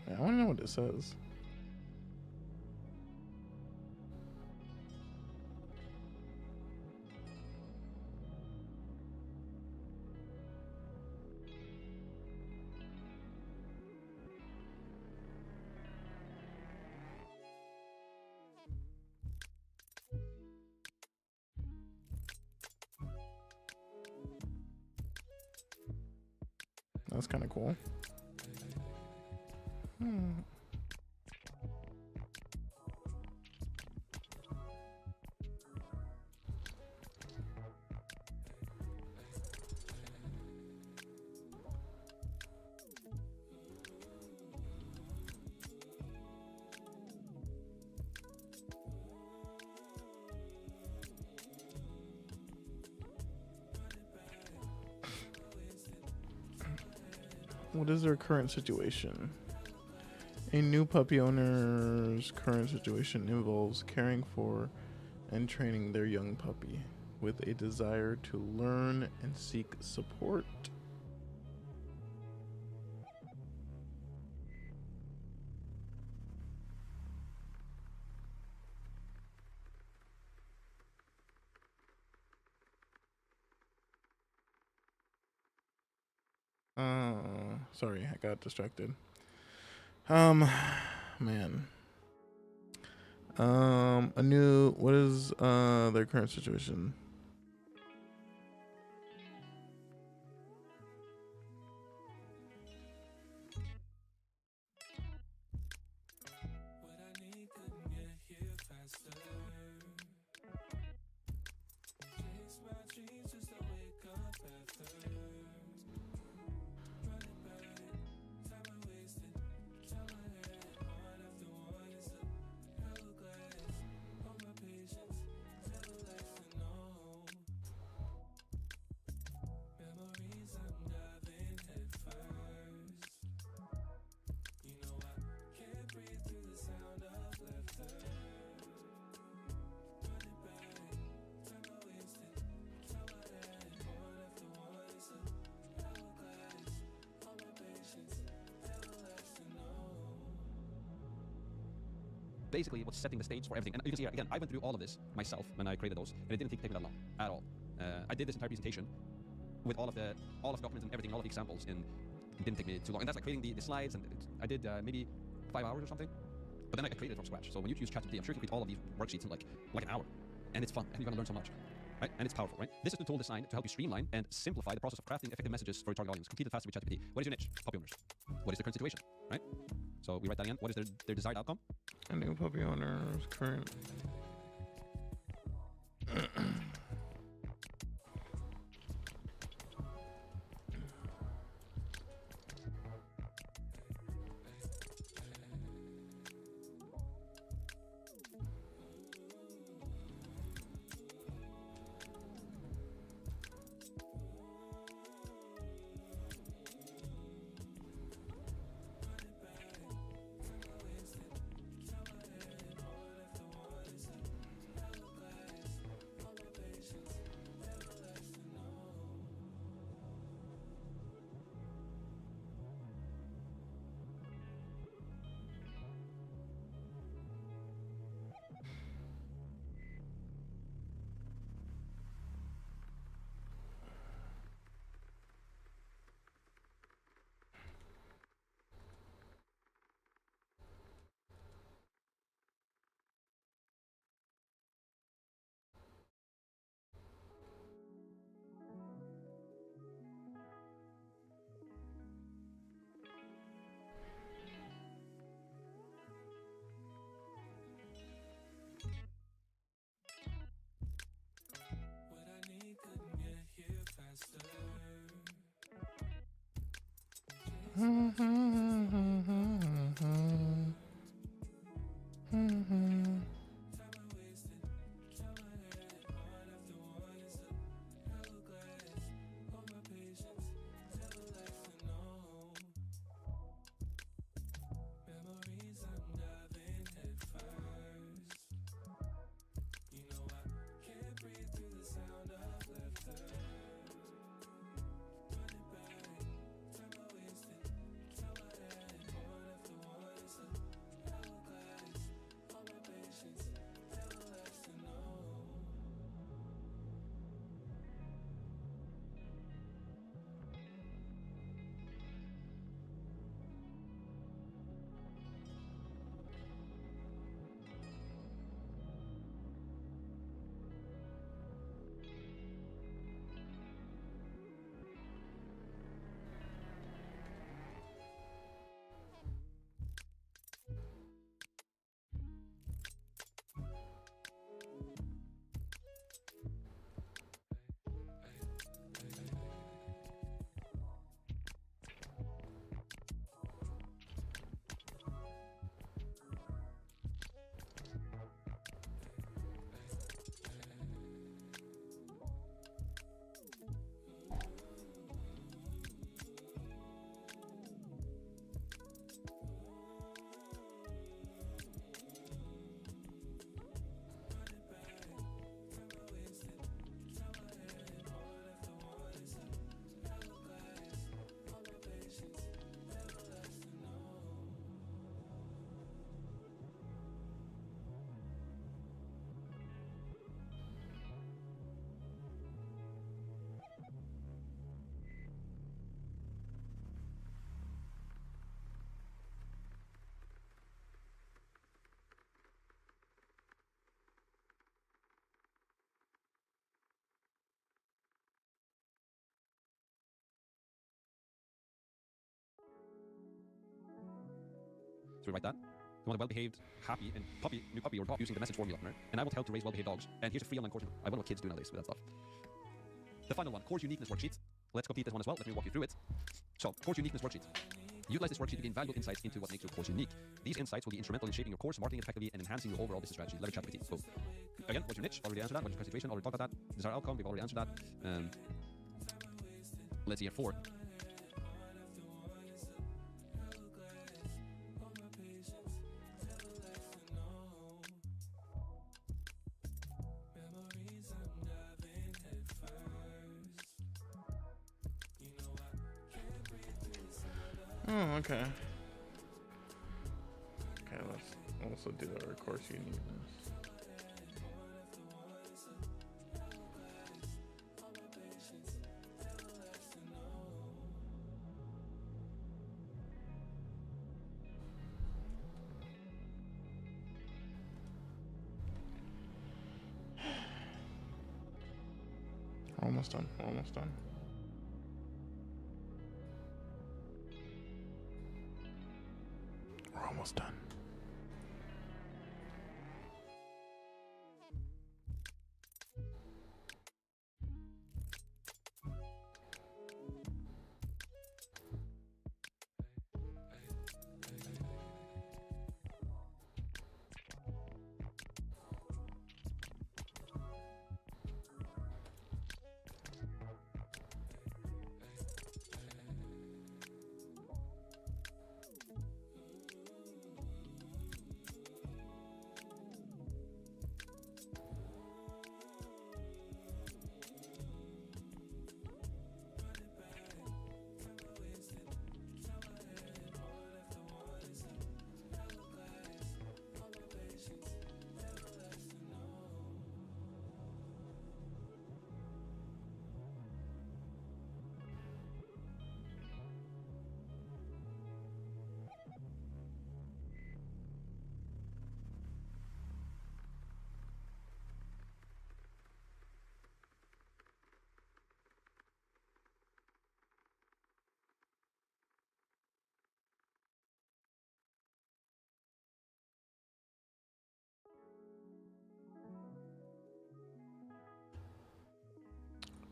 Yeah, I want to know what it says. That's kind of cool. What is their current situation? A new puppy owner's current situation involves caring for and training their young puppy with a desire to learn and seek support. Sorry, I got distracted. Man. What is their current situation? What I need couldn't get here faster. Chase my dreams just to wake up after. Running back, time I wasted. Tell my head, one after one is a hourglass. All my patience, never lasting, no. Memories I'm diving head first. You know I can't breathe through the sound of laughter. Running back, time I wasted. Tell my head, one after one is a hourglass. All my patience, everlasting, no. Basically what's setting the stage for everything. And you can see here, again, I went through all of this myself when I created those, and it didn't take me that long at all. I did this entire presentation with all of the documents and everything, all of the examples, and it didn't take me too long. And that's like creating the slides, and I did maybe 5 hours or something. But then I created it from scratch. So when you use ChatGPT, I'm sure you can create all of these worksheets in like an hour, and it's fun, and you're gonna learn so much, right? And it's powerful, right? This is the tool designed to help you streamline and simplify the process of crafting effective messages for your target audience. Complete it faster with ChatGPT. What is your niche? Puppy owners. What is their current situation, right? So we write that again. What is their desired outcome? A new puppy owner's current. What I need couldn't get here faster. Time I wasted. Tell my head, one after one is a hourglass. All my patience, everlasting, no. Memories I'm diving head first. You know I can't breathe through the sound of laughter. Running back, time I wasted. Tell my head, one we write that. We want a well-behaved, happy, and new puppy or dog using the message formula opener. And I want help to raise well-behaved dogs. And here's a free online course. I wonder what kids do nowadays with that stuff. The final one, course uniqueness worksheet. Let's complete this one as well. Let me walk you through it. So, course uniqueness worksheet. Utilize this worksheet to gain valuable insights into what makes your course unique. These insights will be instrumental in shaping your course, marketing effectively, and enhancing your overall business strategy. Leverage ChatGPT. So, again, what's your niche? Already answered that. What's your situation? Already talked about that. Desired outcome? We've already answered that. Let's see here. 4. Oh, okay. Okay, let's also do our course uniqueness. We're almost done. We're almost done. We're almost done.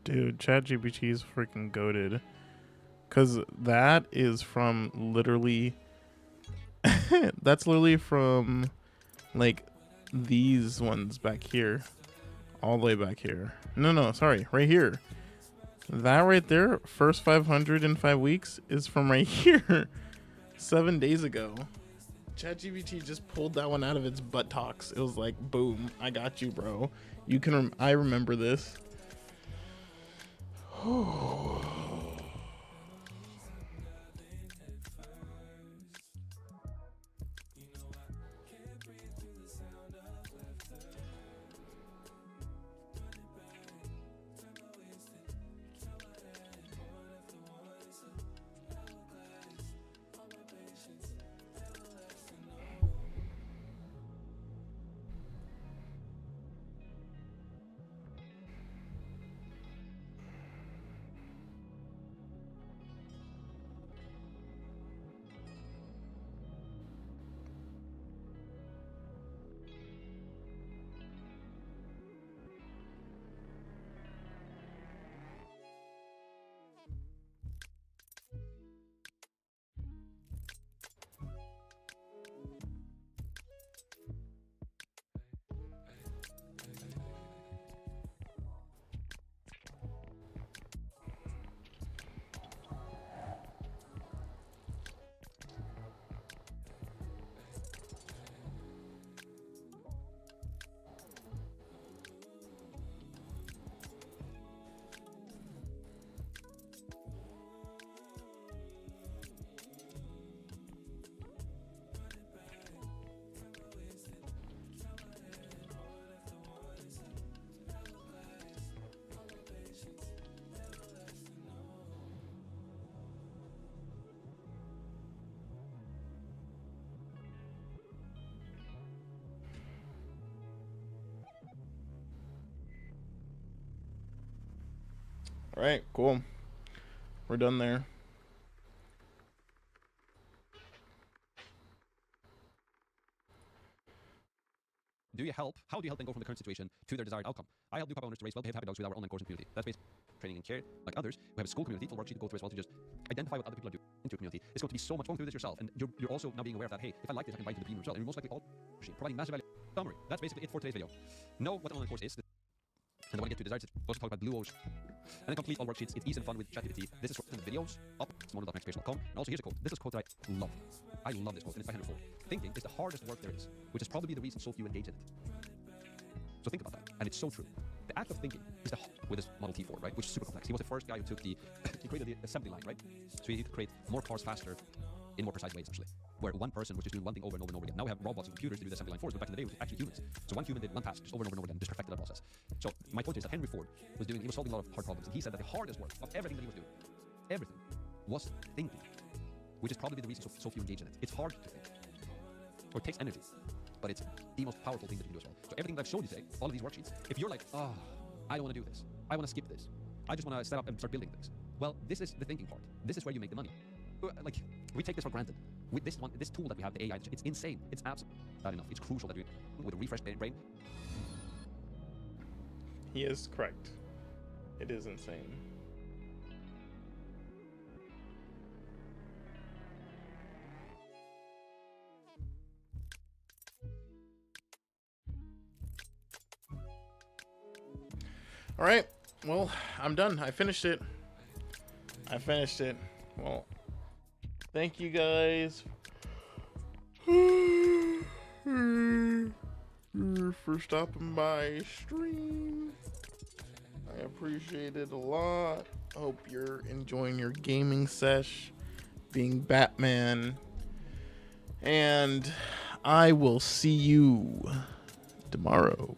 Dude, ChatGPT is freaking goated. Because that is from literally... that's literally from, like, these ones back here. All the way back here. No, sorry. Right here. That right there, first 500 in 5 weeks, is from right here. 7 days ago. ChatGPT just pulled that one out of its buttocks. It was like, boom, I got you, bro. You can... I remember this. All right, cool. We're done there. do you help? How do you help them go from the current situation to their desired outcome? I help new puppy owners to raise well-behaved happy dogs with our online course and community. That's basically training and care. Like others, we have a school community, full worksheet to go through as well to just identify what other people are doing into your community. It's going to be so much going through this yourself, and you're also now being aware of that. Hey, if I like this, I can buy it to the premium as well. And you're most likely all providing massive value. Summary. That's basically it for today's video. Know what an online course is. And I want to get to desired situation. We'll also talk about Blue Ocean. And then complete all worksheets. It's easy and fun with ChatGPT. This is from the videos up simona.nextpage.com. And also here's a quote. This is a quote that I love. I love this quote, and it's by Henry Ford. Thinking is the hardest work there is, which is probably the reason so few engage in it. So think about that, and it's so true. The act of thinking is with this Model T Ford, right, which is super complex. He was the first guy who took he created the assembly line, right? So he could create more cars faster in more precise ways, actually. Where one person was just doing one thing over and over and over again. Now we have robots and computers to do the assembly line for us, but back in the day it was actually humans. So one human did one task just over and over and over again, just perfected that process. So my point is that Henry Ford he was solving a lot of hard problems, and he said that the hardest work of everything that he was doing, everything, was thinking, which is probably the reason so few engage in it. It's hard to think, or it takes energy, but it's the most powerful thing that you can do as well. So everything that I've shown you today, all of these worksheets, if you're like, oh, I don't want to do this, I want to skip this, I just want to step up and start building things, well, this is the thinking part. This is where you make the money. Like, we take this for granted. With this tool that we have, the AI, it's insane. It's absolutely not enough. It's crucial that we, with a refreshed brain. He is correct. It is insane. All right. Well, I'm done. I finished it. Well, thank you guys for stopping by stream. I appreciate it a lot. Hope you're enjoying your gaming sesh, being Batman. And I will see you tomorrow.